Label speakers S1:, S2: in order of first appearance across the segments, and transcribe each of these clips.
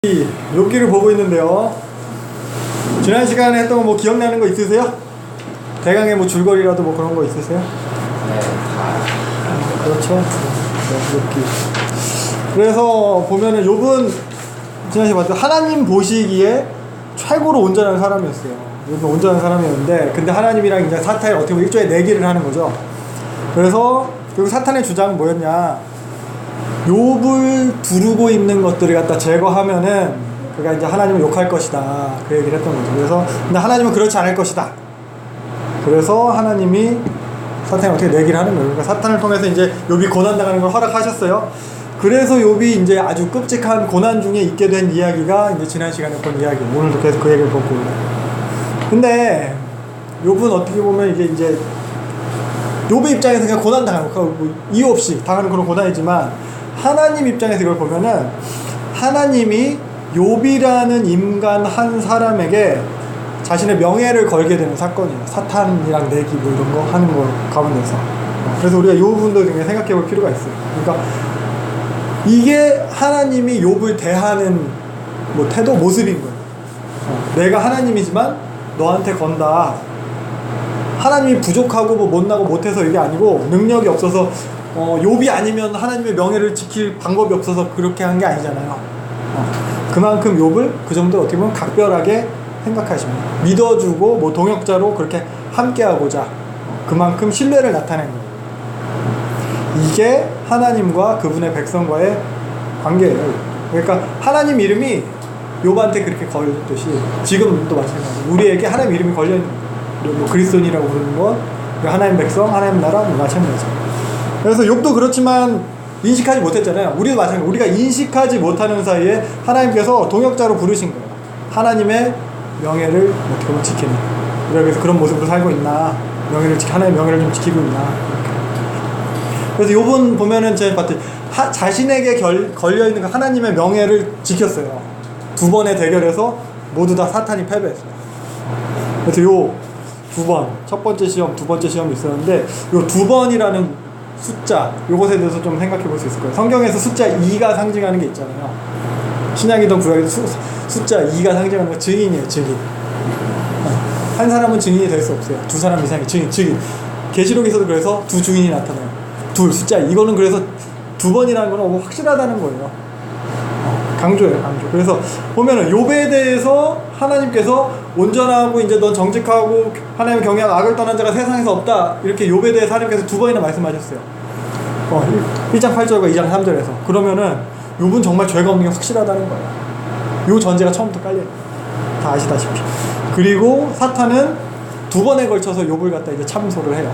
S1: 욥기를 보고 있는데요. 지난 시간에 했던 거 뭐 기억나는 거 있으세요? 대강의 뭐 줄거리라도 뭐 그런 거 있으세요?
S2: 네,
S1: 그렇죠. 욥기. 그래서 보면은 욥은 지난 시간에 봤을 때 하나님 보시기에 최고로 온전한 사람이었어요. 욥은 온전한 사람이었는데, 근데 하나님이랑 이제 사탄이 어떻게 보면 일종의 내기를 하는 거죠. 그래서 결국 사탄의 주장은 뭐였냐? 욥을 두르고 있는 것들을 갖다 제거하면은 그가 이제 하나님을 욕할 것이다, 그 얘기를 했던 거죠. 그래서 근데 하나님은 그렇지 않을 것이다. 그래서 하나님이 사탄이 어떻게 내기를 하는 거예요. 그러니까 사탄을 통해서 이제 욥이 고난 당하는 걸 허락하셨어요. 그래서 욥이 이제 아주 끔찍한 고난 중에 있게 된 이야기가 이제 지난 시간에 본 이야기. 오늘도 계속 그 얘기를 보고. 근데 욥은 어떻게 보면 이게 이제 욥의 입장에서 그냥 고난 당하는 거, 뭐 이유 없이 당하는 그런 고난이지만, 하나님 입장에서 이걸 보면은 하나님이 욥이라는 인간 한 사람에게 자신의 명예를 걸게 되는 사건이에요. 사탄이랑 내기 뭐 이런 거 하는 거 가운데서. 그래서 우리가 이 부분도 좀 생각해 볼 필요가 있어요. 그러니까 이게 하나님이 욥을 대하는 뭐 태도, 모습인 거예요. 내가 하나님이지만 너한테 건다. 하나님이 부족하고 뭐 못나고 못해서 이게 아니고, 능력이 없어서 욥이 아니면 하나님의 명예를 지킬 방법이 없어서 그렇게 한 게 아니잖아요. 그만큼 욥을 그 정도로 어떻게 보면 각별하게 생각하십니다. 믿어주고 뭐 동역자로 그렇게 함께하고자 그만큼 신뢰를 나타낸 거예요. 이게 하나님과 그분의 백성과의 관계예요. 그러니까 하나님 이름이 욥한테 그렇게 걸렸듯이 지금도 마찬가지예요. 우리에게 하나님 이름이 걸려있는 거예요. 뭐 그리스도인이라고 부르는 건 하나님 백성, 하나님 나라 마찬가지예요. 그래서 욥도 그렇지만 인식하지 못했잖아요. 우리도 마찬가지예요. 우리가 인식하지 못하는 사이에 하나님께서 동역자로 부르신 거예요. 하나님의 명예를 어떻게 보면 지키는. 그래서 그런 모습으로 살고 있나, 하나님의 명예를 좀 지키고 있나. 그래서 욥은 보면은 제가 봤더니 자신에게 걸려있는 그 하나님의 명예를 지켰어요. 두 번의 대결에서 모두 다 사탄이 패배했어요. 그래서 요 두 번, 첫 번째 시험, 두 번째 시험이 있었는데, 요 두 번이라는 숫자, 요것에 대해서 좀 생각해 볼 수 있을 거예요. 성경에서 숫자 2가 상징하는 게 있잖아요. 신약이든 구약이든 숫자 2가 상징하는 거 증인이에요, 증인. 한 사람은 증인이 될 수 없어요. 두 사람 이상이 증인. 계시록에서도 그래서 두 증인이 나타나요. 숫자 2. 이거는 그래서 두 번이라는 건 확실하다는 거예요. 강조예요, 강조. 그래서 보면은 욥에 대해서 하나님께서 온전하고 이제 넌 정직하고 하나님의 경외하고 악을 떠난 자가 세상에서 없다, 이렇게 욥에 대해서 하나님께서 두 번이나 말씀하셨어요. 1장 8절과 2장 3절에서. 그러면은 욥은 정말 죄가 없는 게 확실하다는 거예요. 요 전제가 처음부터 깔려요. 다 아시다시피. 그리고 사탄은 두 번에 걸쳐서 욥을 갖다 이제 참소를 해요.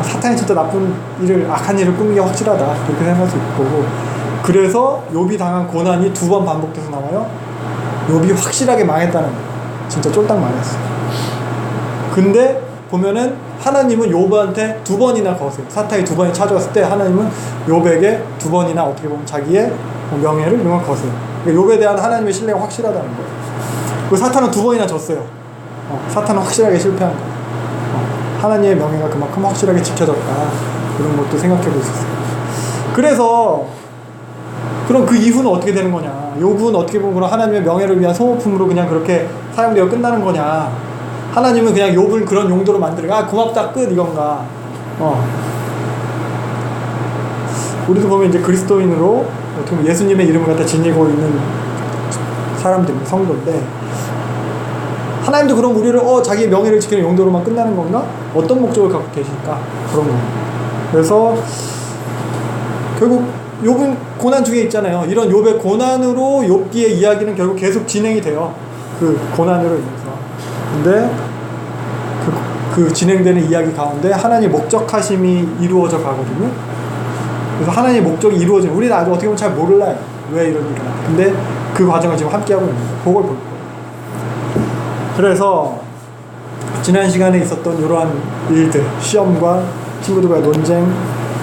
S1: 사탄이 진짜 나쁜 일을, 악한 일을 꾸미기 확실하다, 그렇게 생각할 수 있고. 그래서 욥이 당한 고난이 두 번 반복돼서 나와요. 욥이 확실하게 망했다는 거예요. 진짜 쫄딱 망했어요. 근데 보면은 하나님은 욥한테 두 번이나 거세요. 사탄이 두 번이 찾아왔을 때 하나님은 욥에게 두 번이나 어떻게 보면 자기의 명예를 이런 걸 거세요. 그러니까 욥에 대한 하나님의 신뢰가 확실하다는 거예요. 그리고 사탄은 두 번이나 졌어요. 사탄은 확실하게 실패한 거예요. 하나님의 명예가 그만큼 확실하게 지켜졌다, 그런 것도 생각해 볼 수 있어요. 그래서 그럼 그 이후는 어떻게 되는 거냐? 욥은 어떻게 보면 그런 하나님의 명예를 위한 소모품으로 그냥 그렇게 사용되어 끝나는 거냐? 하나님은 그냥 욥을 그런 용도로 만들어, 고맙다, 끝, 이건가? 우리도 보면 이제 그리스도인으로 어떻게 보면 예수님의 이름을 갖다 지니고 있는 사람들이 성도인데, 하나님도 그럼 우리를 자기의 명예를 지키는 용도로만 끝나는 건가? 어떤 목적을 갖고 계실까? 그런 거. 그래서 결국 욥은 고난 중에 있잖아요. 이런 욥의 고난으로 욥기의 이야기는 결국 계속 진행이 돼요. 그 고난으로 인해서. 근데 그 진행되는 이야기 가운데 하나님의 목적하심이 이루어져 가거든요. 그래서 하나님의 목적이 이루어지는, 우리는 아직 어떻게 보면 잘 몰라요, 왜 이런 일이 나요. 근데 그 과정을 지금 함께하고 있는 거예요. 그걸 볼 거예요. 그래서 지난 시간에 있었던 이러한 일들, 시험과 친구들과의 논쟁,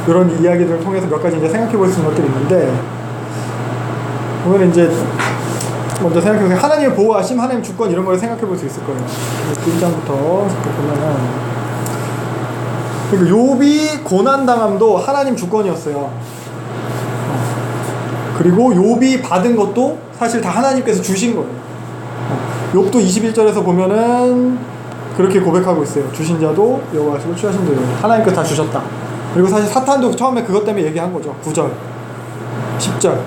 S1: 이런 이야기들을 통해서 몇 가지 이제 생각해 볼 수 있는 것들이 있는데, 보면 이제 먼저 생각해보세요. 하나님의 보호하심, 하나님 주권, 이런 걸 생각해 볼 수 있을 거예요. 1장부터 보면은, 그러니까 욥이 고난당함도 하나님 주권이었어요. 그리고 욥이 받은 것도 사실 다 하나님께서 주신 거예요. 욥도 21절에서 보면은 그렇게 고백하고 있어요. 주신 자도 여호와시고 취하신 자도 하나님께서 다 주셨다. 그리고 사실 사탄도 처음에 그것 때문에 얘기한 거죠. 9절 10절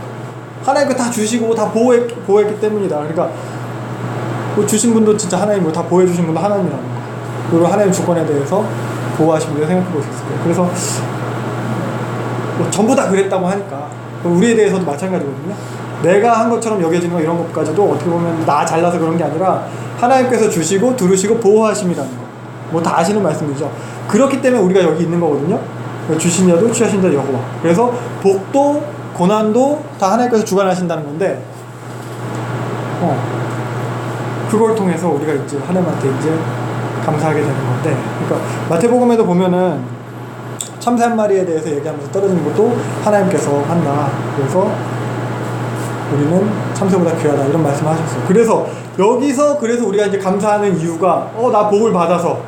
S1: 하나님께서 다 주시고 다 보호했기 때문이다. 그러니까 뭐 주신 분도 진짜 하나님이고 다 보호해 주신 분도 하나님이라는 거. 그리고 하나님 주권에 대해서 보호하신 분을 생각해 볼 수 있을 거예요. 그래서 뭐 전부 다 그랬다고 하니까 우리에 대해서도 마찬가지거든요. 내가 한 것처럼 여겨지는 거 이런 것까지도 어떻게 보면 나 잘나서 그런 게 아니라 하나님께서 주시고 두르시고 보호하심이라는 거. 뭐 다 아시는 말씀이죠. 그렇기 때문에 우리가 여기 있는 거거든요. 주신 자도 취하신 자 여호와. 그래서 복도 고난도 다 하나님께서 주관하신다는 건데 그걸 통해서 우리가 이제 하나님한테 이제 감사하게 되는 건데, 그러니까 마태복음에도 보면은 참새 한 마리에 대해서 얘기하면서 떨어지는 것도 하나님께서 한다. 그래서 우리는 참새보다 귀하다 이런 말씀하셨어요. 그래서 여기서 우리가 이제 감사하는 이유가 나 복을 받아서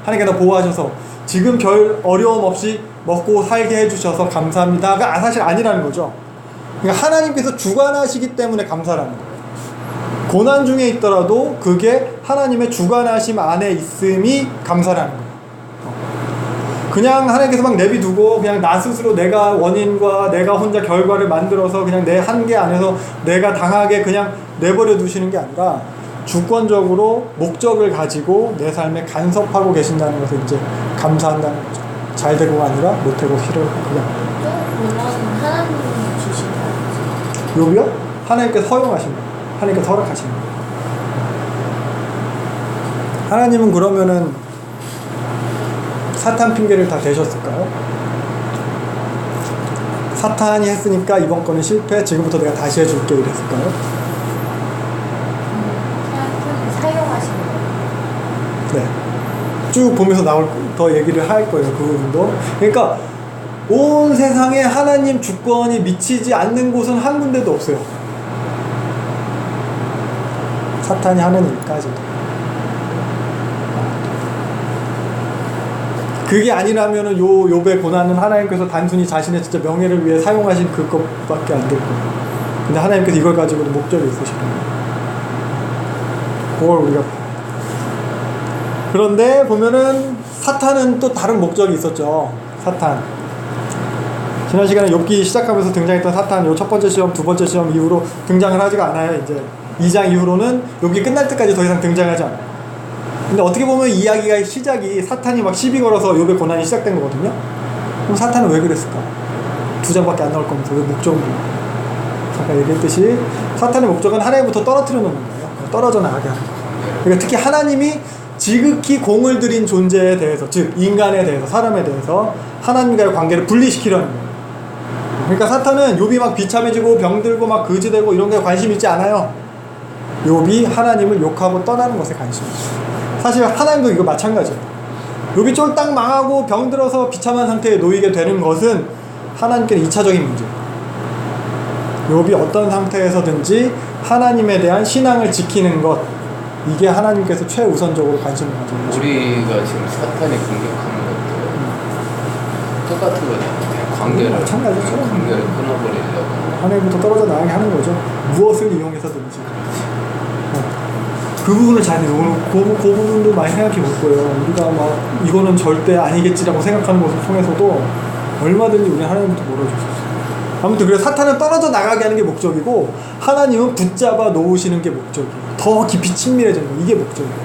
S1: 하나님께서 나 보호하셔서 지금 별 어려움 없이 먹고 살게 해주셔서 감사합니다가 사실 아니라는 거죠. 그러니까 하나님께서 주관하시기 때문에 감사라는 거예요. 고난 중에 있더라도 그게 하나님의 주관하심 안에 있음이 감사라는 거예요. 그냥 하나님께서 막 내비두고 그냥 나 스스로 내가 원인과 내가 혼자 결과를 만들어서 그냥 내 한계 안에서 내가 당하게 그냥 내버려 두시는 게 아니라 주권적으로 목적을 가지고 내 삶에 간섭하고 계신다는 것을 이제 감사한다는 거죠. 잘 되고가 아니라 못되고 싫어 그냥.
S2: 고난은 하나님이 주신 거죠.
S1: 욥이요? 하나님께서 허용하신 거예요. 하나님께서 허락하신 거예요. 하나님은 그러면은 사탄 핑계를 다 대셨을까요? 사탄이 했으니까 이번 거는 실패, 지금부터 내가 다시 해줄게 이랬을까요?
S2: 사용하신 거예요.
S1: 네. 쭉 보면서 더 얘기를 할 거예요. 그 부분도. 그러니까 온 세상에 하나님 주권이 미치지 않는 곳은 한 군데도 없어요. 사탄이 하는 일까지도. 그게 아니라면은 욥의 고난은 하나님께서 단순히 자신의 진짜 명예를 위해 사용하신 그것밖에 안 될 거예요. 근데 하나님께서 이걸 가지고도 목적이 있으시는 거예요. 그걸 우리가 봐요. 그런데 보면은 사탄은 또 다른 목적이 있었죠. 사탄. 지난 시간에 욥기 시작하면서 등장했던 사탄, 요 첫 번째 시험, 두 번째 시험 이후로 등장을 하지가 않아요. 이제 2장 이후로는 욥기 끝날 때까지 더 이상 등장하지 않아요. 근데 어떻게 보면 이야기가 시작이 사탄이 막 시비 걸어서 욥의 고난이 시작된 거거든요. 그럼 사탄은 왜 그랬을까? 2장밖에 안 나올 거면서 왜 목적으로? 아까 얘기했듯이 사탄의 목적은 하나님부터 떨어뜨려 놓는 거예요. 떨어져 나가게 하는 거예요. 그러니까 특히 하나님이 지극히 공을 들인 존재에 대해서, 즉 인간에 대해서, 사람에 대해서 하나님과의 관계를 분리시키려는 거예요. 그러니까 사탄은 욥이 막 비참해지고 병들고 막 거지되고 이런 거에 관심 있지 않아요. 욥이 하나님을 욕하고 떠나는 것에 관심이 있어요. 사실 하나님도 이거 마찬가지예요. 욥이 쫄딱 망하고 병들어서 비참한 상태에 놓이게 되는 것은 하나님께는 2차적인 문제예요. 욥이 어떤 상태에서든지 하나님에 대한 신앙을 지키는 것, 이게 하나님께서 최우선적으로 관심을 가지고 계십니다.
S3: 우리가 지금 사탄이 공격하는 것도 똑같은 거잖아요. 관계를 끊어버리려고
S1: 하나님부터 떨어져 나가게 하는 거죠. 무엇을 이용해서든지. 그 부분을 잘 해요. 오늘 그 부분도 많이 생각해 볼 거예요. 우리가 막 이거는 절대 아니겠지라고 생각하는 것을 통해서도 얼마든지 우리 하나님부터 몰아줄 수 있어요. 아무튼 그래서 사탄은 떨어져 나가게 하는 게 목적이고 하나님은 붙잡아 놓으시는 게 목적이에요. 더 깊이 친밀해지는 거, 이게 목적이에요.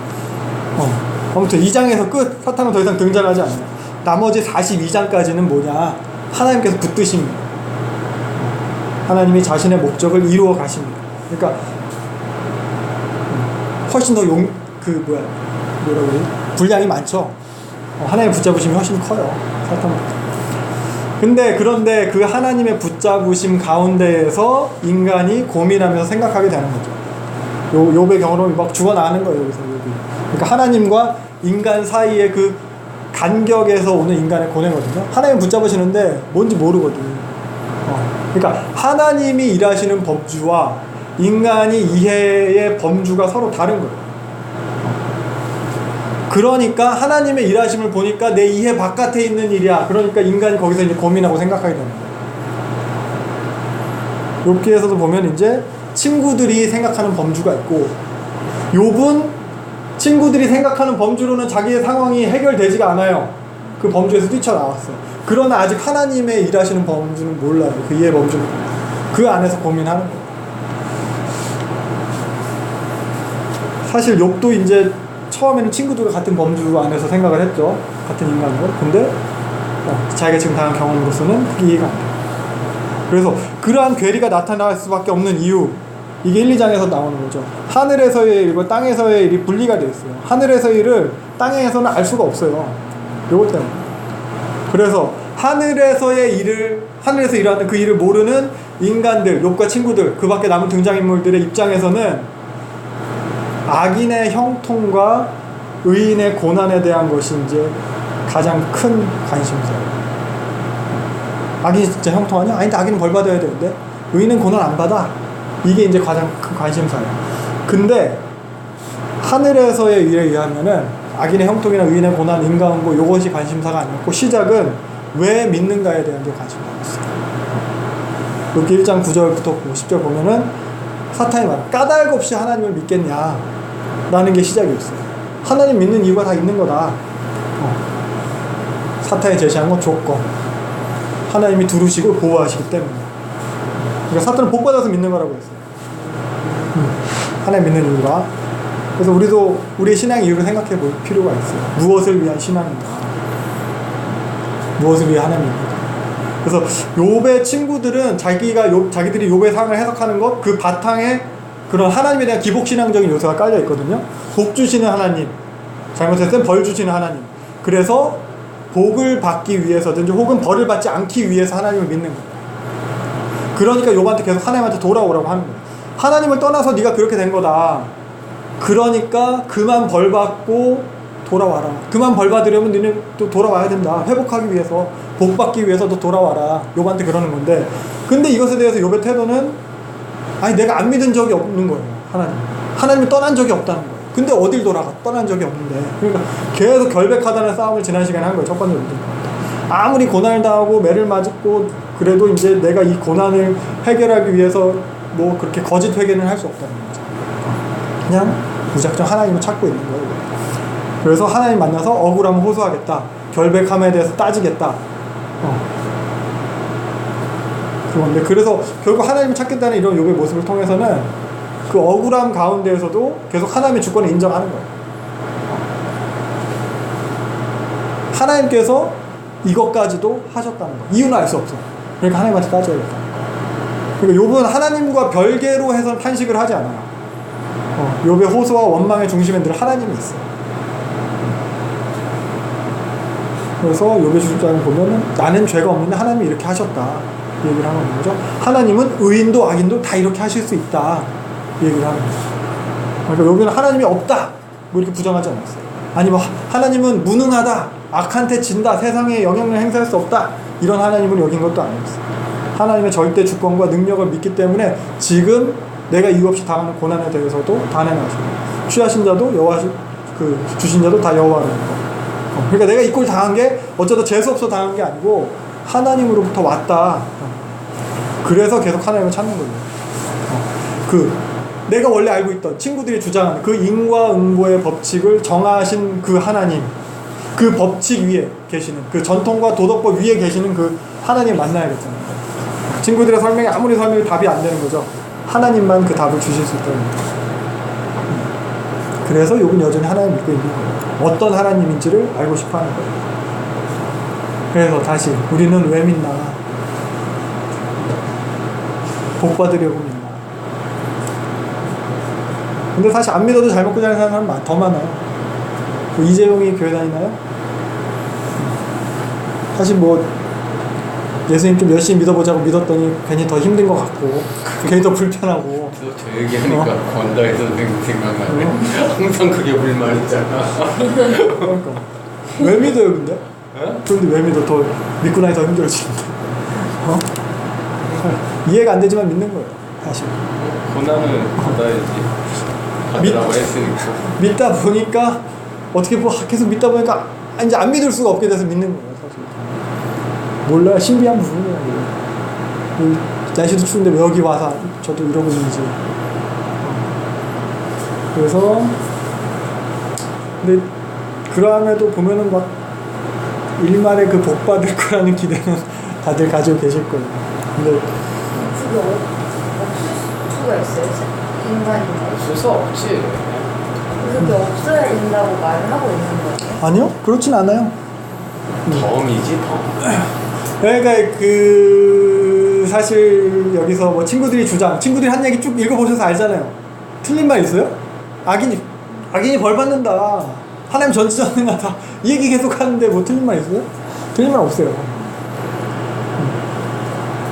S1: 아무튼 2장에서 끝. 사탄은 더 이상 등장하지 않아요. 나머지 42장까지는 뭐냐, 하나님께서 붙드십니다. 하나님이 자신의 목적을 이루어 가십니다. 그러니까 훨씬 더 분량이 많죠. 하나님의 붙잡으심이 훨씬 커요. 사탄보다. 그런데 그 하나님의 붙잡으심 가운데에서 인간이 고민하면서 생각하게 되는 거죠. 욥의 경우로 막 죽어나가는 거예요. 여기서 욥이. 그러니까 하나님과 인간 사이의 그 간격에서 오는 인간의 고뇌거든요. 하나님 붙잡으시는데 뭔지 모르거든. 그러니까 하나님이 일하시는 범주와 인간이 이해의 범주가 서로 다른 거예요. 그러니까 하나님의 일하심을 보니까 내 이해 바깥에 있는 일이야. 그러니까 인간이 거기서 이제 고민하고 생각하게 되는 거예요. 욥기에서도 보면 이제 친구들이 생각하는 범주가 있고, 욥은 친구들이 생각하는 범주로는 자기의 상황이 해결되지가 않아요. 그 범주에서 뛰쳐나왔어요. 그러나 아직 하나님의 일하시는 범주는 몰라요. 그 이해 범주는. 그 안에서 고민하는 거예요. 사실 욥도 이제 처음에는 친구들과 같은 범주 안에서 생각을 했죠. 같은 인간으로. 근데 자기가 지금 당한 경험으로서는 그게 이해가 안 돼요. 그래서 그러한 괴리가 나타날 수밖에 없는 이유, 이게 1, 2장에서 나오는 거죠. 하늘에서의 일과 땅에서의 일이 분리가 되어 있어요. 하늘에서의 일을 땅에서는 알 수가 없어요. 요것 때문에. 그래서 하늘에서 일하는 그 일을 모르는 인간들, 욥과 친구들, 그 밖에 남은 등장인물들의 입장에서는 악인의 형통과 의인의 고난에 대한 것이 이제 가장 큰 관심사예요. 악인이 진짜 형통하냐? 아닌데 악인은 벌 받아야 되는데 의인은 고난 안 받아. 이게 이제 가장 큰 관심사예요. 근데 하늘에서의 일에 의하면은 악인의 형통이나 의인의 고난, 인과응보, 요것이 관심사가 아니었고, 시작은 왜 믿는가에 대한 게 관심사였어요. 여기 1장 9절부터 10절 보면은 사탄이 말해요. 까닭 없이 하나님을 믿겠냐 라는 게 시작이었어요. 하나님 믿는 이유가 다 있는 거다. 사탄이 제시한 건 조건. 하나님이 두루시고 보호하시기 때문에. 그러니까 사탄은 복 받아서 믿는 거라고 했어요. 하나님 믿는 이유가. 그래서 우리도 우리의 신앙의 이유를 생각해 볼 필요가 있어요. 무엇을 위한 신앙인가? 무엇을 위해 하나님입니까? 그래서 욥의 친구들은 자기들이 욥의 상을 해석하는 것, 그 바탕에 그런 하나님에 대한 기복신앙적인 요소가 깔려 있거든요. 복 주시는 하나님, 잘못했을 땐 벌 주시는 하나님. 그래서 복을 받기 위해서든지 혹은 벌을 받지 않기 위해서 하나님을 믿는 거예요. 그러니까 욥한테 계속 하나님한테 돌아오라고 하는 거예요. 하나님을 떠나서 네가 그렇게 된 거다. 그러니까 그만 벌 받고 돌아와라. 그만 벌 받으려면 너는 또 돌아와야 된다. 회복하기 위해서, 복 받기 위해서도 돌아와라. 욥한테 그러는 건데, 근데 이것에 대해서 욥의 태도는 아니 내가 안 믿은 적이 없는 거예요. 하나님을 떠난 적이 없다는 거예요. 근데 어딜 돌아가? 떠난 적이 없는데. 그러니까 계속 결백하다는 싸움을 지난 시간에 한 거예요. 첫 번째 문제. 아무리 고난을 당하고 매를 맞고 그래도 이제 내가 이 고난을 해결하기 위해서 뭐 그렇게 거짓 회개는 할 수 없다는 거죠. 그냥 무작정 하나님을 찾고 있는 거예요. 그래서 하나님 만나서 억울함을 호소하겠다. 결백함에 대해서 따지겠다. 그런데 그래서 결국 하나님을 찾겠다는 이런 욥의 모습을 통해서는 그 억울함 가운데에서도 계속 하나님의 주권을 인정하는 거예요. 하나님께서 이것까지도 하셨다는 거예요. 이유는 알 수 없어. 그러니까 하나님한테 따져야겠다. 그러니까 욥은 하나님과 별개로 해서 탄식을 하지 않아요. 욥의 호소와 원망의 중심에 늘 하나님이 있어요. 그래서 욥의 주장을 보면은 나는 죄가 없는데 하나님이 이렇게 하셨다 이 얘기를 하는 거죠. 하나님은 의인도 악인도 다 이렇게 하실 수 있다 이 얘기를 하는 거죠. 그러니까 욥은 하나님이 없다 뭐 이렇게 부정하지 않았어요. 아니 뭐 하나님은 무능하다, 악한테 진다, 세상에 영향을 행사할 수 없다, 이런 하나님을 여긴 것도 아니었어요. 하나님의 절대 주권과 능력을 믿기 때문에 지금 내가 이유 없이 당하는 고난에 대해서도 단행하시고, 취하신 자도 주신 자도 다 여호와라는 거. 그러니까 내가 이 꼴 당한 게 어쩌다 재수 없어 당한 게 아니고 하나님으로부터 왔다. 그래서 계속 하나님을 찾는 거예요. 내가 원래 알고 있던 친구들이 주장하는 그 인과응보의 법칙을 정하신 그 하나님, 그 법칙 위에 계시는, 그 전통과 도덕법 위에 계시는 그 하나님 만나야겠잖아요. 친구들의 설명이 아무리 설명이 답이 안 되는 거죠. 하나님만 그 답을 주실 수 있다는 거죠. 그래서 욥은 여전히 하나님 믿고 있는 거예요. 어떤 하나님인지를 알고 싶어 하는 거예요. 그래서 다시 우리는 왜 믿나? 복 받으려고 믿나? 근데 사실 안 믿어도 잘 먹고 사는 사람은 더 많아요. 뭐 이재용이 교회 다니나요? 사실 뭐 예수님 좀 열심히 믿어보자고 믿었더니 괜히 더 힘든 것 같고 괜히 더 불편하고.
S3: 저 얘기하니까 권다혜 선생님 생각나네. 항상 그게 불만이잖아.
S1: 그러니까 왜 믿어요 근데? 그런데 왜 믿어? 더 믿고 나니 더 힘들어지는데. 이해가 안 되지만 믿는 거예요 사실.
S3: 고난은 받아야지. 받으라고 했으니까.
S1: 믿다 보니까 어떻게 뭐 계속 믿다 보니까 이제 안 믿을 수가 없게 돼서 믿는 거예요 사실. 몰라요. 신비한 부분이야 이거. 날씨도 추운데 왜 여기 와서 저도 이러고 있는지. 그래서 근데 그럼에도 보면은 막 일말에 그 복 받을 거라는 기대는 다들 가지고 계실 거예요. 근데
S2: 그게 없을 수가 있어요? 인간이
S3: 없을 수 없지.
S2: 그게 없어야 된다고 말을 하고 있는 거예요?
S1: 아니요, 그렇진 않아요.
S3: 덤이지 덤.
S1: 그러니까 그 사실 여기서 뭐 친구들이 친구들이 한 얘기 쭉 읽어보셔서 알잖아요. 틀린 말 있어요? 악인이 벌 받는다. 하나님 전지전능하다. 이 얘기 계속 하는데 뭐 틀린 말 있어요? 틀린 말 없어요.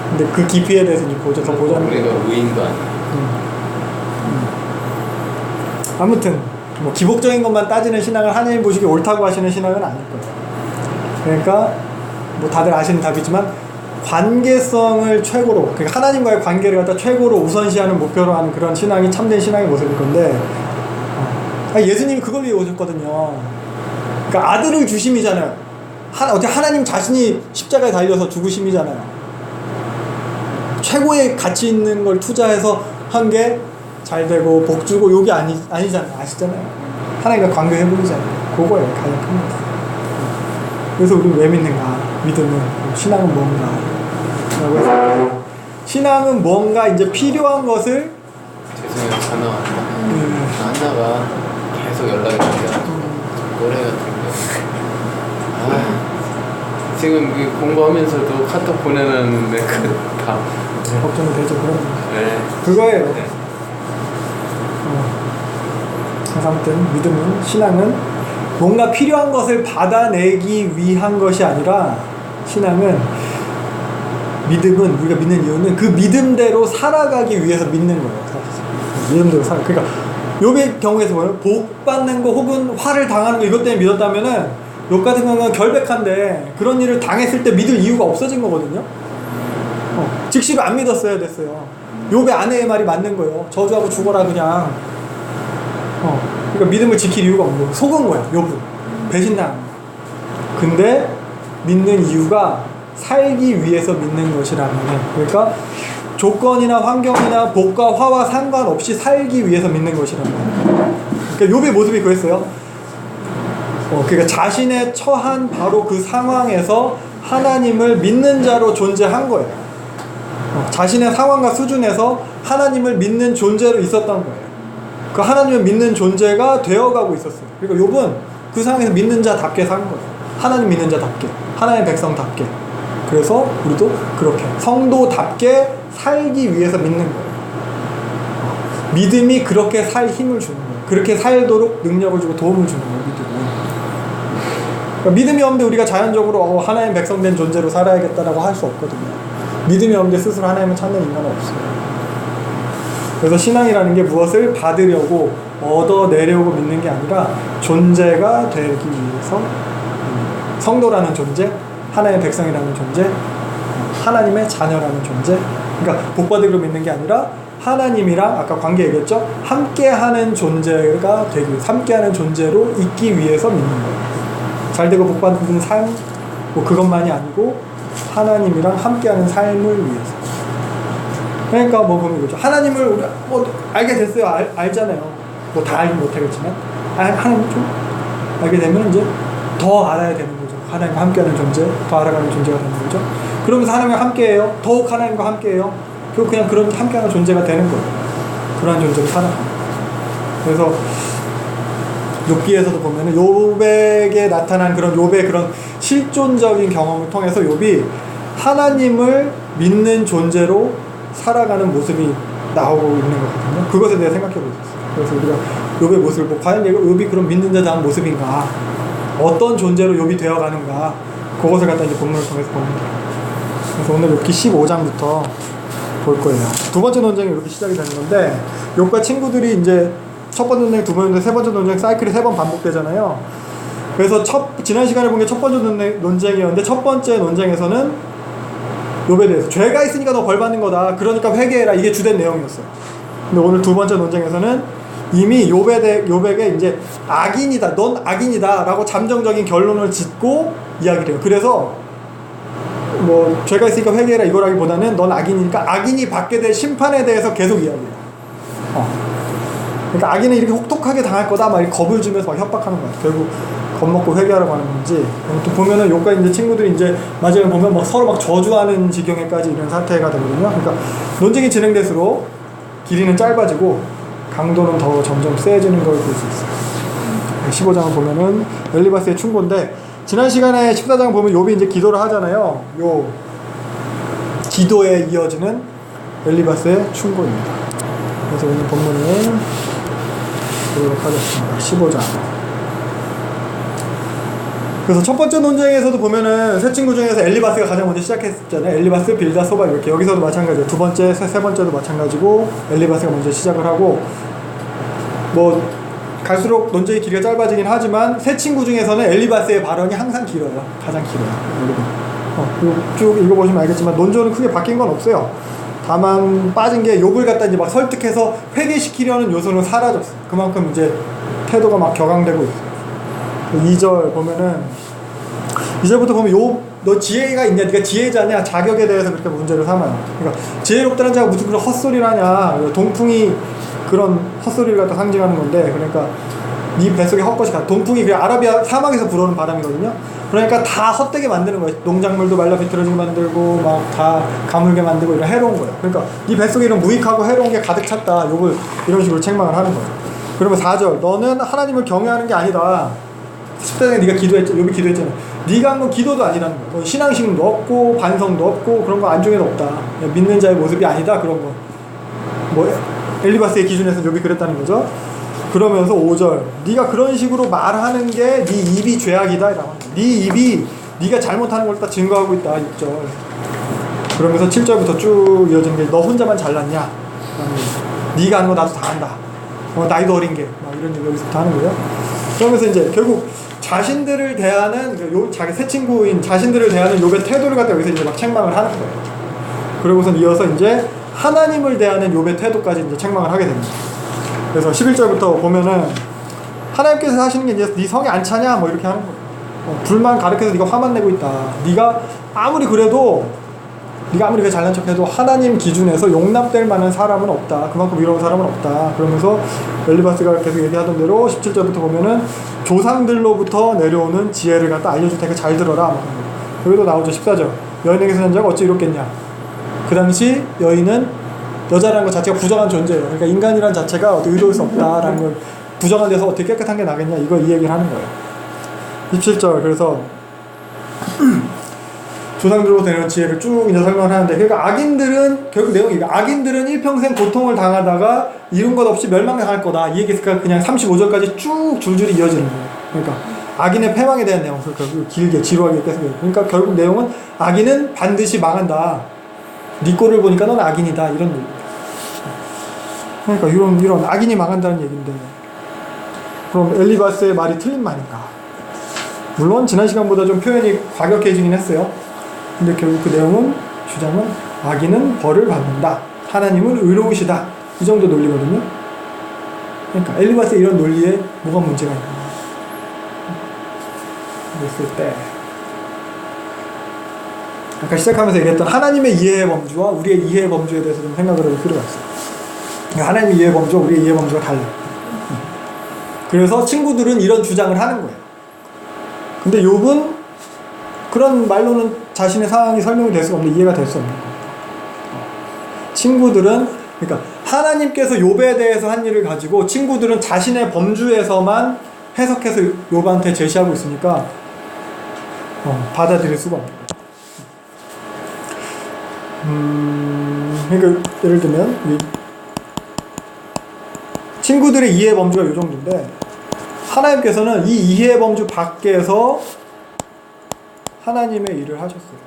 S1: 근데 그 깊이에 대해서 이제 더 보자는
S3: 우리가 의인도 아니고.
S1: 아무튼 뭐 기복적인 것만 따지는 신앙을 하나님 보시기 옳다고 하시는 신앙은 아닐 거예요. 그러니까 뭐 다들 아시는 답이지만 관계성을 최고로, 그러니까 하나님과의 관계를 갖다 최고로 우선시하는 목표로 하는 그런 신앙이 참된 신앙의 모습일 건데, 예수님이 그걸 위해 오셨거든요. 그러니까 아들을 주심이잖아요. 어떻게 하나님 자신이 십자가에 달려서 죽으심이잖아요. 최고의 가치 있는 걸 투자해서 한 게 잘 되고 복 주고 요게 아니잖아요. 아시잖아요. 하나님과 관계 회복이잖아요. 그거예요. 가장 큰 거. 그래서 우리는 왜 믿는가? 믿음은, 신앙은 뭔가? 라고 해서 신앙은 뭔가 이제 필요한 것을
S3: 죄송해요. 전화 왔다. 안나가 계속 연락이 왔다. 노래 같은 거. 지금 공부하면서도 카톡 보내놨는데 다
S1: 걱정이 되죠. 그런
S3: 네.
S1: 그거예요.
S3: 네.
S1: 그래서 아무튼 믿음은, 신앙은 뭔가 필요한 것을 받아내기 위한 것이 아니라, 신앙은, 믿음은, 우리가 믿는 이유는 그 믿음대로 살아가기 위해서 믿는 거예요. 믿음대로 그러니까 욥의 경우에서 보면 복 받는 거 혹은 화를 당하는 거 이것 때문에 믿었다면은 욥 같은 경우는 결백한데 그런 일을 당했을 때 믿을 이유가 없어진 거거든요. 즉시로 안 믿었어야 됐어요. 욥의 아내의 말이 맞는 거예요. 저주하고 죽어라 그냥. 그러니까 믿음을 지킬 이유가 없는 거예요. 속은 거야, 욥은. 배신당. 근데 믿는 이유가 살기 위해서 믿는 것이라면, 그러니까 조건이나 환경이나 복과 화와 상관없이 살기 위해서 믿는 것이라면. 그러니까 욥의 모습이 그랬어요. 그러니까 자신의 처한 바로 그 상황에서 하나님을 믿는 자로 존재한 거예요. 자신의 상황과 수준에서 하나님을 믿는 존재로 있었던 거예요. 그 하나님을 믿는 존재가 되어가고 있었어요. 그러니까 욥은 그 상황에서 믿는 자답게 산 거예요. 하나님 믿는 자답게, 하나님의 백성답게. 그래서 우리도 그렇게 성도답게 살기 위해서 믿는 거예요. 믿음이 그렇게 살 힘을 주는 거예요. 그렇게 살도록 능력을 주고 도움을 주는 거예요. 믿음은. 그러니까 믿음이 없는데 우리가 자연적으로 하나님 백성된 존재로 살아야겠다라고 할 수 없거든요. 믿음이 없는데 스스로 하나님을 찾는 인간은 없어요. 그래서 신앙이라는 게 무엇을 받으려고 얻어내려고 믿는 게 아니라 존재가 되기 위해서, 성도라는 존재, 하나님의 백성이라는 존재, 하나님의 자녀라는 존재. 그러니까 복받으기로 믿는 게 아니라 하나님이랑 아까 관계 얘기했죠? 함께하는 존재가 되기 위해서, 함께하는 존재로 있기 위해서 믿는 거예요. 잘되고 복받는 삶, 뭐 그것만이 아니고 하나님이랑 함께하는 삶을 위해서. 그러니까 뭐 보면 이거죠. 하나님을 우리가 뭐 알게 됐어요. 알잖아요. 뭐 다 알긴 못하겠지만 하나님 좀 알게 되면 이제 더 알아야 되는 거죠. 하나님과 함께하는 존재, 더 알아가는 존재가 되는 거죠. 그러면서 하나님과 함께해요. 더욱 하나님과 함께해요. 결국 그냥 그런 함께하는 존재가 되는 거예요. 그러한 존재로 살아가는 거예요. 그래서 욥기에서도 보면은 욥에게 나타난 그런 욥의 그런 실존적인 경험을 통해서 욥이 하나님을 믿는 존재로 살아가는 모습이 나오고 있는 거거든요. 그것에 대해 생각해 보셨어요. 그래서 우리가 욥의 모습을 보고 과연 욥이 그런 믿는 자다운 모습인가, 어떤 존재로 욥이 되어가는가, 그것을 갖다 이제 본문을 통해서 보는 거예요. 그래서 오늘 욥기 15장부터 볼 거예요. 두 번째 논쟁이 이렇게 시작이 되는 건데, 욥과 친구들이 이제 첫 번째 논쟁, 두 번째 논쟁, 세 번째 논쟁 사이클이 3번 반복되잖아요. 그래서 지난 시간에 본 게 첫 번째 논쟁이었는데, 첫 번째 논쟁에서는 욥에 대해서 죄가 있으니까 너 벌 받는 거다, 그러니까 회개해라, 이게 주된 내용이었어요. 근데 오늘 두 번째 논쟁에서는 이미 욥에게 이제 악인이다, 넌 악인이다 라고 잠정적인 결론을 짓고 이야기를 해요. 그래서 뭐 죄가 있으니까 회개해라 이거라기보다는 넌 악인이니까 악인이 받게 될 심판에 대해서 계속 이야기해요. 그러니까 악인은 이렇게 혹독하게 당할 거다 막 이렇게 겁을 주면서 막 협박하는 거야. 결국 겁먹고 회개하라고 하는 건지. 또 보면은 요까 이제 친구들이 이제 마지막에 보면 막 서로 막 저주하는 지경에까지 이런 사태가 되거든요. 그러니까 논쟁이 진행될수록 길이는 짧아지고 강도는 더 점점 세지는 걸 볼 수 있어요. 15장을 보면은 엘리바스의 충고인데, 지난 시간에 14장 보면 욥이 이제 기도를 하잖아요. 요 기도에 이어지는 엘리바스의 충고입니다. 그래서 오늘 본문을 보도록 하겠습니다. 15장. 그래서 첫 번째 논쟁에서도 보면은 세 친구 중에서 엘리바스가 가장 먼저 시작했잖아요. 엘리바스, 빌다, 소바 이렇게. 여기서도 마찬가지예요. 두 번째, 세 번째도 마찬가지고 엘리바스가 먼저 시작을 하고, 뭐 갈수록 논쟁의 길이가 짧아지긴 하지만 세 친구 중에서는 엘리바스의 발언이 항상 길어요. 가장 길어요. 쭉 읽어보시면 알겠지만 논조는 크게 바뀐 건 없어요. 다만 빠진 게 욥을 갖다 이제 막 설득해서 회개시키려는 요소는 사라졌어요. 그만큼 이제 태도가 막 격앙되고 있어요. 2절 보면은, 2절부터 보면 욥, 너 지혜가 있냐? 네가 지혜자냐? 자격에 대해서 그렇게 문제를 삼아요. 그러니까 지혜롭다는 자가 무슨 그런 헛소리를 하냐? 동풍이 그런 헛소리를 갖다 상징하는 건데, 그러니까 네 뱃속에 헛것이 가. 동풍이 그냥 아라비아 사막에서 불어오는 바람이거든요. 그러니까 다 헛되게 만드는 거예요. 농작물도 말라 비틀어지게 만들고 막 다 가물게 만들고 이런 해로운 거예요. 그러니까 네 뱃속에 이런 무익하고 해로운 게 가득 찼다. 욥을 이런 식으로 책망을 하는 거예요. 그러면 4절, 너는 하나님을 경외하는 게 아니다. 10장에 네가 기도했잖아. 욥이 기도했잖아. 네가 한 건 기도도 아니라는 거야. 신앙심도 없고 반성도 없고 그런 거 안중에도 없다. 믿는 자의 모습이 아니다. 그런 거. 뭐 엘리바스의 기준에서 욥이 그랬다는 거죠. 그러면서 5절, 네가 그런 식으로 말하는 게 네 입이 죄악이다. 네 입이 네가 잘못하는 걸 다 증거하고 있다. 6절. 그러면서 7절부터 쭉 이어지는 게 너 혼자만 잘났냐. 네가 하는 거 나도 다 한다. 나이도 어린 게 막 이런 얘기 여기서부터 하는 거예요. 그러면서 이제 결국 자신들을 대하는 자기 새 친구인 자신들을 대하는 욥의 태도를 갖다 여기서 이제 막 책망을 하는 거예요. 그러고서 이어서 이제 하나님을 대하는 욥의 태도까지 이제 책망을 하게 됩니다. 그래서 11절부터 보면은 하나님께서 하시는 게 이제 네 성이 안 차냐 뭐 이렇게 하는 거예요. 불만 가르쳐서 네가 화만 내고 있다. 네가 아무리 그 잘난 척해도 하나님 기준에서 용납될 만한 사람은 없다. 그만큼 이로운 사람은 없다. 그러면서 엘리바스가 계속 얘기하던 대로 17절부터 보면은 조상들로부터 내려오는 지혜를 갖다 알려줄 테니까 잘 들어라. 여기도 나오죠. 14절. 여인에게 사는 자가 어찌 이롭겠냐. 그 당시 여인은 여자라는 것 자체가 부정한 존재예요. 그러니까 인간이란 자체가 어떻게 의도할 수 없다라는 걸, 부정한 데서 어떻게 깨끗한 게 나겠냐, 이거 이 얘기를 하는 거예요. 17절. 그래서 조상들로 되는 지혜를 쭉 이제 설명을 하는데, 그러니까 악인들은 결국 내용이 악인들은 일평생 고통을 당하다가 이룬 것 없이 멸망당할 거다, 이 얘기가 그냥 35절까지 쭉 줄줄이 이어지는 거예요. 그러니까 악인의 패망에 대한 내용, 결국 길게 지루하게 계속. 그러니까 결국 내용은 악인은 반드시 망한다. 네 꼴을 보니까 넌 악인이다, 이런 얘기. 그러니까 이런 악인이 망한다는 얘기인데, 그럼 엘리바스의 말이 틀린 말인가? 물론 지난 시간보다 좀 표현이 과격해지긴 했어요. 근데 결국 그 내용은, 주장은 악인은 벌을 받는다, 하나님은 의로우시다, 이 정도 논리거든요. 그러니까 엘리바스의 이런 논리에 뭐가 문제가 있나 그랬을 때, 아까 시작하면서 얘기했던 하나님의 이해의 범주와 우리의 이해의 범주에 대해서 좀 생각을 해볼 필요가 있어요. 하나님의 이해의 범주와 우리의 이해의 범주가 달라요. 그래서 친구들은 이런 주장을 하는 거예요. 근데 욥은 그런 말로는 자신의 상황이 설명이 될 수가 없는, 이해가 될 수 없는 거예요. 친구들은, 그러니까 하나님께서 욥에 대해서 한 일을 가지고 친구들은 자신의 범주에서만 해석해서 욥한테 제시하고 있으니까 받아들일 수가 없는 거예요. 그러니까 예를 들면 친구들의 이해 범주가 이 정도인데, 하나님께서는 이 이해 범주 밖에서 하나님의 일을 하셨어요.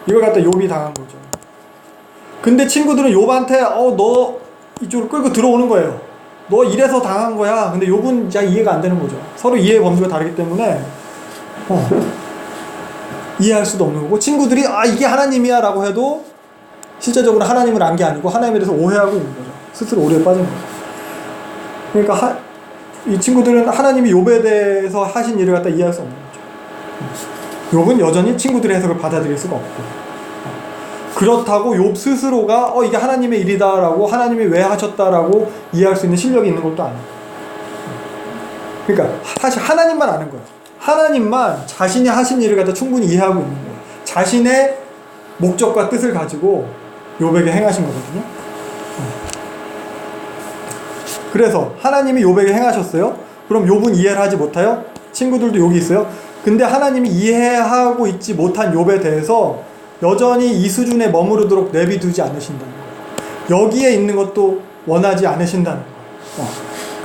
S1: 이걸 갖다 욥이 당한 거죠. 근데 친구들은 욥한테 너 이쪽으로 끌고 들어오는 거예요. 너 이래서 당한 거야. 근데 욥은 잘 이해가 안 되는 거죠. 서로 이해 범주가 다르기 때문에 이해할 수도 없는 거고, 친구들이 이게 하나님이야 라고 해도 실제적으로 하나님을 안 게 아니고 하나님에 대해서 오해하고 있는 거죠. 스스로 오해에 빠진 거죠. 그러니까 이 친구들은 하나님이 욥에 대해서 하신 일을 갖다 이해할 수 없는 거죠. 욥은 여전히 친구들의 해석을 받아들일 수가 없고, 그렇다고 욥 스스로가 이게 하나님의 일이다라고, 하나님이 왜 하셨다라고 이해할 수 있는 실력이 있는 것도 아니에요. 그러니까 사실 하나님만 아는 거예요. 하나님만 자신이 하신 일을 갖다 충분히 이해하고 있는 거예요. 자신의 목적과 뜻을 가지고 욥에게 행하신 거거든요. 그래서 하나님이 욥에게 행하셨어요. 그럼 욥은 이해를 하지 못해요? 친구들도 여기 있어요. 근데 하나님이 이해하고 있지 못한 욥에 대해서 여전히 이 수준에 머무르도록 내비두지 않으신다는 거예요. 여기에 있는 것도 원하지 않으신다는 거예요.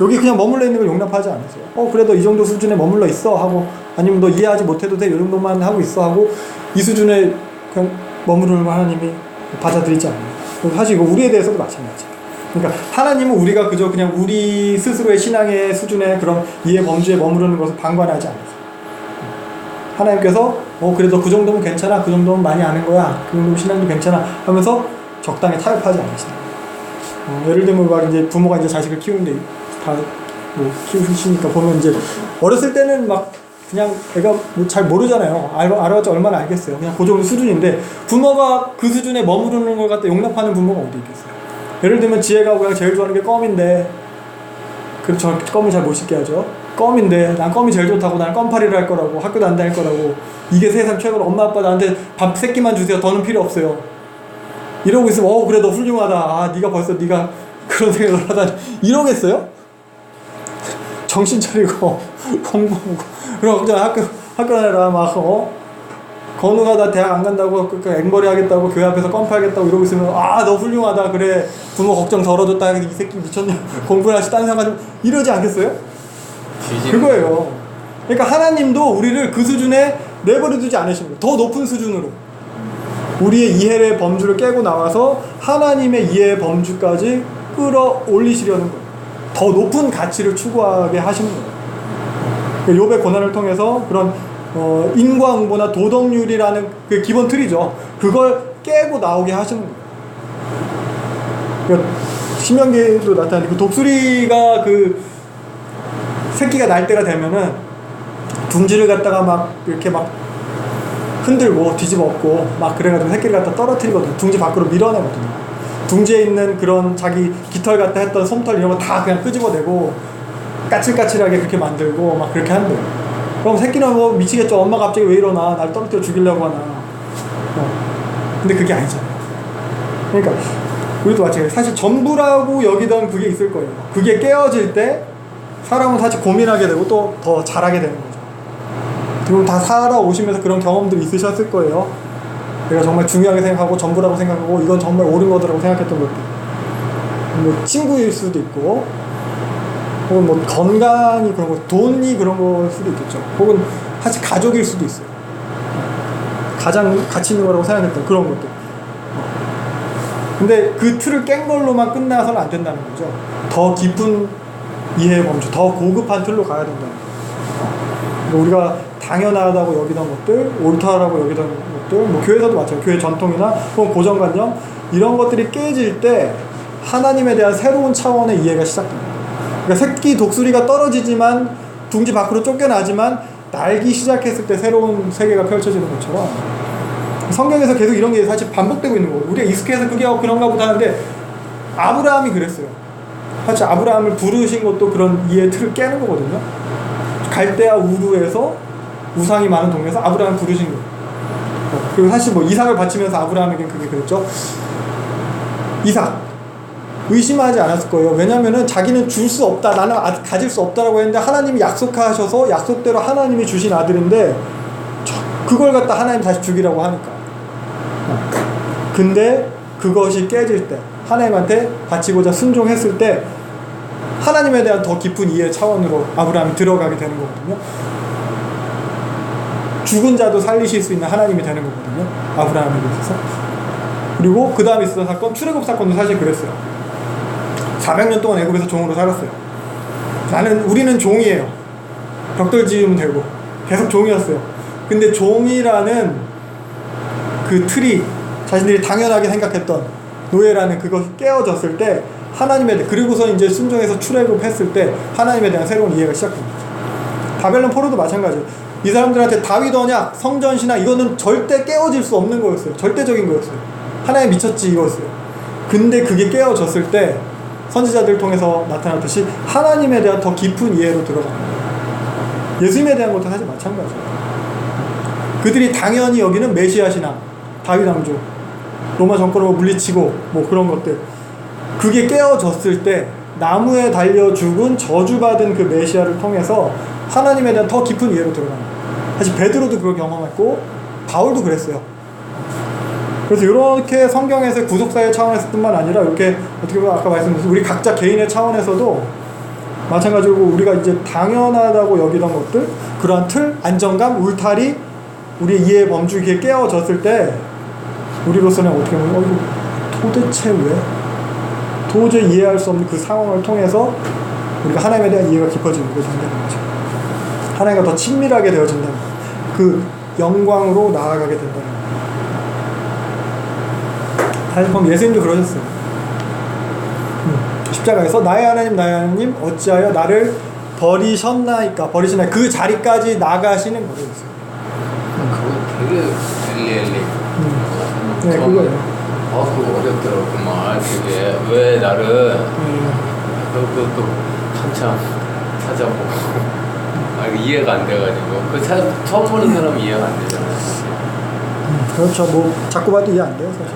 S1: 여기 그냥 머물러 있는 걸 용납하지 않으세요. 그래도 이 정도 수준에 머물러 있어 하고, 아니면 너 이해하지 못해도 돼, 이 정도만 하고 있어 하고, 이 수준에 그냥 머무르는 걸 하나님이 받아들이지 않아요. 사실 이거 우리에 대해서도 마찬가지예요. 그러니까 하나님은 우리가 그저 그냥 우리 스스로의 신앙의 수준의 그런 이해 범주에 머무르는 것을 방관하지 않으세요. 하나님께서 그래도 그 정도면 괜찮아, 그 정도면 많이 아는 거야, 그 정도면 신앙도 괜찮아 하면서 적당히 타협하지 않으시는 거예요. 예를 들면 막 이제 부모가 이제 자식을 키우는데 다 뭐 키우시니까 보면 이제 어렸을 때는 막 그냥 애가 뭐 잘 모르잖아요. 알아봤자 얼마나 알겠어요. 그냥 그 정도 수준인데, 부모가 그 수준에 머무르는 걸 갖다 용납하는 부모가 어디 있겠어요. 예를 들면 지혜가 그냥 제일 좋아하는 게 껌인데, 그렇죠, 껌을 잘 못 씹게 하죠. 껌인데 난 껌이 제일 좋다고, 난 껌파리를 할 거라고, 학교도 안 다닐 거라고, 이게 세상 최고로, 엄마 아빠 나한테 밥 3끼만 주세요, 더는 필요 없어요, 이러고 있으면 그래 너 훌륭하다, 네가 벌써 네가 그런 생각을 하다니, 이러겠어요? 정신 차리고 공부하고, 그럼 학교 다니라 막 건우가 나 대학 안 간다고 앵벌이 하겠다고, 교회 앞에서 껌파 하겠다고 이러고 있으면 너 훌륭하다, 그래 부모 걱정 덜어줬다, 이 새끼 미쳤냐, 공부를 하시 딴 생각 좀, 이러지 않겠어요? 그거예요. 그러니까 하나님도 우리를 그 수준에 내버려두지 않으시는 거예요. 더 높은 수준으로 우리의 이해의 범주를 깨고 나와서 하나님의 이해의 범주까지 끌어올리시려는 거예요. 더 높은 가치를 추구하게 하시는 거예요. 욥의 고난을 통해서 그런 인과응보나 도덕률이라는 그 기본 틀이죠. 그걸 깨고 나오게 하시는 거예요. 그러니까 신명기에도 나타나는 그 독수리가 그 새끼가 날 때가 되면은 둥지를 갖다가 막 이렇게 막 흔들고 뒤집어 엎고 막 그래가지고 새끼를 갖다 떨어뜨리거든요. 둥지 밖으로 밀어내거든요. 둥지에 있는 그런 자기 깃털 갖다 했던 솜털 이런 거 다 그냥 끄집어내고 까칠까칠하게 그렇게 만들고 막 그렇게 한대요. 그럼 새끼는 뭐 미치겠죠. 엄마 갑자기 왜 이러나, 날 떨어뜨려 죽이려고 하나. 근데 그게 아니잖아요. 그러니까 우리도 마찬가지예요. 사실 전부라고 여기던 그게 있을 거예요. 그게 깨어질 때 사람은 사실 고민하게 되고 또 더 잘하게 되는 거죠. 그리고 다 살아오시면서 그런 경험들이 있으셨을 거예요. 내가 정말 중요하게 생각하고 전부라고 생각하고 이건 정말 옳은 거더라고 생각했던 것들, 뭐 친구일 수도 있고, 혹은 뭐 건강이 그런 거, 돈이 그런 걸 수도 있겠죠. 혹은 사실 가족일 수도 있어요. 가장 가치 있는 거라고 생각했던 그런 것들. 근데 그 틀을 깬 걸로만 끝나서는 안 된다는 거죠. 더 깊은 이해의 범주, 더 고급한 틀로 가야 된다는 거죠. 우리가 당연하다고 여기던 것들, 옳다라고 여기던 것들, 뭐 교회에서도 마찬가지예요. 교회 전통이나 혹은 고정관념, 이런 것들이 깨질 때 하나님에 대한 새로운 차원의 이해가 시작됩니다. 그러니까 새끼 독수리가 떨어지지만 둥지 밖으로 쫓겨나지만 날기 시작했을 때 새로운 세계가 펼쳐지는 것처럼 성경에서 계속 이런 게 사실 반복되고 있는 거고, 우리가 익숙해서 그게 그런가 보다 하는데 아브라함이 그랬어요. 사실 아브라함을 부르신 것도 그런 이해의 틀을 깨는 거거든요. 갈대아 우르에서 우상이 많은 동네에서 아브라함을 부르신 거예요. 그리고 사실 뭐 이삭을 바치면서 아브라함에겐 그게 그랬죠. 이삭 의심하지 않았을 거예요. 왜냐면은 자기는 줄 수 없다, 나는 가질 수 없다라고 했는데 하나님이 약속하셔서 약속대로 하나님이 주신 아들인데 그걸 갖다 하나님 다시 주기라고 하니까. 근데 그것이 깨질 때, 하나님한테 바치고자 순종했을 때 하나님에 대한 더 깊은 이해 차원으로 아브라함이 들어가게 되는 거거든요. 죽은 자도 살리실 수 있는 하나님이 되는 거거든요, 아브라함에게 있어서. 그리고 그 다음에 있었던 사건, 출애굽 사건도 사실 그랬어요. 400년 동안 애굽에서 종으로 살았어요. 우리는 종이에요. 벽돌 지으면 되고 계속 종이었어요. 근데 종이라는 그 틀이, 자신들이 당연하게 생각했던 노예라는 그것이 깨어졌을 때 하나님에 대해, 그리고서 이제 순종해서 출애굽했을 때 하나님에 대한 새로운 이해가 시작됩니다. 바벨론 포로도 마찬가지예요. 이 사람들한테 다윗 언약, 성전 신앙 이거는 절대 깨어질 수 없는 거였어요. 절대적인 거였어요. 하나님 미쳤지 이거였어요. 근데 그게 깨어졌을 때 선지자들을 통해서 나타났듯이 하나님에 대한 더 깊은 이해로 들어가는 거예요. 예수님에 대한 것도 사실 마찬가지예요. 그들이 당연히 여기는 메시아 신앙, 다윗 왕조, 로마 정권으로 물리치고 뭐 그런 것들, 그게 깨어졌을 때 나무에 달려 죽은 저주받은 그 메시아를 통해서 하나님에 대한 더 깊은 이해로 들어가는 거예요. 사실 베드로도 그걸 경험했고 바울도 그랬어요. 그래서 이렇게 성경에서 구속사의 차원에서뿐만 아니라 이렇게 어떻게 보면 아까 말씀드린 우리 각자 개인의 차원에서도 마찬가지로 우리가 이제 당연하다고 여기던 것들, 그러한 틀, 안정감, 울타리, 우리의 이해 범주기에 깨어졌을 때 우리로서는 어떻게 보면 이거 도대체 왜? 도저히 이해할 수 없는 그 상황을 통해서 우리가 하나님에 대한 이해가 깊어지는 거죠. 하나님과 더 친밀하게 되어진다는 거예요. 그 영광으로 나아가게 된다는 거예요. 사실 보면 예수님도 그러셨어요. 십자가에서 나의 하나님 어찌하여 나를 버리셨나이까, 그 자리까지 나가시는 거예요.
S3: 그거 되게 엘리
S1: 네, 그거예요.
S3: 그거 어렵더라고만. 그게 왜 나를 그것도 한참 찾아보고 이해가 안 돼가지고 처음 보는 사람은 이해가 안 되잖아요.
S1: 그렇죠. 뭐 자꾸 봐도 이해 안 돼요, 사실.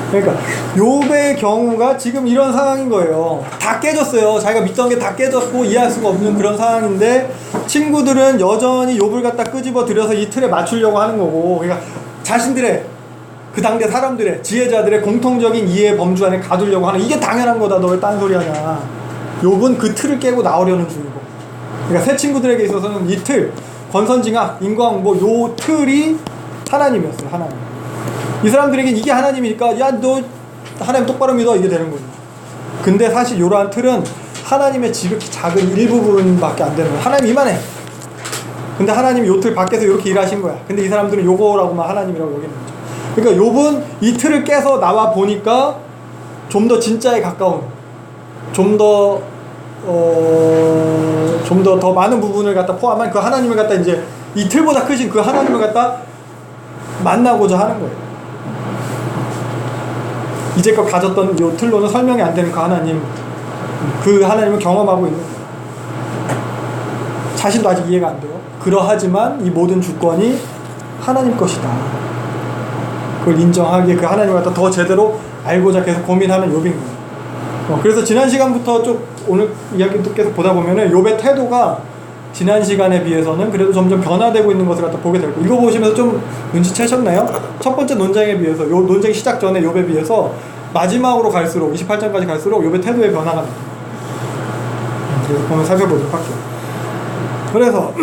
S1: 그러니까 욥의 경우가 지금 이런 상황인 거예요. 다 깨졌어요. 자기가 믿던 게 다 깨졌고 이해할 수가 없는 그런 상황인데 친구들은 여전히 욥을 갖다 끄집어 들여서 이 틀에 맞추려고 하는 거고, 그러니까 자신들의 그 당대 사람들의 지혜자들의 공통적인 이해 범주 안에 가두려고 하는, 이게 당연한 거다. 너 왜 딴소리 하냐. 욥은 그 틀을 깨고 나오려는 중이고, 그러니까 새 친구들에게 있어서는 이 틀, 권선징악, 인과응보, 요 틀이 하나님이었어요. 하나님. 이 사람들에게 이게 하나님이니까 야 너 하나님 똑바로 믿어, 이게 되는 거예요. 근데 사실 이러한 틀은 하나님의 지극히 작은 일부분밖에 안 되는 거예요. 하나님 이만해. 근데 하나님이 요 틀 밖에서 이렇게 일하신 거야. 근데 이 사람들은 요거라고만 하나님이라고 여기는 거죠. 그러니까 욥은 이 틀을 깨서 나와 보니까 좀 더 진짜에 가까운, 좀 더 많은 부분을 갖다 포함한 그 하나님을 갖다 이제 이 틀보다 크신 그 하나님을 갖다 만나고자 하는 거예요. 이제껏 가졌던 이 틀로는 설명이 안 되는 그 하나님, 그 하나님을 경험하고 있는 거예요. 자신도 아직 이해가 안 돼요. 그러하지만 이 모든 주권이 하나님 것이다. 그걸 인정하기에 그 하나님을 갖다 더 제대로 알고자 계속 고민하는 욥인 거예요. 그래서 지난 시간부터 쭉 오늘 이야기도 계속 보다 보면은 욥의 태도가 지난 시간에 비해서는 그래도 점점 변화되고 있는 것을 갖다 보게 되고, 이거 보시면서 좀 눈치채셨나요? 첫 번째 논쟁에 비해서, 요 논쟁 시작 전에 욥에 비해서 마지막으로 갈수록 28장까지 갈수록 욥의 태도의 변화가 나요. 그래서 보면 살펴보도록 할게요. 그래서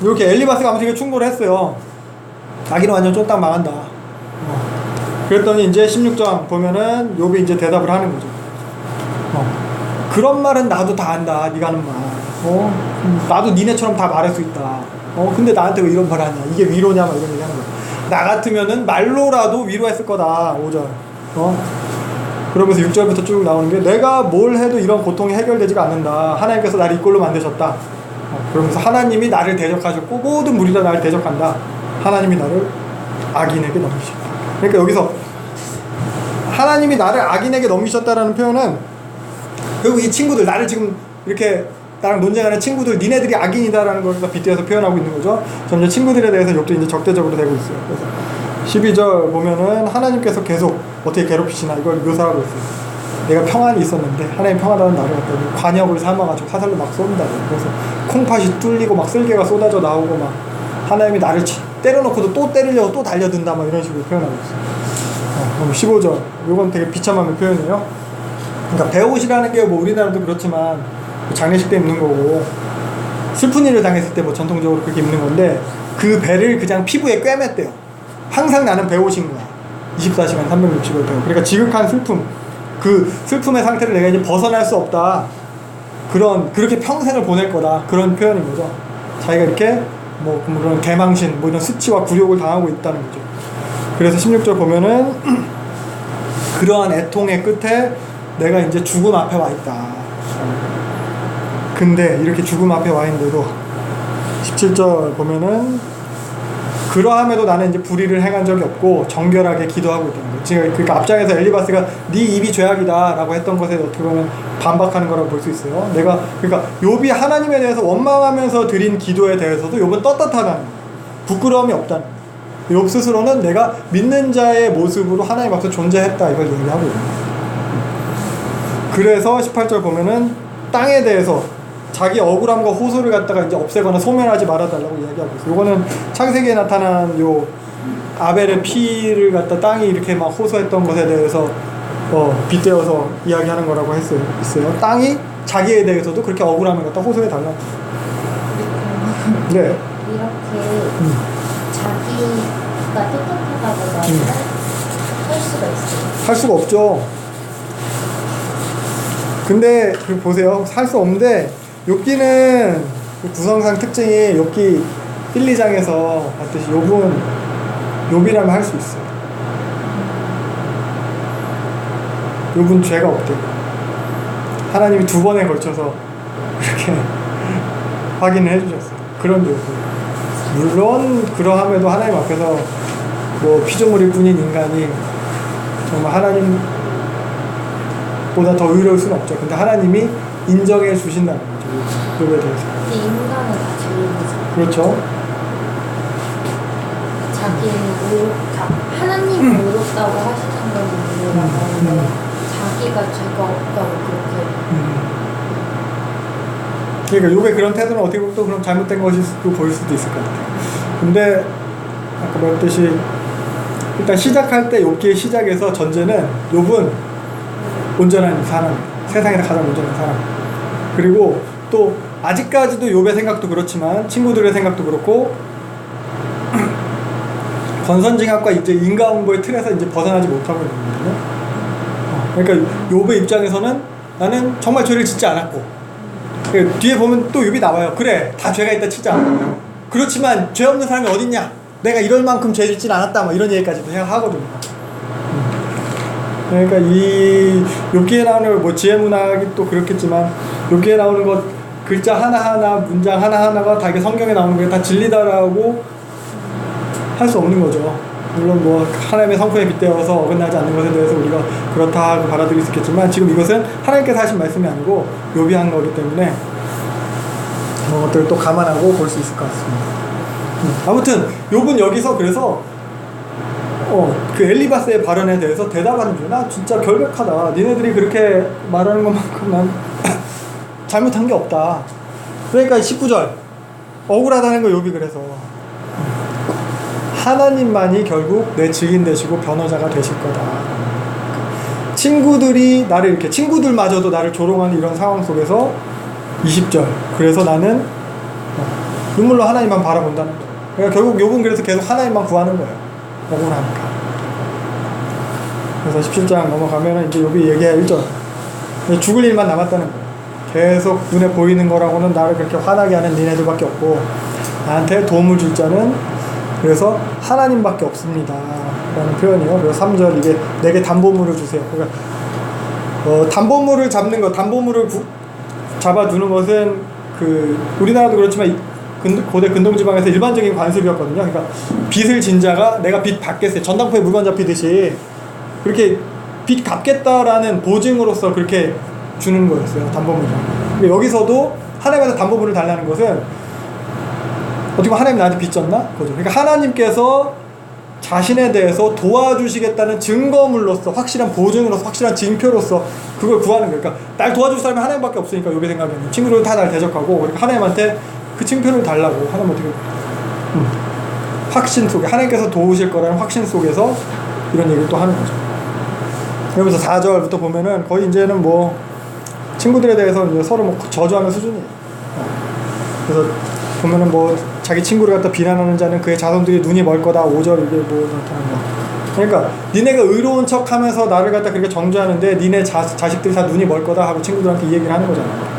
S1: 이렇게 엘리바스가 아무튼 이게 충고를 했어요. 자기는 완전 쫄딱 망한다. 그랬더니 이제 16장 보면은 욥이 이제 대답을 하는 거죠. 그런 말은 나도 다 안다. 네가 하는 말. 나도 니네처럼 다 말할 수 있다. 근데 나한테 왜 이런 말 하냐. 이게 위로냐. 막 이런 얘기 하는 거야. 나 같으면은 말로라도 위로했을 거다. 5절. 그러면서 6절부터 쭉 나오는 게, 내가 뭘 해도 이런 고통이 해결되지가 않는다. 하나님께서 나를 이 꼴로 만드셨다. 그러면서 하나님이 나를 대적하셨고 모든 무리가 나를 대적한다. 하나님이 나를 악인에게 넘기셨다. 그러니까 여기서 하나님이 나를 악인에게 넘기셨다라는 표현은 결국 이 친구들, 나를 지금 이렇게 나랑 논쟁하는 친구들, 니네들이 악인이다라는 걸 빗대어서 표현하고 있는 거죠. 점점 친구들에 대해서 욥도 이제 적대적으로 되고 있어요. 그래서 12절 보면은 하나님께서 계속 어떻게 괴롭히시나 이걸 묘사하고 있어요. 내가 평안이 있었는데 하나님 평안하는 나를 갖다가 관역을 삼아가지고 화살로 막 쏜다고. 그래서 콩팥이 뚫리고 막 쓸개가 쏟아져 나오고 막 하나님이 나를 때려놓고도 또 때리려고 또 달려든다 막 이런 식으로 표현하고 있어요. 그럼 15절, 이건 되게 비참함의 표현이에요. 그러니까 배옷이라는 게 뭐 우리나라도 그렇지만 장례식 때 입는 거고, 슬픈 일을 당했을 때 뭐 전통적으로 그렇게 입는 건데, 그 배를 그냥 피부에 꿰맸대요. 항상 나는 배옷인 거야. 24시간 365일 배옷. 그러니까 지극한 슬픔, 그 슬픔의 상태를 내가 이제 벗어날 수 없다. 그렇게 평생을 보낼 거다. 그런 표현인 거죠. 자기가 이렇게 뭐 그런 개망신, 뭐 이런 수치와 굴욕을 당하고 있다는 거죠. 그래서 16절 보면은 그러한 애통의 끝에 내가 이제 죽음 앞에 와 있다. 근데 이렇게 죽음 앞에 와 있는데도 17절 보면은 그러함에도 나는 이제 불의를 행한 적이 없고 정결하게 기도하고 있다는 거예요. 지금 그러니까 앞장에서 엘리바스가 네 입이 죄악이다라고 했던 것에 어떻게 보면 반박하는 거라고 볼 수 있어요. 내가 그러니까 욥이 하나님에 대해서 원망하면서 드린 기도에 대해서도 욥은 떳떳하다는 거예요. 부끄러움이 없다는 거예요. 욥 스스로는 내가 믿는 자의 모습으로 하나님 앞에서 존재했다 이걸 얘기하고 있는 거예요. 그래서 18절 보면은 땅에 대해서 자기 억울함과 호소를 갖다가 이제 없애거나 소멸하지 말아달라고 이야기하고 있어요. 요거는 창세기에 나타난 요 아벨의 피를 갖다 땅이 이렇게 막 호소했던 것에 대해서 빗대어서 이야기하는 거라고 있어요. 땅이 자기에 대해서도 그렇게 억울함을 갖다 호소해 달라고. 네.
S2: 이렇게 자기가 떳떳하다고 말을 할 수가 있어요.
S1: 할 수가 없죠. 근데 보세요. 할 수 없는데 욥기는 구성상 특징이 욥기 1, 2장에서 봤듯이 욥이라면 할 수 있어요. 욥은 죄가 없대요. 하나님이 2번에 걸쳐서 그렇게 확인을 해주셨어요. 그런 욥. 물론 그러함에도 하나님 앞에서 뭐 피조물일 뿐인 인간이 정말 하나님보다 더 의로울 수는 없죠. 근데 하나님이 인정해 주신다는 거죠. 욥에 대해서.
S2: 근데 인간은 다 죄인이죠.
S1: 그렇죠.
S2: 하나님이 의롭다고 하시는 건 이유가 뭔데 자기가 죄가 없다고 그렇게
S1: 그러니까 욥의 그런 태도는 어떻게 보면 또 그럼 잘못된 것일 수도 보일 수도 있을 것 같아요. 근데 아까 말했듯이 일단 시작할 때 욥기의 시작에서 전제는 욥은 온전한 사람, 세상에서 가장 온전한 사람. 그리고 또 아직까지도 욥의 생각도 그렇지만 친구들의 생각도 그렇고 권선징악과 이제 인과응보의 틀에서 이제 벗어나지 못하고 있는 거거든요. 그러니까 욥의 입장에서는 나는 정말 죄를 짓지 않았고 뒤에 보면 또 욥이 나와요. 그래 다 죄가 있다 치자. 그렇지만 죄 없는 사람이 어딨냐? 내가 이럴 만큼 죄 짓진 않았다. 뭐 이런 얘기까지도 하거든요. 그러니까 이 욥기에 나오는 뭐 지혜문학이 또 그렇겠지만 욥기에 나오는 것 글자 하나하나 문장 하나하나가 다 이게 성경에 나오는 게 다 진리다라고 할 수 없는 거죠. 물론 뭐 하나님의 성품에 빗대어서 어긋나지 않는 것에 대해서 우리가 그렇다 하고 받아들일 수 있겠지만 지금 이것은 하나님께서 하신 말씀이 아니고 욥이 한 거기 때문에 그런 것들을 또 감안하고 볼 수 있을 것 같습니다. 아무튼 욥은 여기서 그래서 그 엘리바스의 발언에 대해서 대답하는 중, 나 진짜 결백하다. 니네들이 그렇게 말하는 것만큼 난 잘못한 게 없다. 그러니까 19절 억울하다는 거 욥이 그래서 하나님만이 결국 내 증인 되시고 변호자가 되실 거다. 친구들이 나를 이렇게 친구들마저도 나를 조롱하는 이런 상황 속에서 20절 그래서 나는 눈물로 하나님만 바라본다는 거예요. 그러니까 결국 욥은 그래서 계속 하나님만 구하는 거예요. 억울하니까. 그래서 17장 넘어가면 이제 욥이 얘기해 1절 죽을 일만 남았다는 거예요. 계속 눈에 보이는 거라고는 나를 그렇게 화나게 하는 니네들밖에 없고 나한테 도움을 줄 자는 그래서 하나님밖에 없습니다 라는 표현이에요. 그래서 3절 이게 내게 담보물을 주세요. 그러니까 담보물을 잡는 것, 담보물을 잡아두는 것은 그 우리나라도 그렇지만 고대 근동지방에서 일반적인 관습이었거든요. 그러니까 빚을 진 자가 내가 빚 받겠어요. 전당포에 물건 잡히듯이 그렇게 빚 갚겠다라는 보증으로서 그렇게 주는 거였어요. 담보물을. 근데 여기서도 하나님한테 담보물을 달라는 것은 어떻게 보면 하나님 나한테 빚졌나? 그죠. 그러니까 하나님께서 자신에 대해서 도와주시겠다는 증거물로서 확실한 보증으로서 확실한 징표로서 그걸 구하는 거예요. 그러니까 날 도와줄 사람이 하나님밖에 없으니까 욥의 생각에는 친구들은 다 날 대적하고 그러니까 하나님한테 그 징표를 달라고 하나님 어떻게 확신 속에 하나님께서 도우실 거라는 확신 속에서 이런 얘기를 또 하는 거죠. 그러면서 4절부터 보면은 거의 이제는 뭐 친구들에 대해서 이제 서로 뭐 저주하는 수준이에요. 그래서 보면은 뭐 자기 친구를 갖다 비난하는 자는 그의 자손들이 눈이 멀 거다. 5절 이게 뭐 나타나는 거. 그러니까 니네가 의로운 척 하면서 나를 갖다 그렇게 정죄하는데 니네 자식들이 다 눈이 멀 거다 하고 친구들한테 이 얘기를 하는 거잖아요.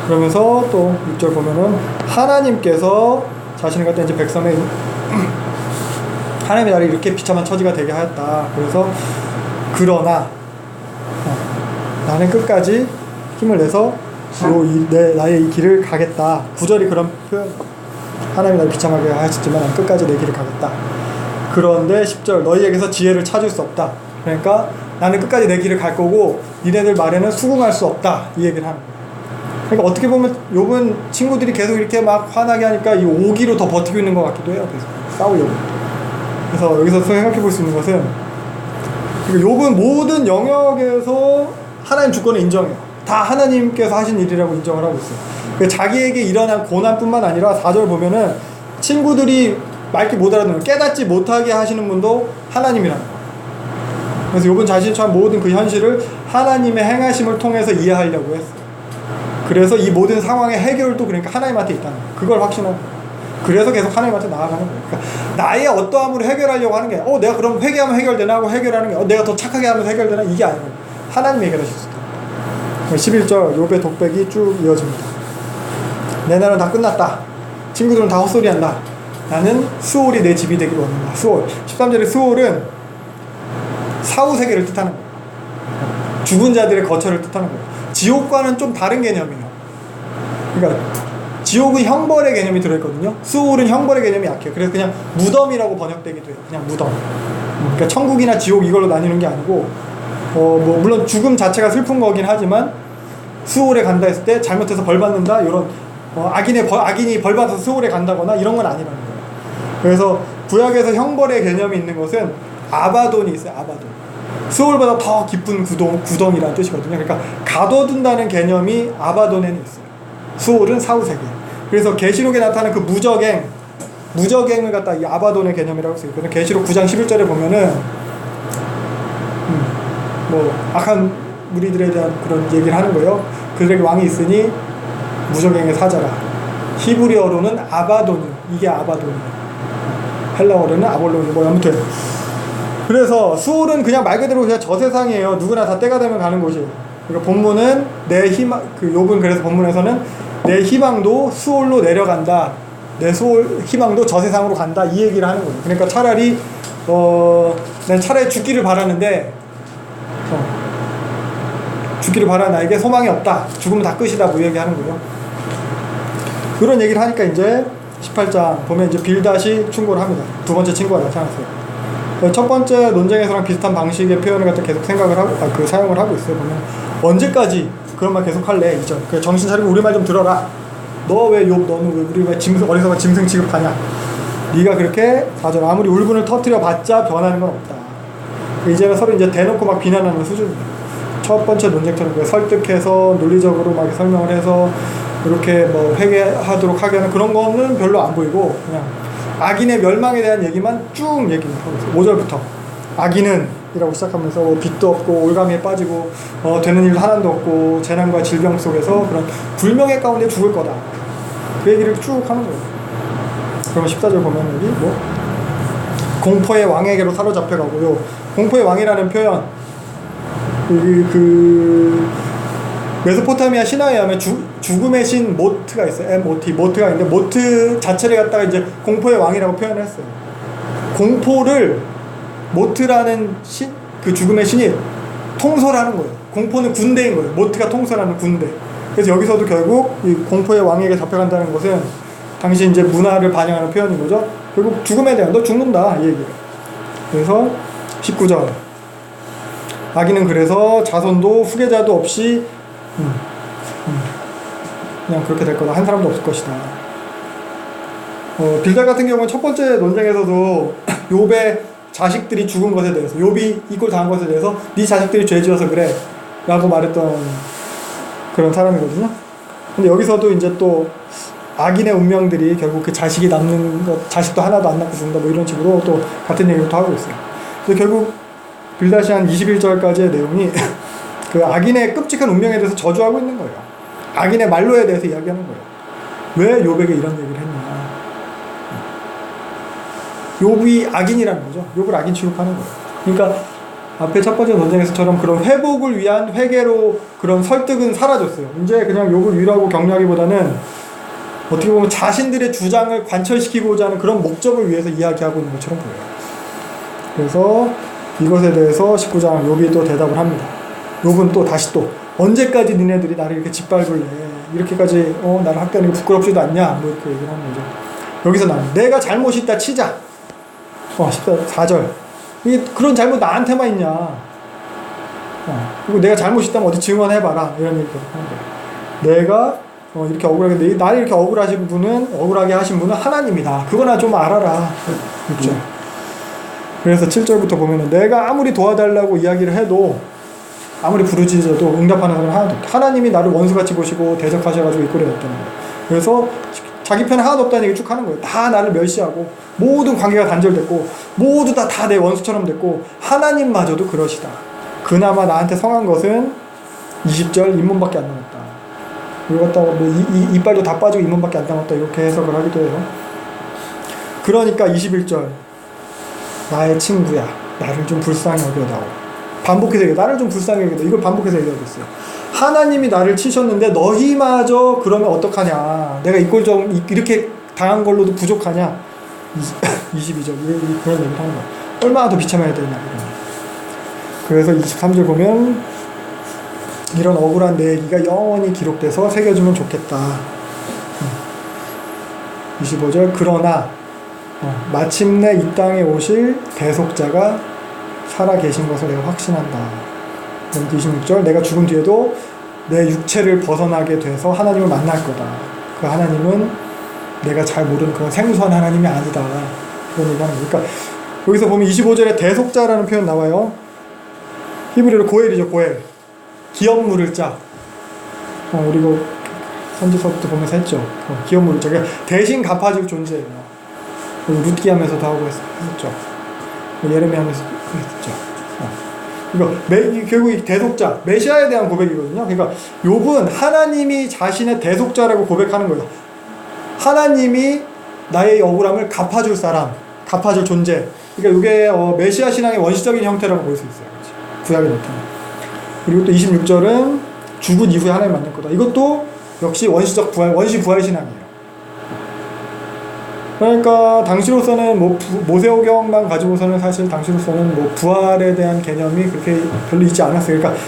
S1: 그러면서 또 6절 보면은 하나님께서 자신을 갖다 이제 백성의 하나님의 나를 이렇게 비참한 처지가 되게 하였다. 그래서 그러나 나는 끝까지 힘을 내서 나의 이 길을 가겠다. 9절이 그런 표현. 하나님이 나를 비참하게 하셨지만 난 끝까지 내 길을 가겠다. 그런데 10절 너희에게서 지혜를 찾을 수 없다. 그러니까 나는 끝까지 내 길을 갈 거고 니네들 말에는 수긍할 수 없다. 이 얘기를 하는 거예요. 그러니까 어떻게 보면 욥은 친구들이 계속 이렇게 막 화나게 하니까 이 오기로 더 버티고 있는 것 같기도 해요. 계속 싸우려고. 그래서 여기서 생각해 볼 수 있는 것은 욥은 모든 영역에서 하나님 주권을 인정해요. 다 하나님께서 하신 일이라고 인정을 하고 있어요. 자기에게 일어난 고난뿐만 아니라 4절 보면은 친구들이 맑게 못 알아듣는 깨닫지 못하게 하시는 분도 하나님이라는 거예요. 그래서 욥은 자신이 처한 모든 그 현실을 하나님의 행하심을 통해서 이해하려고 했어요. 그래서 이 모든 상황의 해결도 그러니까 하나님한테 있다는 거예요. 그걸 확신하고 그래서 계속 하나님한테 나아가는 거예요. 그러니까 나의 어떠함으로 해결하려고 하는 게 내가 그럼 회개하면 해결되나 하고 해결하는 게 내가 더 착하게 하면 해결되나 이게 아니고 하나님이 해결하실 수 있다. 11절 욥의 독백이 쭉 이어집니다. 내 날은 다 끝났다. 친구들은 다 헛소리한다. 나는 수올이 내 집이 되기를 원한다. 수올 13절의 수올은 사후세계를 뜻하는 거예요. 죽은 자들의 거처를 뜻하는 거예요. 지옥과는 좀 다른 개념이에요. 그러니까 지옥은 형벌의 개념이 들어있거든요. 수올은 형벌의 개념이 약해요. 그래서 그냥 무덤이라고 번역되기도 해요. 그냥 무덤. 그러니까 천국이나 지옥 이걸로 나뉘는 게 아니고 뭐 물론 죽음 자체가 슬픈 거긴 하지만 수올에 간다 했을 때 잘못해서 벌 받는다 이런 악인이 벌 받아서 수올에 간다거나 이런 건 아니라는 거예요. 그래서 구약에서 형벌의 개념이 있는 것은 아바돈이 있어요. 아바돈. 수올보다 더 깊은 구덩이라는 뜻이거든요. 그러니까 가둬둔다는 개념이 아바돈에는 있어요. 수올은 사후세계. 그래서 계시록에 나타나는 그 무적행을 갖다 이 아바돈의 개념이라고 써요. 그래서 계시록 9장 11절에 보면은 뭐 악한 무리들에 대한 그런 얘기를 하는 거예요. 그들에게 왕이 있으니 무적행의 사자라. 히브리어로는 아바돈이요. 이게 아바돈이에요. 헬라어로는 아볼론이 뭐 아무튼 그래서 수올은 그냥 말 그대로 그냥 저 세상이에요. 누구나 다 때가 되면 가는 곳이에요. 그러니까 본문은 내 희망 욥은 그래서 본문에서는 내 희망도 수올로 내려간다. 내 희망도 저 세상으로 간다. 이 얘기를 하는 거예요. 그러니까 차라리 난 차라리 죽기를 바라는데 죽기를 바라는 나에게 소망이 없다. 죽으면 다 끝이다. 뭐 얘기하는 거예요. 그런 얘기를 하니까 이제 18장 보면 이제 빌닷이 충고를 합니다. 두 번째 친구가 나타났어요. 첫 번째 논쟁에서랑 비슷한 방식의 표현을 갖다 계속 생각을 하고 사용을 하고 있어요. 보면 언제까지 그런 말 계속 할래? 이전 그 정신 차리고 우리 말 좀 들어라. 너 왜 욥 너는 왜 우리 왜 어리석은 짐승 취급하냐? 네가 그렇게 4절 아무리 울분을 터뜨려 봤자 변하는 건 없다. 이제는 서로 이제 대놓고 막 비난하는 수준이에요. 첫 번째 논쟁처럼 설득해서 논리적으로 막 설명을 해서 이렇게 뭐 회개하도록 하게 하는 그런 거는 별로 안 보이고 그냥 악인의 멸망에 대한 얘기만 쭉 얘기를 하고 있어요. 5절부터 악인은 이라고 시작하면서 빚도 없고 올가미에 빠지고 되는 일 하나도 없고 재난과 질병 속에서 그런 불명예 가운데 죽을 거다. 그 얘기를 쭉 하는 거예요. 그러면 14절 보면 여기 뭐 공포의 왕에게로 사로잡혀가고요. 공포의 왕이라는 표현 그 메소포타미아 신화에 의하면 죽음의 신 모트가 있어요. MOT 모트가 있는데 모트 자체를 갖다가 이제 공포의 왕이라고 표현을 했어요. 공포를 모트라는 그 죽음의 신이 통솔하는 거예요. 공포는 군대인 거예요. 모트가 통솔하는 군대. 그래서 여기서도 결국 이 공포의 왕에게 잡혀간다는 것은 당시 이제 문화를 반영하는 표현인 거죠. 결국 죽음에 대한 너 죽는다 이 얘기예요. 그래서 19절 악인은 그래서 자손도 후계자도 없이 그냥 그렇게 될 거다. 한 사람도 없을 것이다. 빌닷 같은 경우는 첫 번째 논쟁에서도 욥의 자식들이 죽은 것에 대해서 욥이 이 꼴 당한 것에 대해서 네 자식들이 죄 지어서 그래 라고 말했던 그런 사람이거든요. 근데 여기서도 이제 또 악인의 운명들이 결국 그 자식이 남는 것 자식도 하나도 안 남고 죽는다 뭐 이런 식으로 또 같은 얘기를 또 하고 있어요. 그래서 결국 빌닷이 한 21절까지의 내용이 그 악인의 끔찍한 운명에 대해서 저주하고 있는 거예요. 악인의 말로에 대해서 이야기하는 거예요. 왜 욥에게 이런 얘기를 했냐. 욥이 악인이라는 거죠. 욥을 악인 취급하는 거예요. 그러니까 앞에 첫 번째 논쟁에서처럼 그런 회복을 위한 회개로 그런 설득은 사라졌어요. 이제 그냥 욥을 위로하고 격려하기보다는 어떻게 보면 자신들의 주장을 관철시키고자 하는 그런 목적을 위해서 이야기하고 있는 것처럼 보여요. 그래서 이것에 대해서 19장 욥이 또 대답을 합니다. 욥은 또 다시 또 언제까지 니네들이 나를 이렇게 짓밟을래? 이렇게까지 나를 학대하는 게 부끄럽지도 않냐? 뭐 이렇게 얘기를 하는 거죠. 여기서 나는 내가 잘못이 있다 치자. 4절. 이게 그런 잘못 나한테만 있냐. 그리고 내가 잘못이 있다면 어디 증언해봐라. 이런 얘기를 하는 거예요. 내가 이렇게 억울하게, 나를 이렇게 억울하게 하신 분은 하나님이다. 그거나 좀 알아라. 그렇죠. 그래서 7절부터 보면은 내가 아무리 도와달라고 이야기를 해도 아무리 부르짖어도 응답하는 사람은 하나도 없다. 하나님이 나를 원수같이 보시고 대적하셔가지고 이 꼴이 됐다는 거예요. 그래서 자기 편에 하나도 없다는 얘기 쭉 하는 거예요. 다 나를 멸시하고 모든 관계가 단절됐고 모두 다 내 원수처럼 됐고 하나님마저도 그러시다. 그나마 나한테 성한 것은 20절 잇몸밖에 안 남았다. 이거 갖다가 이빨도 다 빠지고 잇몸밖에 안 남았다. 이렇게 해석을 하기도 해요. 그러니까 21절 나의 친구야 나를 좀 불쌍히 여겨다오. 반복해서 얘기해. 나를 좀 불쌍히 여겨다. 이걸 반복해서 얘기하고 있어요. 하나님이 나를 치셨는데 너희마저 그러면 어떡하냐. 내가 이 꼴 좀 이렇게 당한 걸로도 부족하냐. 22절 그런 얘기를 하는 거야. 얼마나 더 비참해야 되냐. 그래서 23절 보면 이런 억울한 내 얘기가 영원히 기록돼서 새겨주면 좋겠다. 25절 그러나 마침내 이 땅에 오실 대속자가 살아 계신 것을 내가 확신한다. 26절 내가 죽은 뒤에도 내 육체를 벗어나게 돼서 하나님을 만날 거다. 그 하나님은 내가 잘 모르는 그런 생소한 하나님이 아니다. 그런 얘기하는 거예요. 그러니까 여기서 보면 25절에 대속자라는 표현 나와요. 히브리어로 고엘이죠. 고엘. 기업 물을 자. 우리 이거 선지서부터 보면서 했죠. 기업 물을 자. 그러니까 대신 갚아줄 존재예요. 룻기 하면서도 하고 했죠. 예레미야 하면서 했죠. 그러니까 결국 이 대속자, 메시아에 대한 고백이거든요. 그러니까 욥은 하나님이 자신의 대속자라고 고백하는 거예요. 하나님이 나의 억울함을 갚아줄 사람, 갚아줄 존재. 그러니까 이게 메시아 신앙의 원시적인 형태라고 볼 수 있어요. 구약에 나타나. 그리고 또 26절은 죽은 이후에 하나님 만날 거다. 이것도 역시 원시적 부활, 원시 부활 신앙이에요. 그러니까 당시로서는 모세오경만 가지고서는 사실 당시로서는 부활에 대한 개념이 그렇게 별로 있지 않았어요. 그러니까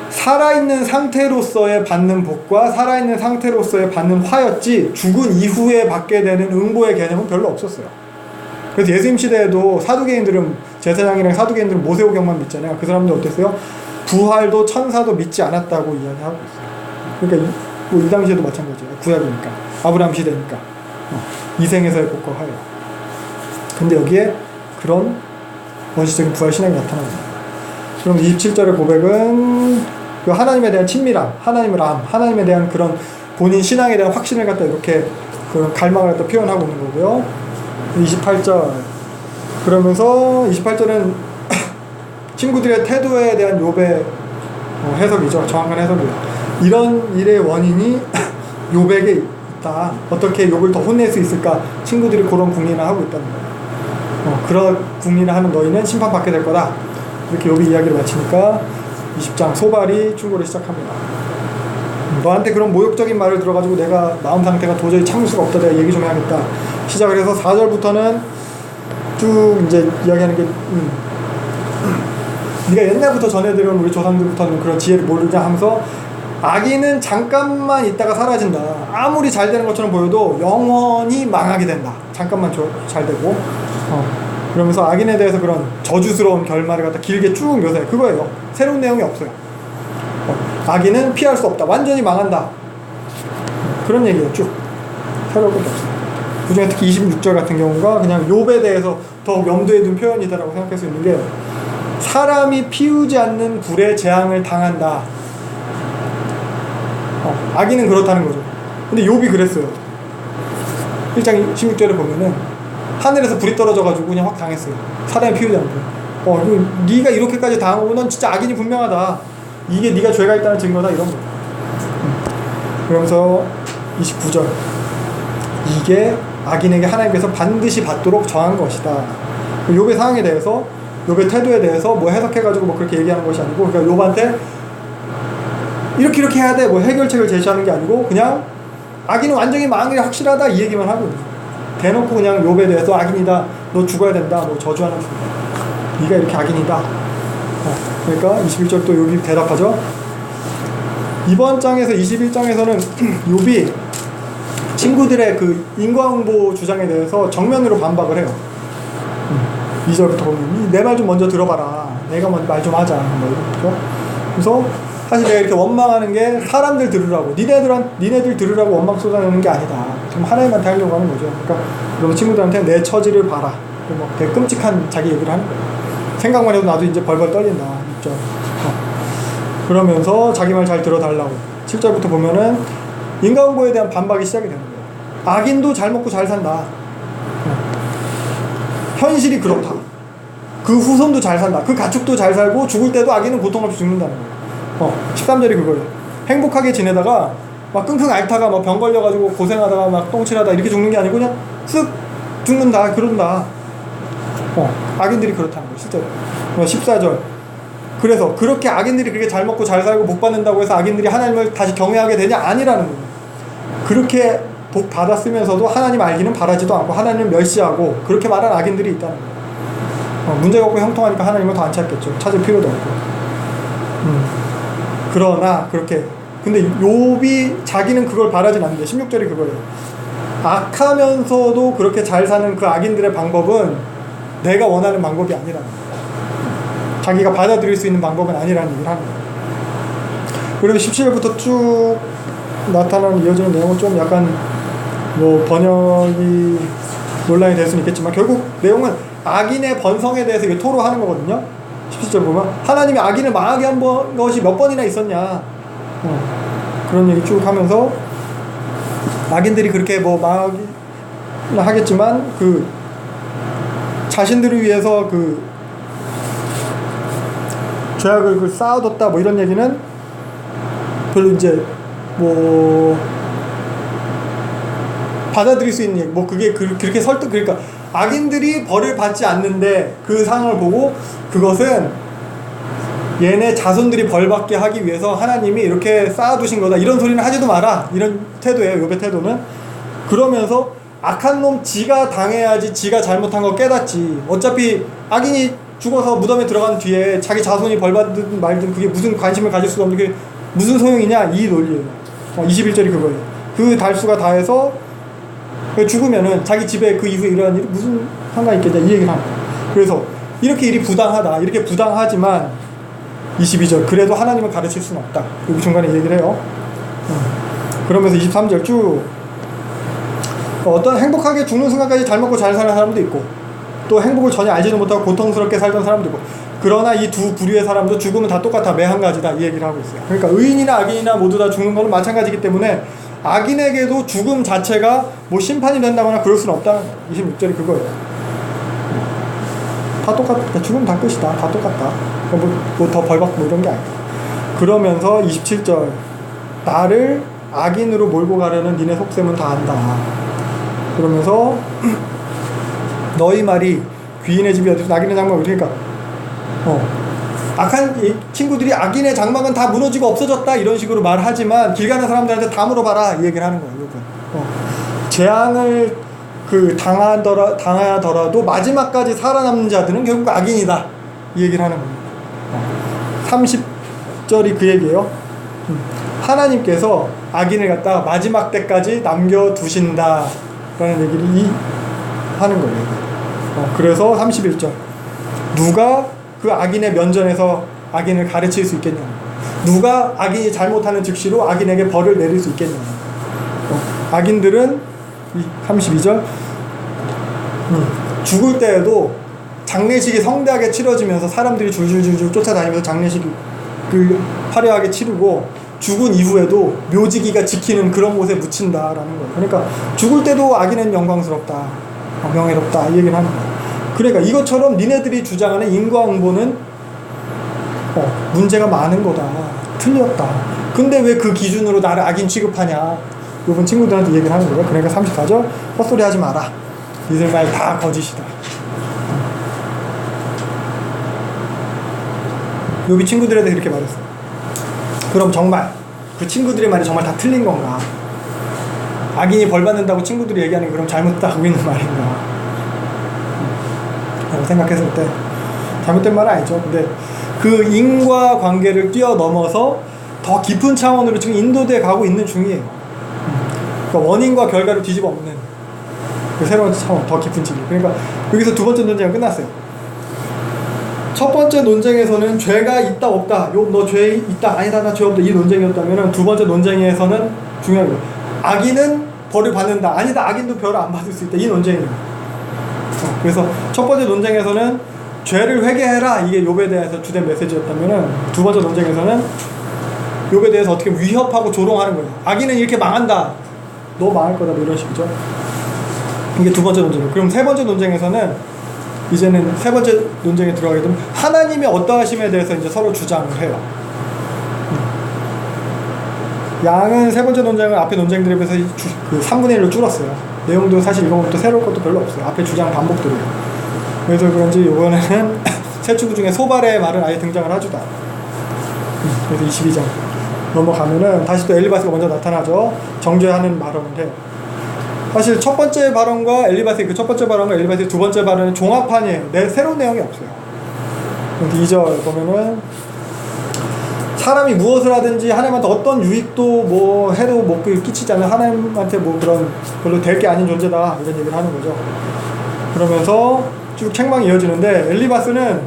S1: 살아있는 상태로서의 받는 복과 살아있는 상태로서의 받는 화였지 죽은 이후에 받게 되는 응보의 개념은 별로 없었어요. 그래서 예수님 시대에도 사두개인들은 제사장이랑 사두개인들은 모세오경만 믿잖아요. 그 사람들 어땠어요? 부활도 천사도 믿지 않았다고 이야기하고 있어요. 그러니까 이 당시에도 마찬가지예요. 구약이니까 아브라함 시대니까 이생에서의 복과 화요. 근데 여기에 그런 원시적인 부활 신앙이 나타납니다. 그럼 27절의 고백은 하나님에 대한 친밀함, 하나님을 하나님에 대한 그런 본인 신앙에 대한 확신을 갖다 이렇게 그런 갈망을 갖다 표현하고 있는 거고요. 28절 그러면서 28절은 친구들의 태도에 대한 욥의 해석이죠. 정확한 해석이에요. 이런 일의 원인이 욥에게 있다. 어떻게 욥을 더 혼낼 수 있을까? 친구들이 그런 궁리를 하고 있다는 거예요. 그런 궁리를 하는 너희는 심판받게 될 거다. 이렇게 욥이 이야기를 마치니까 20장 소발이 충고를 시작합니다. 너한테 그런 모욕적인 말을 들어가지고 내가 마음 상태가 도저히 참을 수가 없다. 내가 얘기 좀 해야겠다. 시작을 해서 4절부터는 쭉 이제 이야기하는 게 네가 옛날부터 전해드려온 우리 조상들부터는 그런 지혜를 모르자 하면서 악인은 잠깐만 있다가 사라진다. 아무리 잘 되는 것처럼 보여도 영원히 망하게 된다. 잠깐만 잘 되고 그러면서 악인에 대해서 그런 저주스러운 결말을 갖다 길게 쭉 묘사해. 그거예요. 새로운 내용이 없어요. 악인은 피할 수 없다. 완전히 망한다. 그런 얘기예요. 쭉. 새로운 것도 없어요. 그 중에 특히 26절 같은 경우가 그냥 욥에 대해서 더욱 염두에 둔 표현이다라고 생각할 수 있는 게 사람이 피우지 않는 불의 재앙을 당한다. 악인은 그렇다는 거죠. 근데 욥이 그랬어요. 1장 16절에 보면은 하늘에서 불이 떨어져가지고 그냥 확 당했어요. 사람이 피우지 않고. 네가 이렇게까지 당하고 넌 진짜 악인이 분명하다. 이게 네가 죄가 있다는 증거다. 이런 거. 그러면서 29절 이게 악인에게 하나님께서 반드시 받도록 정한 것이다. 욥의 상황에 대해서 욥의 태도에 대해서 해석해가지고 그렇게 얘기하는 것이 아니고 그러니까 욥한테 이렇게 해야 돼 해결책을 제시하는 게 아니고 그냥 악인은 완전히 망한 게 확실하다 이 얘기만 하고 대놓고 그냥 욥에 대해서 악인이다 너 죽어야 된다 저주하는 중이다 네가 이렇게 악인이다. 그러니까 21절 또 욥이 대답하죠. 이번 장에서 21장에서는 욥이 친구들의 그 인과응보 주장에 대해서 정면으로 반박을 해요. 2절부터 보면 내 말 좀 먼저 들어봐라. 내가 먼저 말 좀 하자. 뭐 이렇게. 그래서 사실 내가 이렇게 원망하는 게 사람들 들으라고 니네들 들으라고 원망 쏟아내는 게 아니다. 지금 하나님한테 하려고 하는 거죠. 그러니까 그러면 친구들한테 내 처지를 봐라. 뭐 되게 끔찍한 자기 얘기를 하는 거예요. 생각만 해도 나도 이제 벌벌 떨린다. 6절. 그러면서 자기 말 잘 들어달라고. 7절부터 보면은 인과응보에 대한 반박이 시작이 되는 거예요. 악인도 잘 먹고 잘 산다. 현실이 그렇다. 그 후손도 잘 산다. 그 가축도 잘 살고 죽을 때도 악인은 고통 없이 죽는다는 거예요. 13절이 그거예요. 행복하게 지내다가 막 끙끙 앓다가 막 병 걸려가지고 고생하다가 막 똥칠하다 이렇게 죽는 게 아니고 그냥 쓱 죽는다. 그런다. 악인들이 그렇다는 거예요. 실제로. 14절. 그래서 그렇게 악인들이 그렇게 잘 먹고 잘 살고 복 받는다고 해서 악인들이 하나님을 다시 경외하게 되냐? 아니라는 거예요. 그렇게 복 받았으면서도 하나님 알기는 바라지도 않고 하나님을 멸시하고 그렇게 말한 악인들이 있다는 거예요. 문제가 없고 형통하니까 하나님을 더 안 찾겠죠. 찾을 필요도 없고. 그러나 그렇게 근데 욥이 자기는 그걸 바라진 않는데 16절이 그거예요. 악하면서도 그렇게 잘 사는 그 악인들의 방법은 내가 원하는 방법이 아니라는 거예요. 자기가 받아들일 수 있는 방법은 아니라는 얘기를 하는 거예요. 그리고 17절부터 쭉 나타나는 이어지는 내용은 좀 약간 뭐 번역이 논란이 될 수는 있겠지만 결국 내용은 악인의 번성에 대해서 이게 토로하는 거거든요. 17절 보면 하나님이 악인을 망하게 한 것이 몇 번이나 있었냐 그런 얘기 쭉 하면서 악인들이 그렇게 뭐 망하긴 하겠지만 그 자신들을 위해서 그 죄악을 그 쌓아뒀다 뭐 이런 얘기는 별로 이제 뭐 받아들일 수 있는 얘기 뭐 그게 그렇게 설득 그러니까 악인들이 벌을 받지 않는데 그 상황을 보고 그것은 얘네 자손들이 벌 받게 하기 위해서 하나님이 이렇게 쌓아두신 거다 이런 소리는 하지도 마라 이런 태도예요. 욥의 태도는. 그러면서 악한 놈 지가 당해야지 지가 잘못한 거 깨닫지. 어차피 악인이 죽어서 무덤에 들어간 뒤에 자기 자손이 벌 받든 말든 그게 무슨 관심을 가질 수가 없는 게 무슨 소용이냐 이 논리예요. 21절이 그거예요. 그 달수가 다해서 죽으면은 자기 집에 그 이후에 일어난 일이 무슨 상관이 있겠냐 이 얘기를 하는 거예요. 그래서 이렇게 일이 부당하다 이렇게 부당하지만 22절 그래도 하나님을 가르칠 수는 없다. 여기 중간에 얘기를 해요. 그러면서 23절 쭉 어떤 행복하게 죽는 순간까지 잘 먹고 잘 사는 사람도 있고 또 행복을 전혀 알지도 못하고 고통스럽게 살던 사람도 있고 그러나 이 두 부류의 사람도 죽으면 다 똑같아 매 한 가지다 이 얘기를 하고 있어요. 그러니까 의인이나 악인이나 모두 다 죽는 거는 마찬가지이기 때문에 악인에게도 죽음 자체가 뭐 심판이 된다거나 그럴 수는 없다는 거예요. 26절이 그거예요. 다 똑같다. 죽으면 다 끝이다. 다 똑같다. 뭐 더 벌받고 뭐 이런 게 아니야. 그러면서 27절 나를 악인으로 몰고 가려는 니네 속셈은 다 안다. 그러면서 너희 말이 귀인의 집이 어디서 악인의 장막이 그러니까 악한 친구들이 악인의 장막은 다 무너지고 없어졌다 이런 식으로 말하지만 길 가는 사람들한테 다 물어봐라 이 얘기를 하는 거예요. 재앙을 당하더라도 마지막까지 살아남는 자들은 결국 악인이다 이 얘기를 하는 거예요. 30절이 그 얘기예요. 하나님께서 악인을 갖다가 마지막 때까지 남겨두신다 라는 얘기를 하는 거예요. 그래서 31절 누가 그 악인의 면전에서 악인을 가르칠 수 있겠냐 누가 악인이 잘못하는 즉시로 악인에게 벌을 내릴 수 있겠냐 악인들은 32절 죽을 때에도 장례식이 성대하게 치러지면서 사람들이 줄줄줄줄 쫓아다니면서 장례식을 화려하게 치르고 죽은 이후에도 묘지기가 지키는 그런 곳에 묻힌다라는 거예요. 그러니까 죽을 때도 악인은 영광스럽다 명예롭다 이 얘기를 하는 거예요. 그러니까 이것처럼 니네들이 주장하는 인과응보는 문제가 많은 거다 틀렸다. 근데 왜 그 기준으로 나를 악인 취급하냐 요번 친구들한테 얘기를 하는 거예요. 그러니까 34절 헛소리 하지 마라 니들 말 다 거짓이다. 욥이 친구들에 대해 이렇게 말했어요. 그럼 정말 그 친구들의 말이 정말 다 틀린 건가? 악인이 벌받는다고 친구들이 얘기하는 게 그럼 잘못하고 있는 말인가? 라고 생각했을 때 잘못된 말은 아니죠. 근데 그 인과관계를 뛰어넘어서 더 깊은 차원으로 지금 인도돼 가고 있는 중이에요. 그러니까 원인과 결과를 뒤집어 엎는 그 새로운 차원, 더 깊은 진리. 그러니까 여기서 두 번째 논쟁은 끝났어요. 첫 번째 논쟁에서는 죄가 있다 없다, 너 죄 있다 아니다 나 죄 없다 이 논쟁이었다면 두 번째 논쟁에서는 중요한 거, 악인은 벌을 받는다 아니다 악인도 벌을 안 받을 수 있다 이 논쟁이에요. 그래서 첫 번째 논쟁에서는 죄를 회개해라 이게 욥에 대해서 주된 메시지였다면 두 번째 논쟁에서는 욥에 대해서 어떻게 위협하고 조롱하는 거예요. 악인은 이렇게 망한다, 너 망할 거다 뭐 이런 식이죠. 이게 두 번째 논쟁이에요. 그럼 세 번째 논쟁에서는 이제는 세 번째 논쟁에 들어가게 되면 하나님의 어떠하심에 대해서 이제 서로 주장을 해요. 양은 세 번째 논쟁을 앞에 논쟁들에 비해서 그 3분의 1로 줄었어요. 내용도 사실 읽어보면 또 새로울 것도 별로 없어요. 앞에 주장 반복들이에요. 그래서 그런지 이번에는 세 축구 중에 소발의 말은 아예 등장을 하지도 않아요. 그래서 22장 넘어가면은 다시 또 엘리바스가 먼저 나타나죠. 정죄하는 발언을 해요. 사실 첫 번째 발언과 엘리바스의 그 첫 번째 발언과 엘리바스의 두 번째 발언은 종합판이에요. 새로운 내용이 없어요. 2절 보면은 사람이 무엇을 하든지 하나님한테 어떤 유익도 뭐 해도 뭐 끼치지 않는 하나님한테 뭐 그런 별로 될 게 아닌 존재다 이런 얘기를 하는 거죠. 그러면서 쭉 책망이 이어지는데 엘리바스는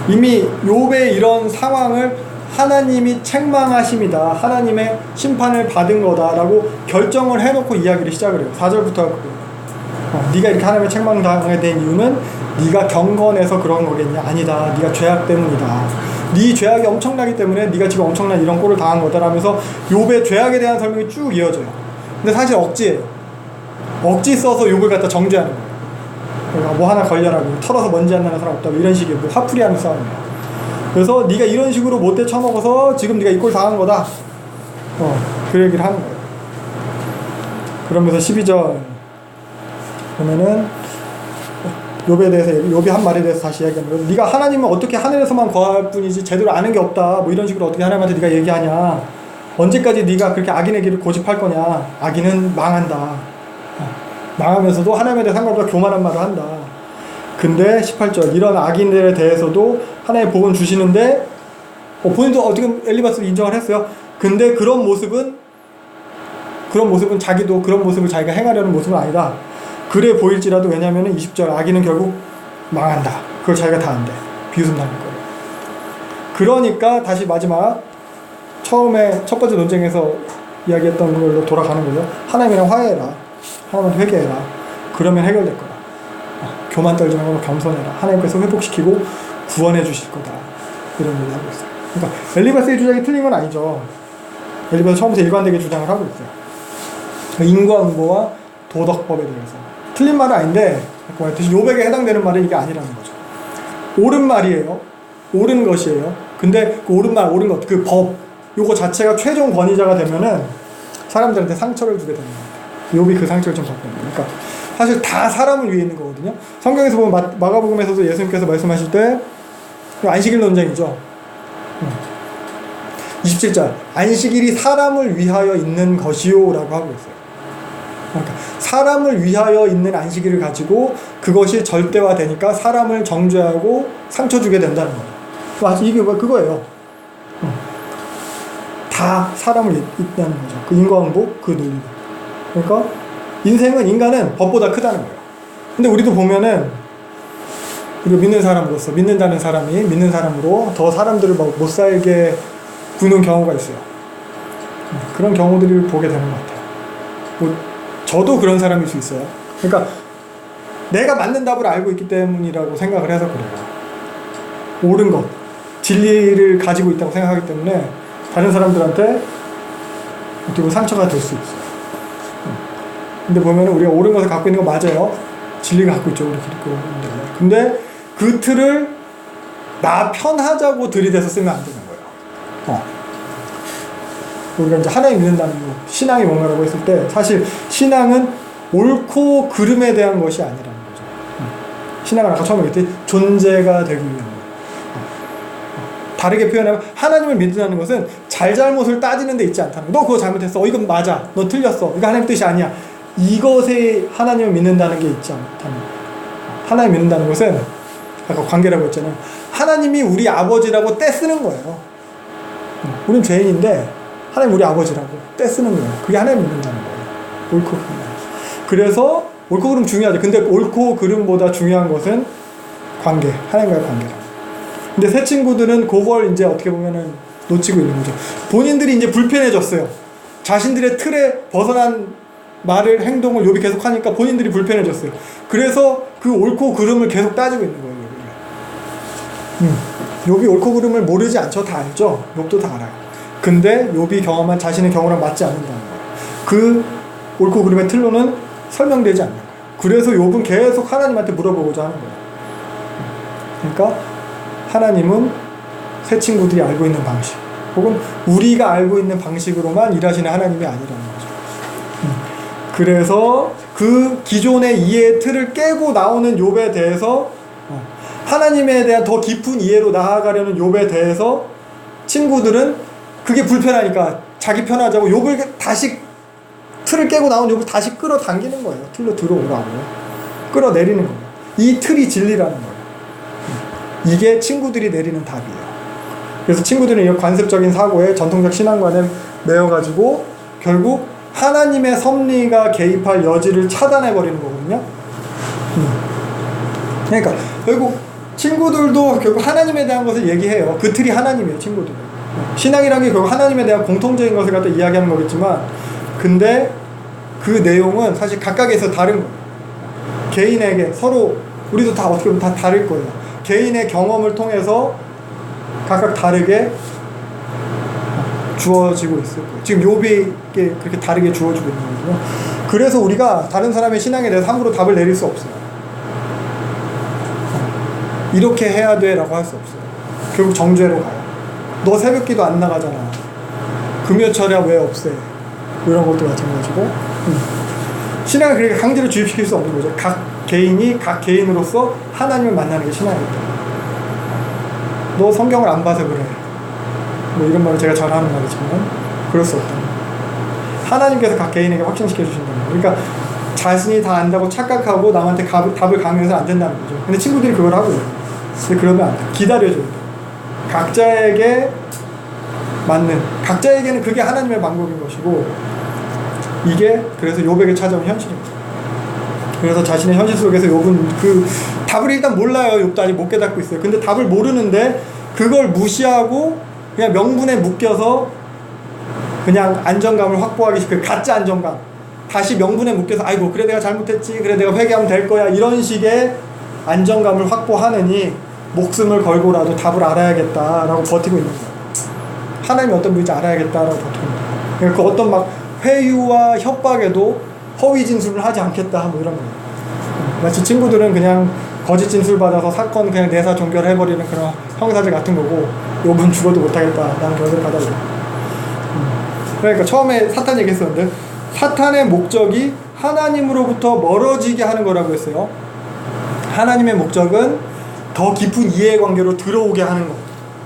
S1: 이미 욥의 이런 상황을 하나님이 책망하심이다, 하나님의 심판을 받은 거다라고 결정을 해놓고 이야기를 시작을 해요. 4절부터 네가 이렇게 하나님의 책망당하게 된 이유는 네가 경건해서 그런 거겠냐? 아니다, 네가 죄악 때문이다. 네 죄악이 엄청나기 때문에 네가 지금 엄청난 이런 꼴을 당한 거다라면서 욥의 죄악에 대한 설명이 쭉 이어져요. 근데 사실 억지예요. 억지 써서 욥을 갖다 정죄하는 거예요. 그러니까 뭐 하나 걸려라고, 털어서 먼지 안 나는 사람 없다고 이런 식의 뭐 화풀이하는 싸움이에요. 그래서 네가 이런 식으로 못돼 처먹어서 지금 네가 이 꼴 당한 거다. 그 얘기를 하는 거예요. 그러면서 12절 보면은 욥에 대해서, 욥이 한 말에 대해서 다시 이야기하는 거예요. 네가 하나님은 어떻게 하늘에서만 거할 뿐이지 제대로 아는 게 없다. 뭐 이런 식으로 어떻게 하나님한테 네가 얘기하냐. 언제까지 네가 그렇게 악인의 길을 고집할 거냐. 악인은 망한다. 망하면서도 하나님에 대해 상관없이 교만한 말을 한다. 근데 18절 이런 악인들에 대해서도 하나님의 복은 주시는데 본인도 어떻게 엘리바스를 인정을 했어요. 근데 그런 모습은 자기도 그런 모습을 자기가 행하려는 모습은 아니다. 그래 보일지라도, 왜냐하면 20절 악인은 결국 망한다. 그걸 자기가 다 안돼. 비웃음당할 거예요. 그러니까 다시 마지막 처음에 첫 번째 논쟁에서 이야기했던 걸로 돌아가는 거죠. 하나님이랑 화해해라. 하나님한테 회개해라. 그러면 해결될 거다. 교만 떨지 말고 겸손해라. 하나님께서 회복시키고 구원해 주실 거다. 이런 얘기를 하고 있어요. 그러니까 엘리바스의 주장이 틀린 건 아니죠. 엘리바스 처음부터 일관되게 주장을 하고 있어요. 인과응보와 도덕법에 대해서 틀린 말은 아닌데 대신 욥에게 해당되는 말은 이게 아니라는 거죠. 옳은 말이에요. 옳은 것이에요. 근데 그 옳은 말, 옳은 것, 그 법, 요거 자체가 최종 권위자가 되면은 사람들한테 상처를 주게 되는 거예요. 욥이 그 상처를 좀 받는 거예요. 그러니까 사실 다 사람을 위해 있는 거거든요. 성경에서 보면 마가복음에서도 예수님께서 말씀하실 때 안식일 논쟁이죠. 27절 안식일이 사람을 위하여 있는 것이요 라고 하고 있어요. 그러니까 사람을 위하여 있는 안식일을 가지고 그것이 절대화되니까 사람을 정죄하고 상처 주게 된다는 거예요. 이게 그거예요. 다 사람을 있다는 거죠. 그 인과응보, 그 논리. 그러니까 인간은 법보다 크다는 거예요. 근데 우리도 보면은 우리가 믿는 사람으로서, 믿는다는 사람이 믿는 사람으로 더 사람들을 못 살게 구는 경우가 있어요. 그런 경우들을 보게 되는 것 같아요. 뭐 저도 그런 사람일 수 있어요. 그러니까 내가 맞는 답을 알고 있기 때문이라고 생각을 해서 그래요. 옳은 것, 진리를 가지고 있다고 생각하기 때문에 다른 사람들한테 어떻게 상처가 될 수 있어요. 근데 보면은 우리가 옳은 것을 갖고 있는 거 맞아요. 진리가 갖고 있죠, 우리 기독교인들. 근데 그 틀을 나 편하자고 들이대서 쓰면 안 되는 거예요. 우리가 이제 하나님 믿는다는 거, 신앙이 뭔가라고 했을 때 사실 신앙은 옳고 그름에 대한 것이 아니라는 거죠. 신앙은 아까 처음에 얘기했듯이 존재가 되기 위한 거예요. 다르게 표현하면 하나님을 믿는다는 것은 잘잘못을 따지는 데 있지 않다는 거. 너 그거 잘못했어. 이건 맞아. 너 틀렸어. 이거 하나님 뜻이 아니야. 이것에 하나님을 믿는다는 게 있지 않다는 거예요. 하나님 믿는다는 것은 아까 관계라고 했잖아요. 하나님이 우리 아버지라고 떼쓰는 거예요. 우린 죄인인데 하나님 우리 아버지라고 떼쓰는 거예요. 그게 하나님 믿는다는 거예요. 옳고 그름. 그래서 옳고 그름 중요하죠. 근데 옳고 그름보다 중요한 것은 관계, 하나님과의 관계라. 근데 새 친구들은 그걸 이제 어떻게 보면은 놓치고 있는 거죠. 본인들이 이제 불편해졌어요. 자신들의 틀에 벗어난 말을, 행동을 욥이 계속 하니까 본인들이 불편해졌어요. 그래서 그 옳고 그름을 계속 따지고 있는 거예요. 욥이 옳고 그름을 모르지 않죠. 다 알죠. 욥도 다 알아요. 근데 욥이 경험한 자신의 경우랑 맞지 않는다는 거예요. 그 옳고 그름의 틀로는 설명되지 않는 거예요. 그래서 욥은 계속 하나님한테 물어보고자 하는 거예요. 그러니까 하나님은 새 친구들이 알고 있는 방식, 혹은 우리가 알고 있는 방식으로만 일하시는 하나님이 아니라는 거죠. 그래서 그 기존의 이해의 틀을 깨고 나오는 욥에 대해서, 하나님에 대한 더 깊은 이해로 나아가려는 욥에 대해서 친구들은 그게 불편하니까 자기 편하자고 욥을 다시, 틀을 깨고 나온 욥을 다시 끌어당기는 거예요. 틀로 들어오라고 끌어내리는 거예요. 이 틀이 진리라는 거예요. 이게 친구들이 내리는 답이에요. 그래서 친구들은 이 관습적인 사고에, 전통적 신앙관에 매여가지고 결국 하나님의 섭리가 개입할 여지를 차단해버리는 거거든요. 그러니까 결국 친구들도 결국 하나님에 대한 것을 얘기해요. 그 틀이 하나님이에요, 친구들은. 신앙이라는 게 결국 하나님에 대한 공통적인 것을 갖다 이야기하는 거겠지만, 근데 그 내용은 사실 각각에서 다른 거예요. 개인에게 서로, 우리도 다 어떻게 보면 다 다를 거예요. 개인의 경험을 통해서 각각 다르게 주어지고 있을 거예요. 지금 욥에게 그렇게 다르게 주어지고 있는 거거든요. 그래서 우리가 다른 사람의 신앙에 대해서 함부로 답을 내릴 수 없어요. 이렇게 해야 돼 라고 할 수 없어요. 결국 정죄로 가요. 너 새벽기도 안 나가잖아. 금요철야 왜 없애? 이런 것도 마찬가지고. 신앙을 그렇게 강제로 주입시킬 수 없는 거죠. 각 개인이 각 개인으로서 하나님을 만나는 게 신앙이다. 너 성경을 안 봐서 그래. 뭐 이런 말을 제가 잘 하는 말이지만 그럴 수 없다. 하나님께서 각 개인에게 확증시켜 주신다는 거예요. 그러니까 자신이 다 안다고 착각하고 남한테 답을 강요해서 안 된다는 거죠. 근데 친구들이 그걸 하고 있어요. 근데 그러면 안 돼. 기다려줘야 돼. 각자에게 맞는, 각자에게는 그게 하나님의 방법인 것이고, 이게 그래서 욥에게 찾아온 현실입니다. 그래서 자신의 현실 속에서 욥은 그 답을 일단 몰라요. 욥도 아직 못 깨닫고 있어요. 근데 답을 모르는데 그걸 무시하고 그냥 명분에 묶여서 그냥 안정감을 확보하기 쉽게, 가짜 안정감, 다시 명분에 묶여서 아이고 그래 내가 잘못했지, 그래 내가 회개하면 될 거야, 이런 식의 안정감을 확보하느니 목숨을 걸고라도 답을 알아야겠다라고 버티고 있는 거예요. 하나님이 어떤 분인지 알아야겠다라고 버티고 있는 거예요. 그러니까 그 어떤 막 회유와 협박에도 허위 진술을 하지 않겠다 뭐 이런 거예요. 마치 친구들은 그냥 거짓 진술 받아서 사건 그냥 내사 종결해버리는 그런 형사들 같은 거고, 욥은 죽어도 못하겠다, 나는 결과를 받아야 돼. 그러니까 처음에 사탄 얘기했었는데, 사탄의 목적이 하나님으로부터 멀어지게 하는 거라고 했어요. 하나님의 목적은 더 깊은 이해관계로 들어오게 하는 거,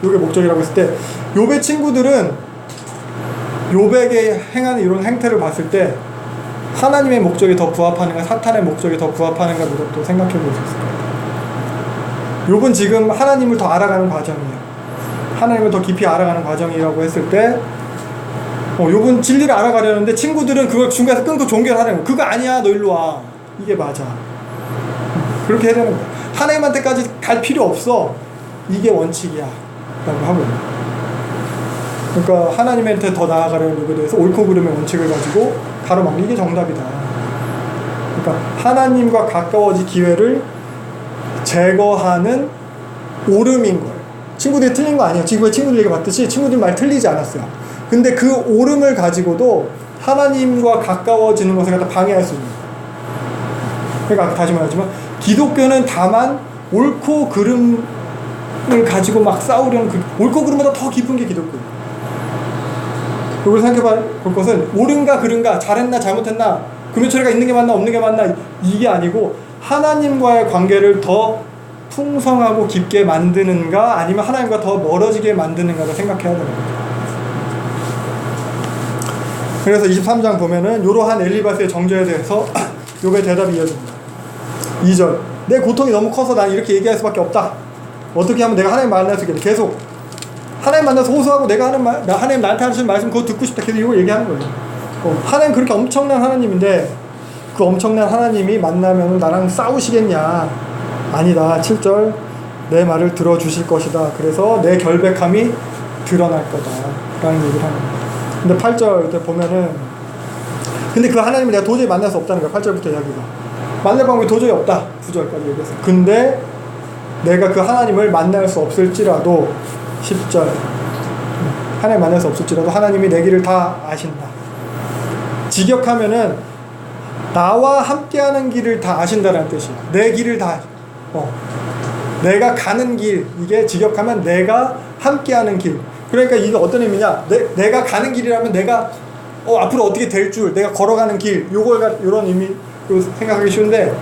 S1: 이게 목적이라고 했을 때, 욥의 친구들은 욥에게 행하는 이런 행태를 봤을 때 하나님의 목적이 더 부합하는가, 사탄의 목적이 더 부합하는가, 이것도 생각해 볼 수 있을 거예요. 욥은 지금 하나님을 더 알아가는 과정이에요. 하나님을 더 깊이 알아가는 과정이라고 했을 때, 욥은 진리를 알아가려는데 친구들은 그걸 중간에서 끊고 종결하는 거예요. 그거 아니야, 너 일로 와, 이게 맞아. 그렇게 해야 되는 거예요. 하나님한테까지 갈 필요 없어, 이게 원칙이야 라고 하고 있는 거예요. 그러니까 하나님한테 더 나아가려는 욥에 대해서 옳고 그름의 원칙을 가지고 가로막는, 이게 정답이다. 그러니까 하나님과 가까워질 기회를 제거하는 오름인 거예요. 친구들이 틀린 거 아니에요. 지금 친구들 얘기 봤듯이 친구들 말 틀리지 않았어요. 근데 그 오름을 가지고도 하나님과 가까워지는 것을 갖다 방해할 수 있는 거예요. 그러니까 다시 말하지만 기독교는 다만 옳고 그름을 가지고 막 싸우려는, 옳고 그름보다 더 깊은 게 기독교예요. 그걸 생각해 볼 것은 옳은가 그른가, 잘했나 잘못했나, 금요철이가 있는 게 맞나 없는 게 맞나, 이게 아니고 하나님과의 관계를 더 풍성하고 깊게 만드는가, 아니면 하나님과 더 멀어지게 만드는가를 생각해야 되는 거죠. 그래서 23장 보면은 이러한 엘리바스의 정죄에 대해서 욥의 대답이 이어집니다. 2절, 내 고통이 너무 커서 난 이렇게 얘기할 수밖에 없다. 어떻게 하면 내가 하나님 만날 수 있겠냐. 계속 하나님 만나서 호소하고, 내가 하는 말, 하나님 나한테 하시는 말씀 그거 듣고 싶다, 계속 이걸 얘기하는 거예요. 하나님 그렇게 엄청난 하나님인데 그 엄청난 하나님이 만나면 나랑 싸우시겠냐? 아니다. 7절 내 말을 들어주실 것이다. 그래서 내 결백함이 드러날 거다 라는 얘기를 하는 거예요. 근데 8절 때 보면은 근데 그 하나님을 내가 도저히 만날 수 없다는 거야. 8절부터 이야기가 만날 방법이 도저히 없다. 9절까지 얘기했어요. 근데 내가 그 하나님을 만날 수 없을지라도 10절 하나님 만날 수 없을지라도 하나님이 내 길을 다 아신다. 직역하면은 나와 함께하는 길을 다 아신다는 뜻이야. 내 길을 다 내가 가는 길, 이게 직역하면 내가 함께하는 길. 그러니까 이게 어떤 의미냐? 내가 가는 길이라면 내가 앞으로 어떻게 될 줄, 내가 걸어가는 길, 요런 의미로 생각하기 쉬운데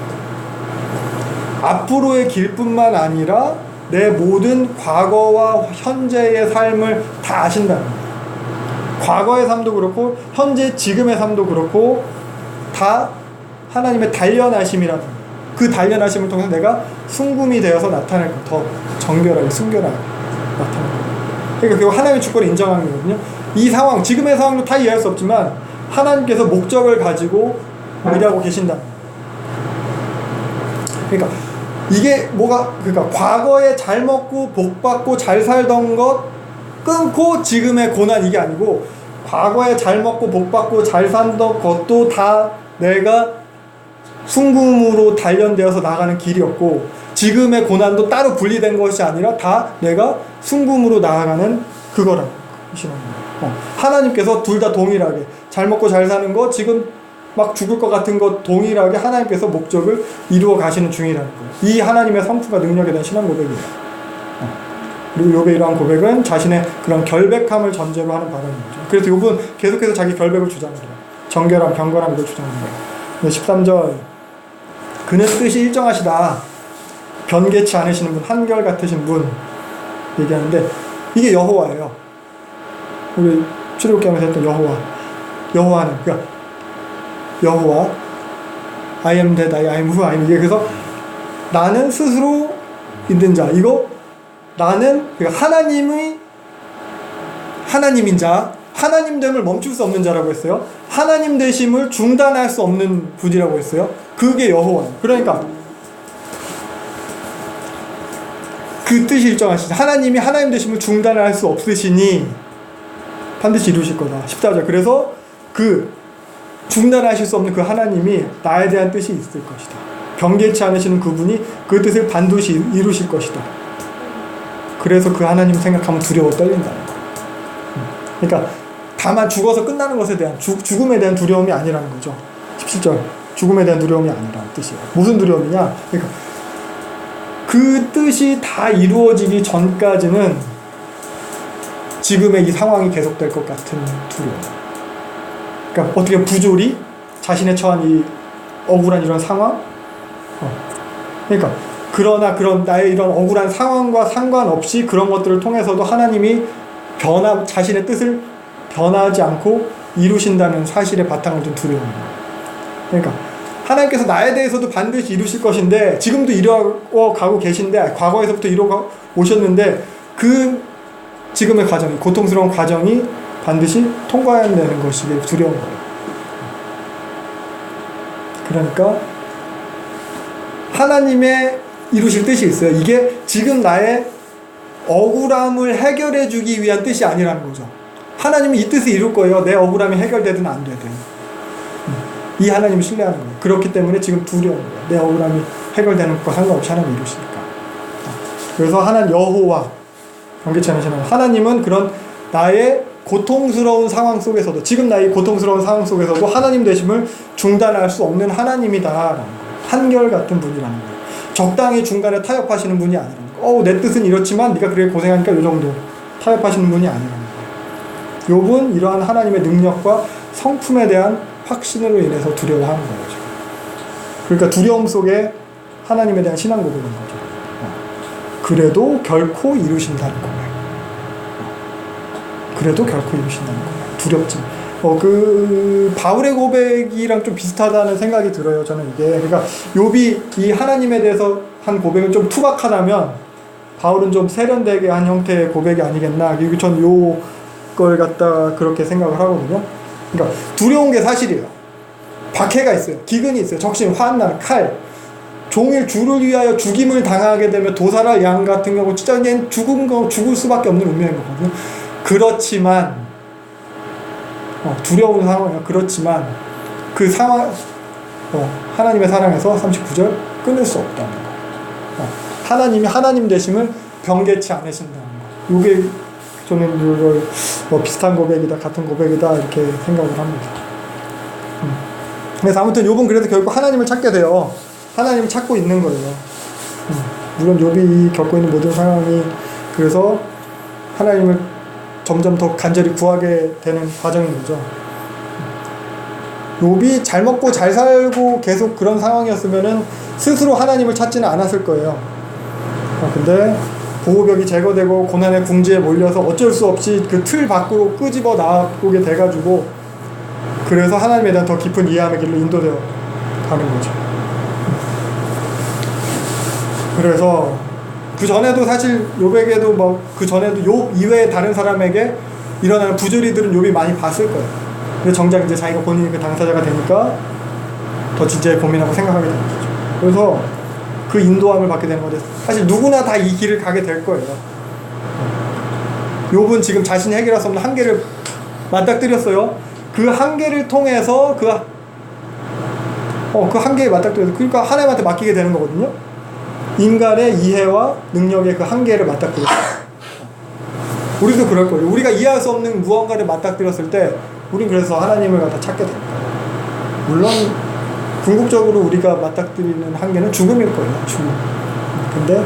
S1: 앞으로의 길뿐만 아니라 내 모든 과거와 현재의 삶을 다 아신다는 거예요. 과거의 삶도 그렇고 현재 지금의 삶도 그렇고 다 하나님의 단련하심이라는 거예요. 그 단련하심을 통해서 내가 순금이 되어서 나타날 것, 더 정결하게 순결하게 나타날 거예요. 그러니까 결국 하나님의 주권을 인정하는 거거든요. 이 상황, 지금의 상황도 다 이해할 수 없지만 하나님께서 목적을 가지고 일하고 계신다. 그러니까 이게 그러니까 과거에 잘 먹고 복 받고 잘 살던 것 끊고 지금의 고난 이게 아니고 과거에 잘 먹고 복 받고 잘 살던 것도 다 내가 순금으로 단련되어서 나가는 길이었고 지금의 고난도 따로 분리된 것이 아니라 다 내가 순금으로 나아가는 그거라고 하나님께서 둘 다 동일하게 잘 먹고 잘 사는 거 지금 막 죽을 것 같은 것 동일하게 하나님께서 목적을 이루어 가시는 중이라는 거예요. 이 하나님의 성품과 능력에 대한 신앙 고백이에요. 그리고 욥의 이러한 고백은 자신의 그런 결백함을 전제로 하는 발언이죠. 그래서 욥은 계속해서 자기 결백을 주장해요. 정결함, 경건함 이걸 주장합니다. 13절 그는 뜻이 일정하시다. 변개치 않으시는 분, 한결같으신 분 얘기하는데 이게 여호와예요. 우리 출애굽기하면서 했던 여호와는 그러니까 여호와 I am that I am who I am. 이게 그래서 나는 스스로 있는 자. 이거 나는 그러니까 하나님의 하나님인 자, 하나님됨을 멈출 수 없는 자라고 했어요. 하나님 되심을 중단할 수 없는 분이라고 했어요. 그게 여호와예요. 그러니까 그 뜻이 일정하시죠. 하나님이 하나님 되심을 중단할 수 없으시니 반드시 이루실 거다. 14절 그래서 그 중단하실 수 없는 그 하나님이 나에 대한 뜻이 있을 것이다. 경계치 않으시는 그분이 그 뜻을 반드시 이루실 것이다. 그래서 그 하나님 생각하면 두려워 떨린다는 거예요. 그러니까 다만 죽어서 끝나는 것에 대한 죽음에 대한 두려움이 아니라는 거죠. 17절 죽음에 대한 두려움이 아니라는 뜻이에요. 무슨 두려움이냐? 그러니까 그 뜻이 다 이루어지기 전까지는 지금의 이 상황이 계속될 것 같은 두려움. 그러니까 어떻게 부조리 자신의 처한 이 억울한 이런 상황. 그러니까 그러나 그런 나의 이런 억울한 상황과 상관없이 그런 것들을 통해서도 하나님이 자신의 뜻을 변하지 않고 이루신다는 사실에 바탕을 둔 두려움입니다. 그러니까 하나님께서 나에 대해서도 반드시 이루실 것인데 지금도 이루어가고 계신데 과거에서부터 이루어 오셨는데 그 지금의 과정이 고통스러운 과정이 반드시 통과해야 되는 것이 두려운 거예요. 그러니까 하나님의 이루실 뜻이 있어요. 이게 지금 나의 억울함을 해결해 주기 위한 뜻이 아니라는 거죠. 하나님이 이 뜻을 이룰 거예요. 내 억울함이 해결되든 안 되든. 이 하나님을 신뢰하는 거예요. 그렇기 때문에 지금 두려운 거예요. 내 억울함이 해결되는 것과 상관없이 하나님이 이루시니까. 그래서 하나님 여호와 경계치 않으시는 하나님은 그런 나의 고통스러운 상황 속에서도 지금 나의 고통스러운 상황 속에서도 하나님 되심을 중단할 수 없는 하나님이다라는 거예요. 한결같은 분이라는 거예요. 적당히 중간에 타협하시는 분이 아니라는 거예요. 내 뜻은 이렇지만 네가 그렇게 고생하니까 이 정도 타협하시는 분이 아니라는 거예요. 욥은 이러한 하나님의 능력과 성품에 대한 확신으로 인해서 두려워하는 거죠. 그러니까 두려움 속에 하나님에 대한 신앙 고백인 거죠. 그래도 결코 이루신다는 거예요. 그래도 결코 이루신다는 거예요. 두렵지. 그 바울의 고백이랑 좀 비슷하다는 생각이 들어요. 저는 이게 그러니까 욥이 이 하나님에 대해서 한 고백은 좀 투박하다면 바울은 좀 세련되게 한 형태의 고백이 아니겠나. 전 요걸 갖다 그렇게 생각을 하거든요. 그러니까 두려운 게 사실이에요. 박해가 있어요. 기근이 있어요. 적신, 환난, 칼. 종일 주를 위하여 죽임을 당하게 되면 도살할 양 같은 경우 진짜 그냥 죽을 수밖에 없는 운명인 거거든요. 그렇지만 두려운 상황이에요. 그렇지만 그 상황 하나님의 사랑에서 39절 끊을 수 없다는 거. 하나님이 하나님 되심을 변개치 않으신다는 거. 이게 저는 이걸 비슷한 고백이다, 같은 고백이다 이렇게 생각을 합니다. 그래서 아무튼 욥은 그래서 결국 하나님을 찾게 돼요. 하나님을 찾고 있는 거예요. 물론 욥이 겪고 있는 모든 상황이 그래서 하나님을 점점 더 간절히 구하게 되는 과정인 거죠. 욥이 잘 먹고 잘 살고 계속 그런 상황이었으면은 스스로 하나님을 찾지는 않았을 거예요. 근데 보호벽이 제거되고 고난의 궁지에 몰려서 어쩔 수 없이 그 틀 밖으로 끄집어 나오게 돼가지고 그래서 하나님에 대한 더 깊은 이해함의 길로 인도되어 가는 거죠. 그래서 그 전에도 사실 욥에게도 뭐 그 전에도 욥 이외에 다른 사람에게 일어나는 부조리들은 욥이 많이 봤을 거예요. 근데 정작 이제 자기가 본인이 그 당사자가 되니까 더 진지하게 고민하고 생각하게 되는 거죠. 그래서 그 인도함을 받게 되는 건데 사실 누구나 다 이 길을 가게 될 거예요. 욥은 지금 자신이 해결할 수 없는 한계를 맞닥뜨렸어요. 그 한계를 통해서 그 한계에 맞닥뜨려서 그러니까 하나님한테 맡기게 되는 거거든요. 인간의 이해와 능력의 그 한계를 맞닥뜨렸어요. 우리도 그럴 거예요. 우리가 이해할 수 없는 무언가를 맞닥뜨렸을 때 우린 그래서 하나님을 갖다 찾게 됩니다. 물론 궁극적으로 우리가 맞닥뜨리는 한계는 죽음일 거예요. 죽음. 근데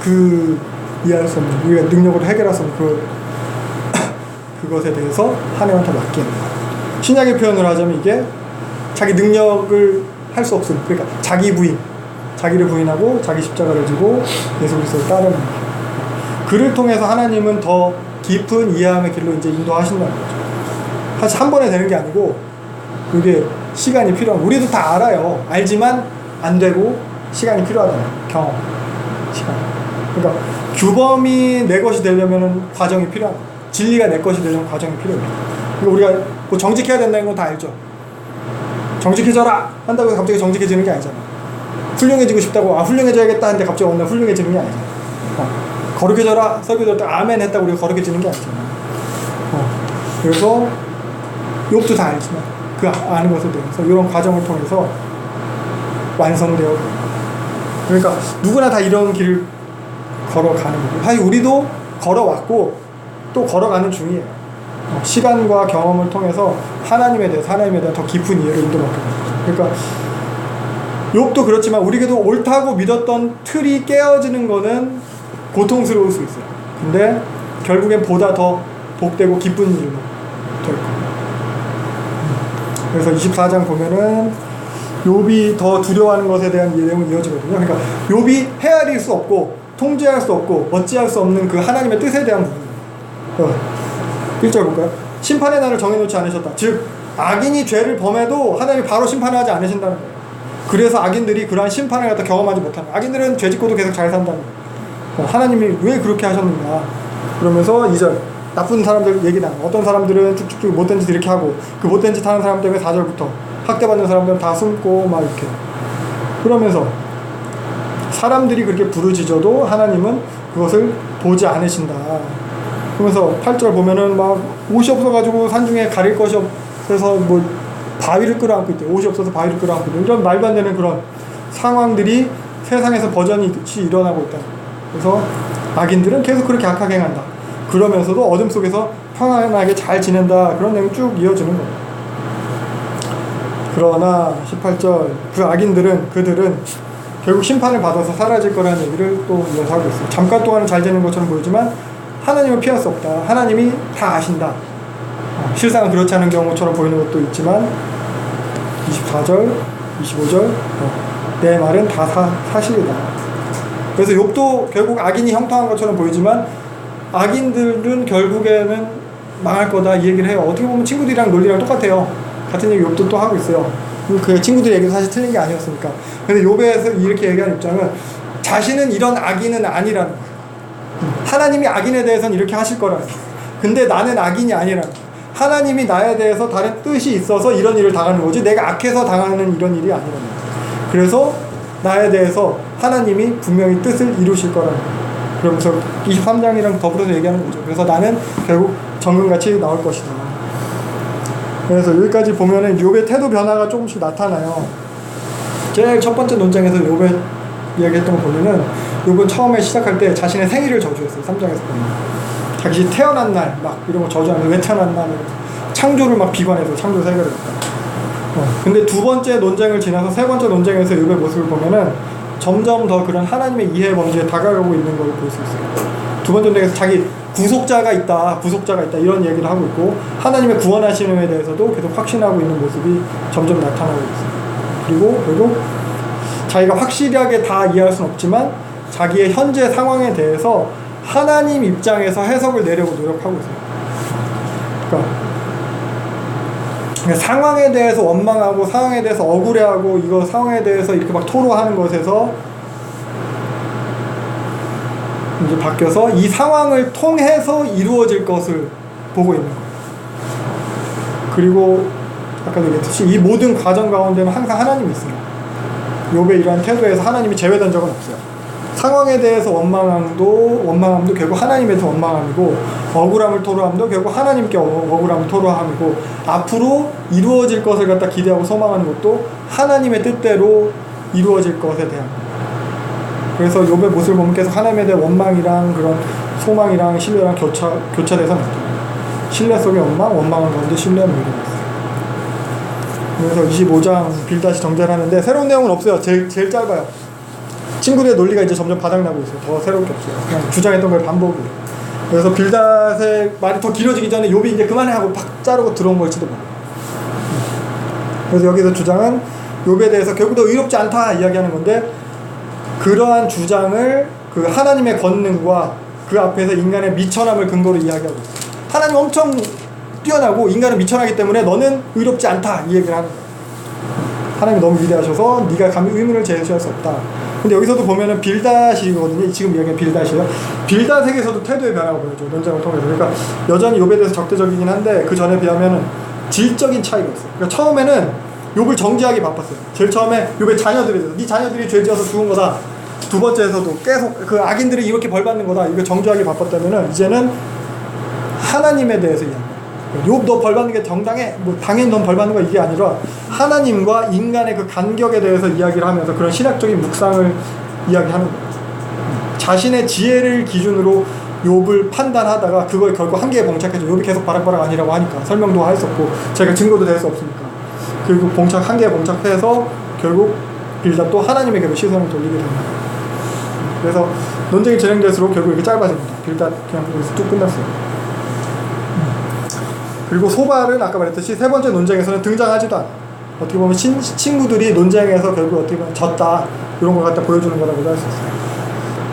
S1: 그 이해할 수 없는 우리가 능력으로 해결할 수 없는 그것에 대해서 하나님한테 맡기는 거예요. 신약의 표현을 하자면 이게 자기 능력을 할 수 없음. 그러니까 자기 부인, 자기를 부인하고 자기 십자가를 지고 예수 그리스도를 따르는 거예요. 그를 통해서 하나님은 더 깊은 이해함의 길로 이제 인도하신다는 거죠. 사실 한 번에 되는 게 아니고 그게 시간이 필요한. 우리도 다 알아요. 알지만 안 되고 시간이 필요하잖아요. 경험, 시간. 그러니까 규범이 내 것이 되려면은 과정이 필요한 거예요. 진리가 내 것이 되려면 과정이 필요해요. 그러니까 우리가 뭐 정직해야 된다는 건 다 알죠. 정직해져라 한다고 해서 갑자기 정직해지는 게 아니잖아. 훌륭해지고 싶다고 훌륭해져야겠다 하는데 갑자기 어느 날 훌륭해지는 게 아니잖아. 거룩해져라 설교될 때 아멘 했다고 우리가 거룩해지는 게 아니잖아. 그래서 욥도 다 알지만 그 아는 것에 대해서 이런 과정을 통해서 완성되어. 그러니까 누구나 다 이런 길을 걸어가는 거고 사실 우리도 걸어왔고 또 걸어가는 중이에요. 시간과 경험을 통해서 하나님에 대한 더 깊은 이해를 인도받게 됩니다. 그러니까 욥도 그렇지만 우리에게도 옳다고 믿었던 틀이 깨어지는 거는 고통스러울 수 있어요. 근데 결국엔 보다 더 복되고 기쁜 일로 될 거예요. 그래서 24장 보면은 욥이 더 두려워하는 것에 대한 내용이 이어지거든요. 그러니까 욥이 헤아릴 수 없고 통제할 수 없고 어찌할 수 없는 그 하나님의 뜻에 대한 부분이에요. 1절 볼까요? 심판의 날을 정해놓지 않으셨다. 즉 악인이 죄를 범해도 하나님이 바로 심판하지 않으신다는 거예요. 그래서 악인들이 그러한 심판을 갖다 경험하지 못하는 거예요. 악인들은 죄 짓고도 계속 잘 산다는 거예요. 하나님이 왜 그렇게 하셨는가. 그러면서 2절 나쁜 사람들 얘기 나눠. 어떤 사람들은 쭉쭉쭉 못된 짓 이렇게 하고 그 못된 짓 하는 사람 때문에 4절부터 학대받는 사람들은 다 숨고 막 이렇게. 그러면서 사람들이 그렇게 부르짖어도 하나님은 그것을 보지 않으신다. 그러면서 8절 보면은 막 옷이 없어가지고 산중에 가릴 것이 없어서 뭐 바위를 끌어안고 있대. 옷이 없어서 바위를 끌어안고 있대. 이런 말도 안 되는 그런 상황들이 세상에서 버전이 일어나고 있다. 그래서 악인들은 계속 그렇게 악하게 행한다. 그러면서도 어둠 속에서 평안하게 잘 지낸다. 그런 내용이 쭉 이어지는 거예요. 그러나 18절 그 악인들은 그들은 결국 심판을 받아서 사라질 거라는 얘기를 또 이어서 하고 있어요. 잠깐 동안은 잘 지내는 것처럼 보이지만 하나님은 피할 수 없다. 하나님이 다 아신다. 실상은 그렇지 않은 경우처럼 보이는 것도 있지만 24절, 25절 내 말은 다 사실이다. 그래서 욥도 결국 악인이 형통한 것처럼 보이지만 악인들은 결국에는 망할 거다 이 얘기를 해요. 어떻게 보면 친구들이랑 논리랑 똑같아요. 같은 얘기 욥도 또 하고 있어요. 그 친구들 얘기도 사실 틀린 게 아니었으니까. 근데 욥에서 이렇게 얘기한 입장은 자신은 이런 악인은 아니라는 거예요. 하나님이 악인에 대해서는 이렇게 하실 거라는 거예요. 근데 나는 악인이 아니라는 거예요. 하나님이 나에 대해서 다른 뜻이 있어서 이런 일을 당하는 거지 내가 악해서 당하는 이런 일이 아니라는 거예요. 그래서 나에 대해서 하나님이 분명히 뜻을 이루실 거라는 거예요. 그러면서 23장이랑 더불어서 얘기하는 거죠. 그래서 나는 결국 정금같이 나올 것이다. 그래서 여기까지 보면은 욥의 태도 변화가 조금씩 나타나요. 제일 첫 번째 논쟁에서 욥의 이야기했던 거 보면은 욥은 처음에 시작할 때 자신의 생일을 저주했어요. 3장에서 보면 자기 태어난 날 막 이런 거 저주하면서 왜 태어났나 창조를 막 비관해서 창조 세계를 근데 두 번째 논쟁을 지나서 세 번째 논쟁에서 욥의 모습을 보면은 점점 더 그런 하나님의 이해 범주에 다가가고 있는 걸 볼 수 있어요. 두 번째 논쟁에서 자기 구속자가 있다 이런 얘기를 하고 있고 하나님의 구원하심에 대해서도 계속 확신하고 있는 모습이 점점 나타나고 있어요. 그리고 결국 자기가 확실하게 다 이해할 수는 없지만 자기의 현재 상황에 대해서 하나님 입장에서 해석을 내려고 노력하고 있어요. 그러니까 상황에 대해서 원망하고 상황에 대해서 억울해하고 이거 상황에 대해서 이렇게 막 토로하는 것에서 이제 바뀌어서 이 상황을 통해서 이루어질 것을 보고 있는 거예요. 그리고 아까도 얘기했듯이 이 모든 과정 가운데는 항상 하나님이 있어요. 욥의 이러한 태도에서 하나님이 제외된 적은 없어요. 상황에 대해서 원망함도 결국 하나님에 대해서 원망함이고 억울함을 토로함도 결국 하나님께 억울함을 토로함이고 앞으로 이루어질 것을 갖다 기대하고 소망하는 것도 하나님의 뜻대로 이루어질 것에 대한 거예요. 그래서 욥의 모습을 보면 계속 하나님에 대한 원망이랑 그런 소망이랑 신뢰랑 교차돼서 나타나요. 신뢰 속에 원망한 가운데 신뢰의 모습이 있어요. 그래서 25장 빌닷이 정죄를 하는데 새로운 내용은 없어요. 제일 짧아요. 친구들의 논리가 이제 점점 바닥나고 있어요. 더 새로운 게 없어요. 그냥 주장했던 걸 반복이에요. 그래서 빌닷의 말이 더 길어지기 전에 욥이 이제 그만해 하고 팍 자르고 들어온 걸지도 몰라요. 그래서 여기서 주장은 욥에 대해서 결국 더 의롭지 않다 이야기하는 건데 그러한 주장을 그 하나님의 권능과 그 앞에서 인간의 미천함을 근거로 이야기하고 있어요. 하나님 엄청 뛰어나고 인간은 미천하기 때문에 너는 의롭지 않다 이 얘기를 하는 거예요. 하나님이 너무 위대하셔서 네가 감히 의문을 제시할 수 없다. 근데 여기서도 보면은 빌닷이거든요. 지금 이야기한 빌닷이에요. 빌닷에게서도 태도의 변화가 보여요. 논쟁을 통해서. 그러니까 여전히 욥에 대해서 적대적이긴 한데 그 전에 비하면은 질적인 차이가 있어요. 그러니까 처음에는 욥을 정죄하기 바빴어요. 제일 처음에 욥의 자녀들에 대해서 네 자녀들이 죄지어서 죽은 거다. 두 번째에서도 계속 그 악인들이 이렇게 벌받는 거다. 이거 정죄하기 바빴다면은 이제는 하나님에 대해서 이야기해요. 욥 너 벌받는 게 정당해? 뭐 당연히 넌 벌받는 거 이게 아니라 하나님과 인간의 그 간격에 대해서 이야기를 하면서 그런 신학적인 묵상을 이야기하는 거예요. 자신의 지혜를 기준으로 욥을 판단하다가 그걸 결국 한계에 봉착해서 욥이 계속 바락바락 아니라고 하니까 설명도 했었고 제가 증거도 될 수 없으니까 그리고 한계에 봉착해서 결국 빌닷도 하나님에게로 시선을 돌리게 됩니다. 그래서 논쟁이 진행될수록 결국 이렇게 짧아집니다. 빌닷 그냥 여기서 뚝 끝났어요. 그리고 소발은 아까 말했듯이 세 번째 논쟁에서는 등장하지도 않아요. 어떻게 보면 친구들이 논쟁에서 결국 어떻게 보면 졌다 이런 걸 갖다 보여주는 거라고도 할 수 있어요.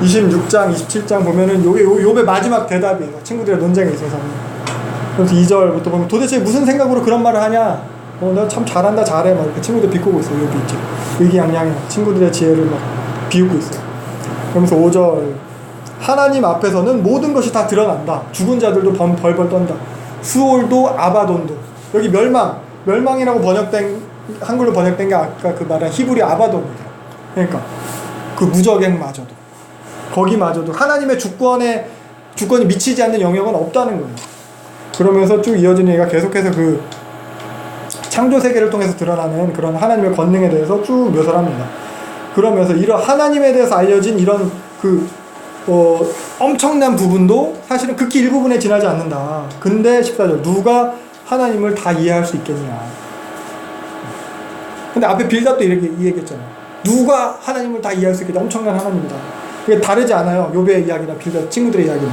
S1: 26장, 27장 보면은 욥의 마지막 대답이에요. 친구들의 논쟁에 있어서는. 그래서 2절부터 보면 도대체 무슨 생각으로 그런 말을 하냐? 너 참 잘한다 잘해 막 이렇게 친구들 비꼬고 있어요. 욥이 있죠. 의기양양해. 친구들의 지혜를 막 비웃고 있어요. 그러면서 5절 하나님 앞에서는 모든 것이 다 드러난다. 죽은 자들도 벌벌 떤다. 수올도 아바돈도 여기 멸망이라고 한글로 번역된 게 아까 그 말한 히브리 아바돈이에요. 그러니까 그 무적행마저도 거기마저도 하나님의 주권이 미치지 않는 영역은 없다는 거예요. 그러면서 쭉 이어지는 얘기가 계속해서 그 창조 세계를 통해서 드러나는 그런 하나님의 권능에 대해서 쭉 묘사를 합니다. 그러면서 이런 하나님에 대해서 알려진 이런 엄청난 부분도 사실은 극히 일부분에 지나지 않는다. 근데 14절 누가 하나님을 다 이해할 수 있겠냐. 근데 앞에 빌닷도 이렇게 얘기했잖아요. 누가 하나님을 다 이해할 수 있겠냐. 엄청난 하나님이다. 그게 다르지 않아요. 욥의 이야기나 빌닷 친구들의 이야기는.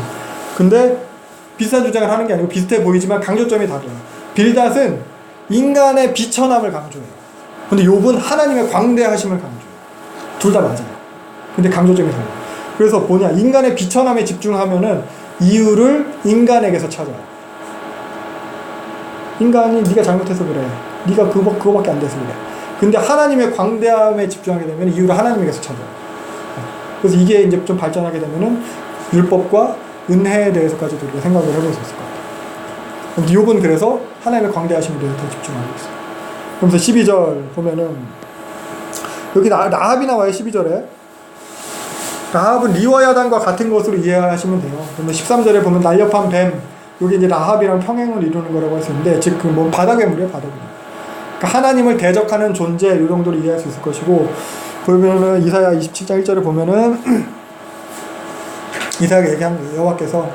S1: 근데 비슷한 주장을 하는 게 아니고 비슷해 보이지만 강조점이 달라요. 빌닷은 인간의 비천함을 강조해요. 근데 욥은 하나님의 광대하심을 강조해요. 둘 다 맞아요. 근데 강조점이 달라요. 그래서 뭐냐, 인간의 비천함에 집중하면은 이유를 인간에게서 찾아요. 인간이 네가 잘못해서 그래. 네가 그거밖에 안 돼서 그래. 근데 하나님의 광대함에 집중하게 되면 이유를 하나님에게서 찾아요. 그래서 이게 이제 좀 발전하게 되면은 율법과 은혜에 대해서까지도 우리가 생각을 해볼 수 있을 것 같아요. 욥은 그래서 하나님의 광대하심에 대해 더 집중하고 있어요. 그러면서 12절 보면은 여기 라합이 나와요. 12절에 라합은 리워야단과 같은 것으로 이해하시면 돼요. 그러면 13절에 보면 날렵한 뱀, 여기 이제 라합이랑 평행을 이루는 거라고 했었는데, 즉, 뭐 바닥의 물이에요, 바닥의 물. 그러니까 하나님을 대적하는 존재, 이 정도로 이해할 수 있을 것이고, 보면은 이사야 27장 1절에 보면은 이사야가 얘기한 거예요. 여호와께서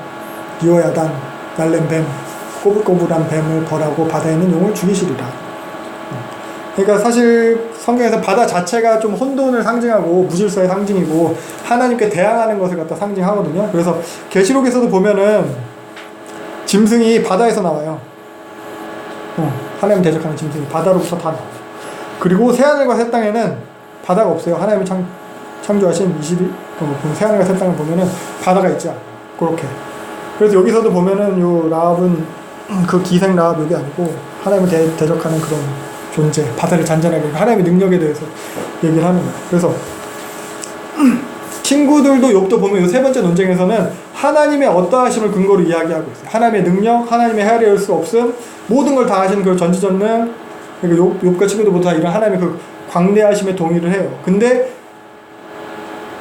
S1: 리워야단, 날랜 뱀, 꼬불꼬불한 뱀을 벌하고 바다에 있는 용을 죽이시리라. 그러니까 사실 성경에서 바다 자체가 좀 혼돈을 상징하고 무질서의 상징이고 하나님께 대항하는 것을 갖다 상징하거든요. 그래서 계시록에서도 보면은 짐승이 바다에서 나와요. 하나님 대적하는 짐승이 바다로부터 다 나와요. 그리고 새하늘과 새 땅에는 바다가 없어요. 하나님이 창조하신 21, 새하늘과 새 땅을 보면은 바다가 있죠. 그렇게. 그래서 여기서도 보면은 요 라합은 그 기생 라합 여기 아니고 하나님을 대적하는 그런 존재, 바다를 잔잔하게 하나님의 능력에 대해서 얘기를 하는 거예요. 그래서 친구들도 욥도 보면 이 세 번째 논쟁에서는 하나님의 어떠하심을 근거로 이야기하고 있어요. 하나님의 능력, 하나님의 헤아릴 수 없음, 모든 걸 다 하시는 그 전지전능, 그러니까 욥과 친구들보다 다 이런 하나님의 그 광대하심에 동의를 해요. 근데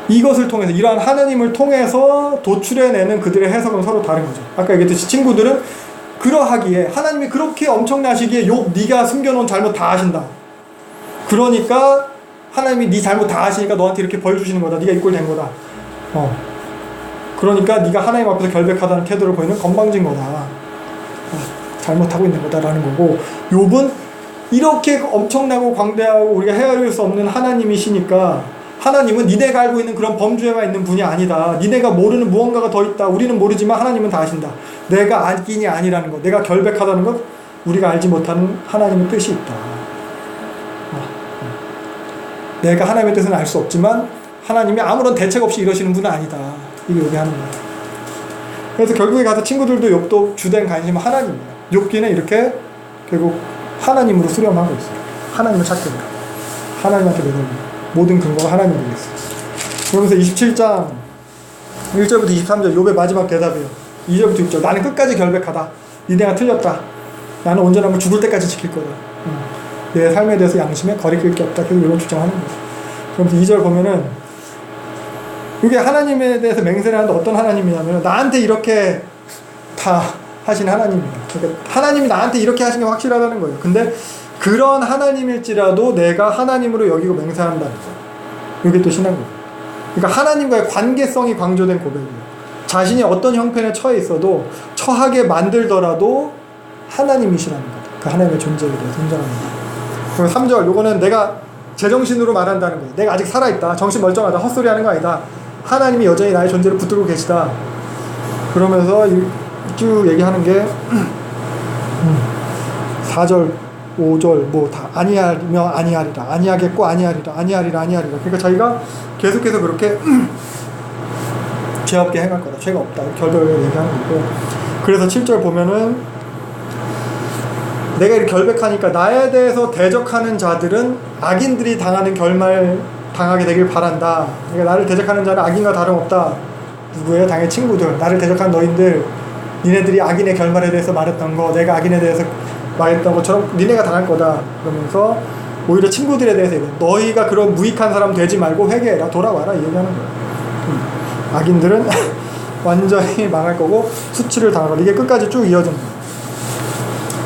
S1: 이것을 통해서, 이러한 하나님을 통해서 도출해내는 그들의 해석은 서로 다른 거죠. 아까 얘기했듯이 친구들은 그러하기에 하나님이 그렇게 엄청나시기에 욥 네가 숨겨놓은 잘못 다 아신다. 그러니까 하나님이 네 잘못 다 아시니까 너한테 이렇게 벌 주시는 거다. 네가 이 꼴 된 거다. 그러니까 네가 하나님 앞에서 결백하다는 태도를 보이는 건방진 거다. 잘못하고 있는 거다라는 거고, 욥은 이렇게 엄청나고 광대하고 우리가 헤아릴 수 없는 하나님이시니까 하나님은 니네가 알고 있는 그런 범죄가 있는 분이 아니다. 니네가 모르는 무언가가 더 있다. 우리는 모르지만 하나님은 다 아신다. 내가 악인이 아니라는 것, 내가 결백하다는 것, 우리가 알지 못하는 하나님의 뜻이 있다. 내가 하나님의 뜻은 알 수 없지만 하나님이 아무런 대책 없이 이러시는 분은 아니다. 이게 여기 하는 거예요. 그래서 결국에 가서 친구들도 욥도 주된 관심은 하나님이에요. 욥기는 이렇게 결국 하나님으로 수렴하고 있어요. 하나님을 찾게 돼요. 하나님한테 매달려요. 모든 근거가 하나님 되겠어요. 그러면서 27장 1절부터 23절 욥의 마지막 대답이에요. 2절부터 6절 나는 끝까지 결백하다. 니네가 틀렸다. 나는 온전함을 죽을 때까지 지킬 거다. 내 삶에 대해서 양심에 거리낄 게 없다. 계속 이런 주장하는 거예요. 그러면서 2절 보면은 이게 하나님에 대해서 맹세를 하는데 어떤 하나님이냐면 나한테 이렇게 다 하신 하나님이에요. 그러니까 하나님이 나한테 이렇게 하신 게 확실하다는 거예요. 근데 그런 하나님일지라도 내가 하나님으로 여기고 맹세한다는 거예요. 이게 또 신앙이에요. 그러니까 하나님과의 관계성이 강조된 고백이에요. 자신이 어떤 형편에 처해 있어도 처하게 만들더라도 하나님이시라는 거예요. 그 하나님의 존재에 대해서 인정하는 거예요. 그리고 3절 요거는 내가 제정신으로 말한다는 거예요. 내가 아직 살아있다. 정신 멀쩡하다. 헛소리 하는 거 아니다. 하나님이 여전히 나의 존재를 붙들고 계시다. 그러면서 쭉 얘기하는 게 4절 5절 뭐 다 아니하며 아니하리라. 아니하겠고 아니하리라. 아니하리라. 아니하리라. 그러니까 자기가 계속해서 그렇게 죄 없게 행할 거다. 죄가 없다. 결별을 얘기하는 거고. 그래서 7절 보면은 내가 이렇게 결백하니까 나에 대해서 대적하는 자들은 악인들이 당하는 결말 당하게 되길 바란다. 그러니까 나를 대적하는 자는 악인과 다름없다. 누구예요? 당연히 친구들. 나를 대적한 너희들, 니네들이 악인의 결말에 대해서 말했던 거, 내가 악인에 대해서 말했던 것처럼 니네가 당할 거다. 그러면서 오히려 친구들에 대해서 얘기해. 너희가 그런 무익한 사람 되지 말고 회개해라. 돌아와라. 이 얘기하는 거예요. 악인들은 완전히 망할 거고 수치를 당할 거다. 이게 끝까지 쭉 이어진 거예요.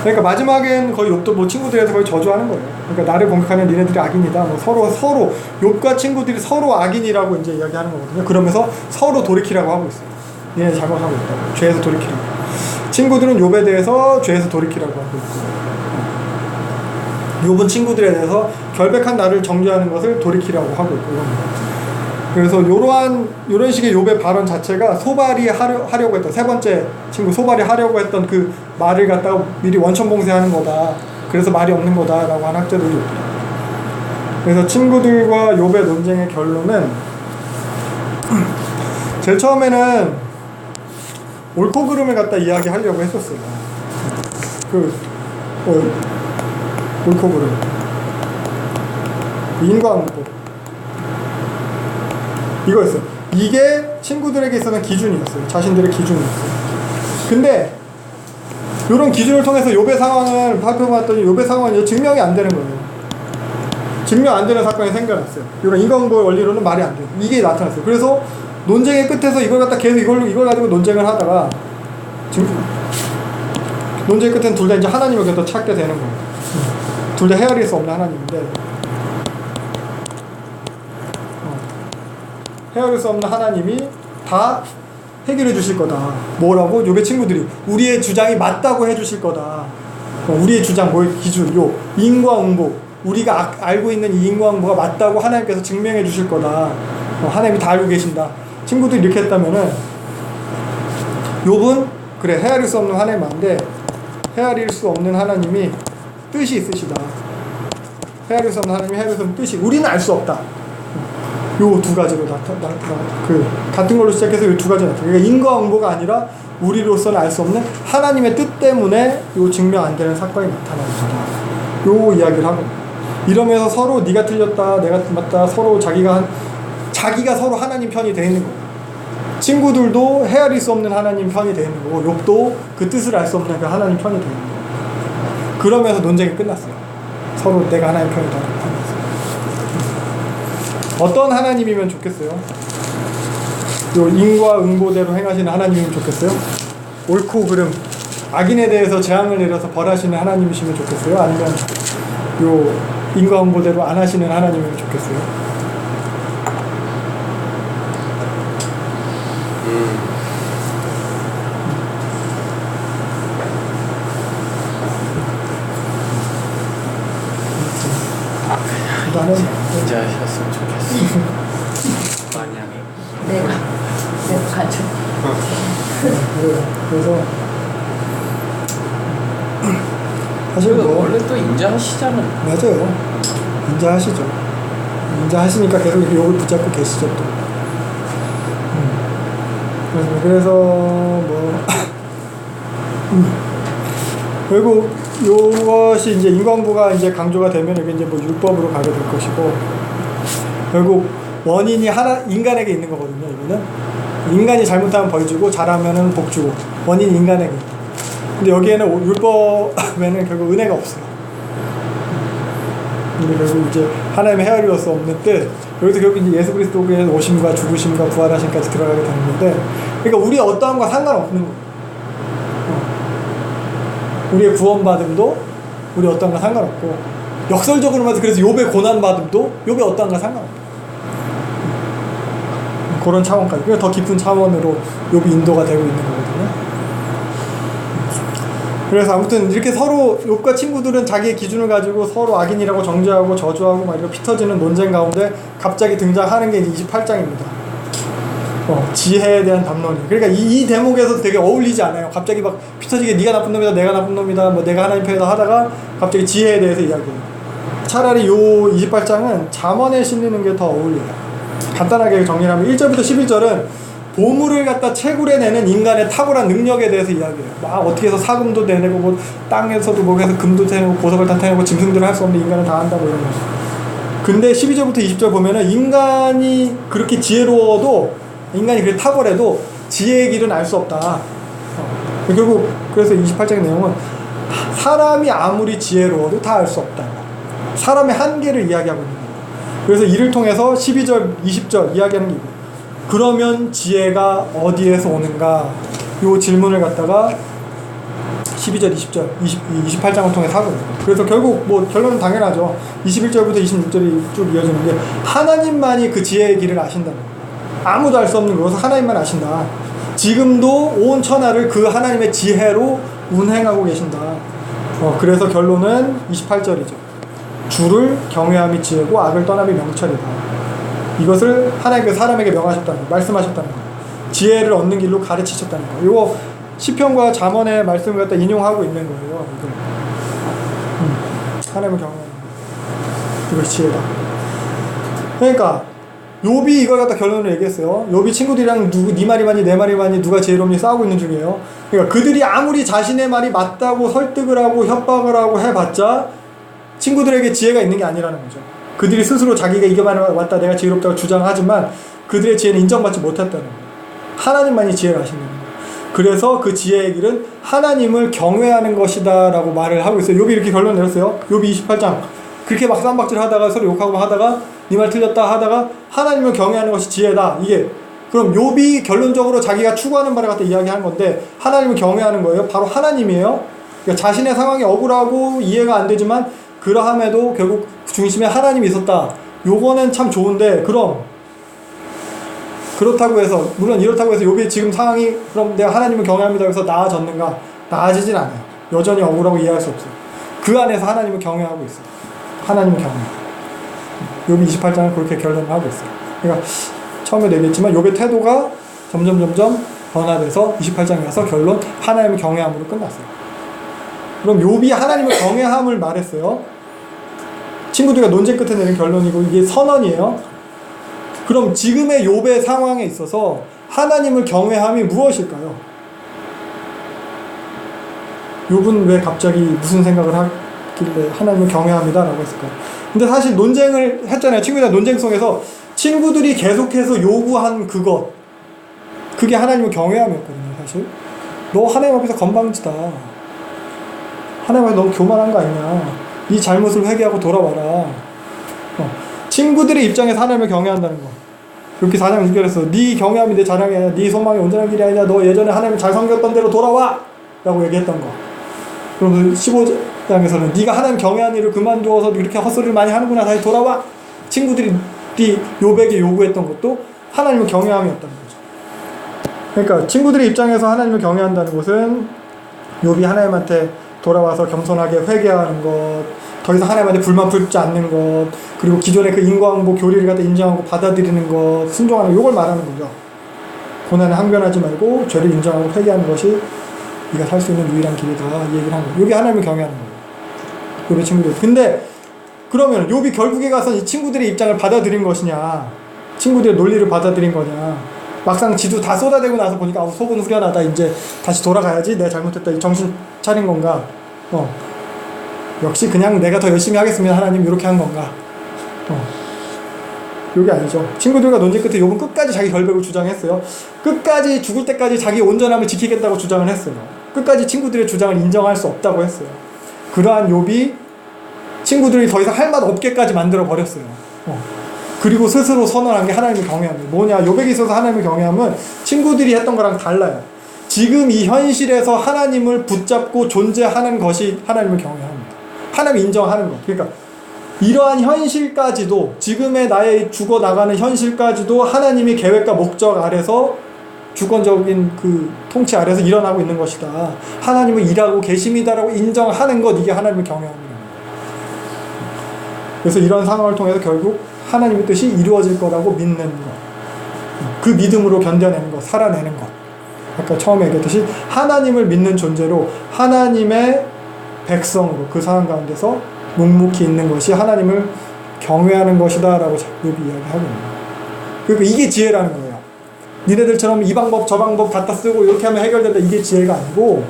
S1: 그러니까 마지막엔 거의 욥도 뭐 친구들에서 거의 저주하는 거예요. 그러니까 나를 공격하는 니네들이 악인이다. 뭐 서로 욥과 친구들이 서로 악인이라고 이제 이야기하는 거거든요. 그러면서 서로 돌이키라고 하고 있어요. 니네 잘못하고 있다. 죄에서 돌이키라고. 친구들은 욥에 대해서 죄에서 돌이키라고 하고 있고, 욥은 친구들에 대해서 결백한 나를 정죄하는 것을 돌이키라고 하고 있고. 그래서 요런 식의 욥의 발언 자체가 소발이 하려고 했던, 세 번째 친구 소발이 하려고 했던 그 말을 갖다가 미리 원천봉쇄하는 거다. 그래서 말이 없는 거다라고 하는 학자들도 있고. 그래서 친구들과 욥의 논쟁의 결론은 제일 처음에는 옳고 그름을 갖다 이야기하려고 했었어요. 옳고 그름, 인과응보, 이거였어요. 이게 친구들에게 있어서는 기준이었어요. 자신들의 기준이었어요. 근데 이런 기준을 통해서 욥의 상황을 살펴봤더니 욥의 상황은 이제 증명이 안 되는 거예요. 증명 안 되는 사건이 생겨났어요. 이런 인과응보의 원리로는 말이 안 돼요. 이게 나타났어요. 그래서 논쟁의 끝에서 이걸 갖다 계속 이걸 가지고 논쟁을 하다가 논쟁의 끝에는 둘 다 이제 하나님을 계속 찾게 되는 거예요. 둘 다 헤아릴 수 없는 하나님인데 헤아릴 수 없는 하나님이 다 해결해 주실 거다. 뭐라고? 욥의 친구들이 우리의 주장이 맞다고 해 주실 거다. 우리의 주장, 뭐의 기준, 요 인과응보, 우리가 알고 있는 이 인과응보가 맞다고 하나님께서 증명해 주실 거다. 하나님이 다 알고 계신다. 친구들이 이렇게 했다면은 욥은 그래 헤아릴 수 없는 하나님 맞는데 헤아릴 수 없는 하나님이 뜻이 있으시다. 헤아릴 수 없는 하나님이 헤아릴 수 없는 뜻이 우리는 알 수 없다. 요 두 가지로 같은 걸로 시작해서 요 두 가지 나타나. 그러니까 인과응보가 아니라 우리로서는 알 수 없는 하나님의 뜻 때문에 요 증명 안 되는 사건이 나타나는 거다. 요 이야기를 하고 이러면서 서로 네가 틀렸다, 내가 맞다, 서로 자기가 서로 하나님 편이 돼 있는 거예요. 친구들도 헤아릴 수 없는 하나님 편이 돼 있는 거고 욥도 그 뜻을 알 수 없는 그 하나님 편이 돼 있는 거예요. 그러면서 논쟁이 끝났어요. 서로 내가 하나님 편이다 하면서. 어떤 하나님이면 좋겠어요? 요 인과응보대로 행하시는 하나님이면 좋겠어요? 옳고 그름, 악인에 대해서 재앙을 내려서 벌하시는 하나님이시면 좋겠어요? 아니면 요 인과응보대로 안 하시는 하나님이면 좋겠어요? 나는
S3: 진짜 하셨으면 좋겠어. 만약에
S2: 내가 가져.
S1: 그래서 사실 뭐
S3: 원래 또 인자하시잖아요.
S1: 맞아요. 인자하시죠. 인자하시니까 계속 이렇게 욕을 붙잡고 계시죠 또. 그래서 뭐 결국 이것이 이제 인과응보가 이제 강조가 되면 이게 이제 뭐 율법으로 가게 될 것이고 결국 원인이 인간에게 있는 거거든요. 이거는 인간이 잘못하면 벌 주고 잘하면은 복 주고 원인이 인간에게. 근데 여기에는 율법에는 결국 은혜가 없어요. 근데 결국 이제 하나님의 헤아릴 수 없는 뜻 여기서 결국 이제 예수 그리스도의 오심과 죽으심과 부활하심까지 들어가게 되는 건데 그러니까 우리의 어떠함과 상관없는 거예요. 우리의 구원받음도 우리 어떠함과 상관없고 역설적으로 말해서 그래서 욥의 고난받음도 욥의 어떠함과 상관없고 그런 차원까지 그래서 더 깊은 차원으로 욥이 인도가 되고 있는 거거든요. 그래서 아무튼 이렇게 서로 욥과 친구들은 자기의 기준을 가지고 서로 악인이라고 정죄하고 저주하고 막 이렇게 피터지는 논쟁 가운데 갑자기 등장하는 게 이제 28장입니다. 지혜에 대한 담론이. 그러니까 이 대목에서 되게 어울리지 않아요. 갑자기 막 피터지게 네가 나쁜 놈이다, 내가 나쁜 놈이다, 뭐 내가 하나님 편이다 하다가 갑자기 지혜에 대해서 이야기해요. 차라리 요 28장은 잠언에 실리는 게 더 어울려요. 간단하게 정리하면 1절부터 11절은 보물을 갖다 채굴해내는 인간의 탁월한 능력에 대해서 이야기해요. 막 어떻게 해서 사금도 내내고 뭐 땅에서도 뭐 해서 금도 태내고 보석을 다 태내고 짐승들을 할 수 없는 인간은 다 한다고 이런 거죠. 근데 12절부터 20절 보면은 인간이 그렇게 지혜로워도 인간이 그렇게 탁월해도 지혜의 길은 알 수 없다. 결국 그래서 28장의 내용은 사람이 아무리 지혜로워도 다 알 수 없다. 사람의 한계를 이야기하고 있는 거예요. 그래서 이를 통해서 12절, 20절 이야기하는 게 이거예요. 그러면 지혜가 어디에서 오는가? 이 질문을 갖다가 12절, 20절, 28장을 통해 하고 있는 거예요. 그래서 결국 뭐 결론은 당연하죠. 21절부터 26절이 쭉 이어지는 게 하나님만이 그 지혜의 길을 아신다는 거예요. 아무도 알 수 없는 것을 하나님만 아신다. 지금도 온 천하를 그 하나님의 지혜로 운행하고 계신다. 그래서 결론은 28절이죠. 주를 경외함이 지혜고 악을 떠남이 명철이다. 이것을 하나님께서 사람에게 명하셨다는 거예요. 말씀하셨다는 거예요. 지혜를 얻는 길로 가르치셨다는 거예요. 이거 시편과 잠언의 말씀을 갖다 인용하고 있는 거예요. 하나님을 경외하는 거예요. 이것이 지혜다. 그러니까 욥이 이걸 갖다 결론을 얘기했어요. 욥이 친구들이랑 네 말이 맞니 내 말이 맞니 누가 지혜롭니 싸우고 있는 중이에요. 그러니까 그들이 아무리 자신의 말이 맞다고 설득을 하고 협박을 하고 해봤자 친구들에게 지혜가 있는 게 아니라는 거죠. 그들이 스스로 자기가 이게 맞다 내가 지혜롭다고 주장하지만 그들의 지혜는 인정받지 못했다는 거예요. 하나님만이 지혜를 하신다는 거예요. 그래서 그 지혜의 길은 하나님을 경외하는 것이다 라고 말을 하고 있어요. 욥이 이렇게 결론 내렸어요. 욥이 28장 그렇게 막 쌈박질 하다가 서로 욕하고 하다가 네 말 틀렸다 하다가 하나님을 경외하는 것이 지혜다. 이게 그럼 욥이 결론적으로 자기가 추구하는 바를 갖다 이야기한 건데 하나님을 경외하는 거예요. 바로 하나님이에요. 그러니까 자신의 상황이 억울하고 이해가 안 되지만 그러함에도 결국 중심에 하나님이 있었다. 요거는 참 좋은데 그럼 그렇다고 해서 물론 이렇다고 해서 욥의 지금 상황이 그럼 내가 하나님을 경외합니다 해서 나아졌는가? 나아지진 않아요. 여전히 억울하고 이해할 수 없어요. 그 안에서 하나님을 경외하고 있어요. 하나님을 경외. 욥이 28장은 그렇게 결론을 하고 있어요. 그러니까 처음에도 얘기했지만 욥의 태도가 점점 변화돼서 28장에 와서 결론 하나님을 경외함으로 끝났어요. 그럼 욥이 하나님을 경외함을 말했어요. 친구들과 논쟁 끝에 내린 결론이고 이게 선언이에요. 그럼 지금의 욥의 상황에 있어서 하나님을 경외함이 무엇일까요? 욥은 왜 갑자기 무슨 생각을 하길래 하나님을 경외합니다 라고 했을까요? 근데 사실 논쟁을 했잖아요. 친구들과 논쟁 속에서 친구들이 계속해서 요구한 그게 하나님을 경외함이었거든요. 사실 너 하나님 앞에서 건방지다, 하나님 앞에 너무 교만한 거 아니냐, 네 잘못을 회개하고 돌아와라. 친구들의 입장에서 하나님을 경외한다는 거. 그렇게 4장 6절에서 네 경외함이 내 자랑이야, 네 소망이 온전한 길이 아니냐, 너 예전에 하나님을 잘 섬겼던 대로 돌아와 라고 얘기했던 거. 그러면 15장에서는 네가 하나님 경외하는 일을 그만두어서 이렇게 헛소리를 많이 하는구나, 다시 돌아와. 친구들이 욥에게 요구했던 것도 하나님을 경외함이었다는 거죠. 그러니까 친구들의 입장에서 하나님을 경외한다는 것은 욥이 하나님한테 돌아와서 겸손하게 회개하는 것, 더 이상 하나님한테 불만 품지 않는 것, 그리고 기존의 그 인과응보 교리를 갖다 인정하고 받아들이는 것, 순종하는 것, 이걸 말하는 거죠. 고난에 항변하지 말고 죄를 인정하고 회개하는 것이 네가 살 수 있는 유일한 길이다, 이 얘기를 한 거예요. 욥이 하나님을 경외하는 거예요. 욥의 친구들. 근데 그러면 욥이 결국에 가서 이 친구들의 입장을 받아들인 것이냐, 친구들의 논리를 받아들인 거냐, 막상 지도 다 쏟아내고 나서 보니까 속은 후련하다, 이제 다시 돌아가야지, 내가 잘못했다, 정신 차린 건가, 역시 그냥 내가 더 열심히 하겠습니다 하나님, 이렇게 한 건가? 이게 아니죠. 친구들과 논쟁 끝에 욥은 끝까지 자기 결백을 주장했어요. 끝까지 죽을 때까지 자기 온전함을 지키겠다고 주장을 했어요. 끝까지 친구들의 주장을 인정할 수 없다고 했어요. 그러한 욥이 친구들이 더 이상 할 말 없게까지 만들어 버렸어요. 그리고 스스로 선언한 게 하나님을 경외함이에요. 뭐냐, 욥에게 있어서 하나님을 경외함은 친구들이 했던 거랑 달라요. 지금 이 현실에서 하나님을 붙잡고 존재하는 것이 하나님을 경외합니다. 하나님 인정하는 것. 그러니까 이러한 현실까지도, 지금의 나의 죽어나가는 현실까지도 하나님이 계획과 목적 아래서, 주권적인 그 통치 아래서 일어나고 있는 것이다, 하나님은 일하고 계십니다라고 인정하는 것, 이게 하나님을 경외합니다. 그래서 이런 상황을 통해서 결국 하나님의 뜻이 이루어질 거라고 믿는 것, 그 믿음으로 견뎌내는 것, 살아내는 것. 아까 처음에 얘기했듯이 하나님을 믿는 존재로, 하나님의 백성으로 그 상황 가운데서 묵묵히 있는 것이 하나님을 경외하는 것이다 라고 욥이 이야기하고 있는 거예요. 그러니까 이게 지혜라는 거예요. 니네들처럼 이 방법 저 방법 갖다 쓰고 이렇게 하면 해결된다, 이게 지혜가 아니고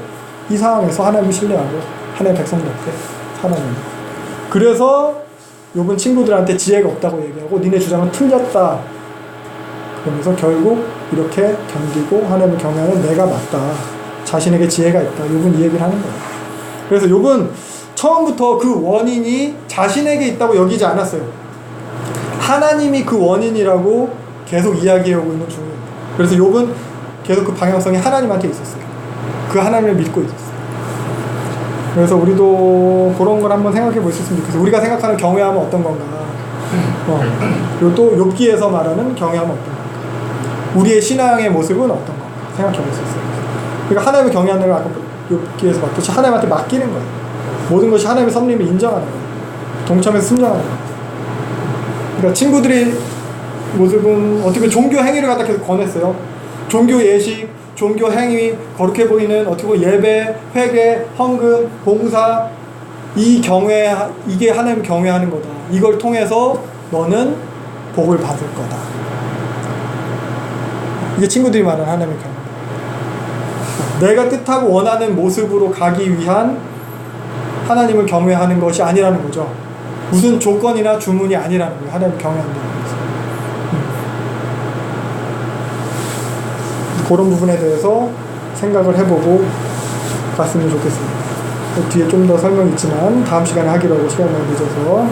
S1: 이 상황에서 하나님을 신뢰하고 하나님의 백성답게 살아내는 거예요. 그래서 욥은 친구들한테 지혜가 없다고 얘기하고 니네 주장은 틀렸다 그러면서 결국 이렇게 견디고 하나님을 경외하는 내가 맞다, 자신에게 지혜가 있다, 욥은 이 얘기를 하는 거예요. 그래서 욥은 처음부터 그 원인이 자신에게 있다고 여기지 않았어요. 하나님이 그 원인이라고 계속 이야기하고 있는 중이에요. 그래서 욥은 계속 그 방향성이 하나님한테 있었어요. 그 하나님을 믿고 있었어요. 그래서 우리도 그런 걸 한번 생각해 볼 수 있으면 좋겠어요. 우리가 생각하는 경외함은 어떤 건가, 그리고 또 욥기에서 말하는 경외함은 어떤 건가, 우리의 신앙의 모습은 어떤 건가 생각해 볼 수 있어요. 그러니까 하나님을 경외하는 걸 아까 욥기에서 봤듯이 하나님한테 맡기는 거예요. 모든 것이 하나님의 섭리임을 인정하는 거예요. 동참해서 순종하는 거예요. 그러니까 친구들의 모습은 어떻게 보면 종교 행위를 갖다 계속 권했어요. 종교 예식, 종교 행위, 거룩해 보이는 어떻게 보면 예배, 회개, 헌금, 봉사, 이게 하나님 경외하는 거다. 이걸 통해서 너는 복을 받을 거다. 이게 친구들이 말하는 하나님의 경외. 내가 뜻하고 원하는 모습으로 가기 위한 하나님을 경외하는 것이 아니라는 거죠. 무슨 조건이나 주문이 아니라는 거예요. 하나님을 경외한다는 것은. 그런 부분에 대해서 생각을 해보고 갔으면 좋겠습니다. 그 뒤에 좀 더 설명이 있지만 다음 시간에 하기로 하고 시간이 너무 늦어서.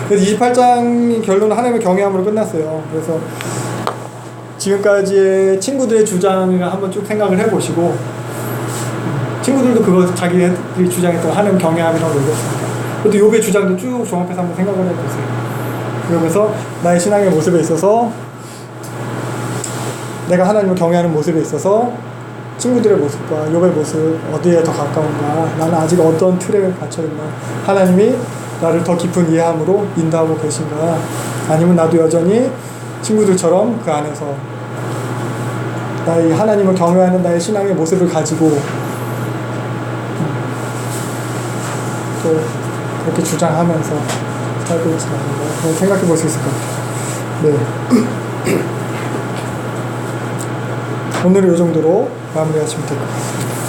S1: 그래서 28장 결론은 하나님의 경외함으로 끝났어요. 그래서 지금까지의 친구들의 주장을 한번 쭉 생각을 해보시고 친구들도 그거 자기들이 주장했던 하나님 경외함이라고 얘기했습니다. 그것도 욥의 주장도 쭉 종합해서 한번 생각을 해보세요. 그러면서 나의 신앙의 모습에 있어서 내가 하나님을 경외하는 모습에 있어서 친구들의 모습과 욥의 모습 어디에 더 가까운가, 나는 아직 어떤 틀에 갇혀있나, 하나님이 나를 더 깊은 이해함으로 인도하고 계신가, 아니면 나도 여전히 친구들처럼 그 안에서 나의 하나님을 경외하는 나의 신앙의 모습을 가지고 또 그렇게 주장하면서 살고 있지 않는가 생각해 볼 수 있을 것 같아요. 네. 오늘은 이 정도로 마무리하시면 될 것 같습니다.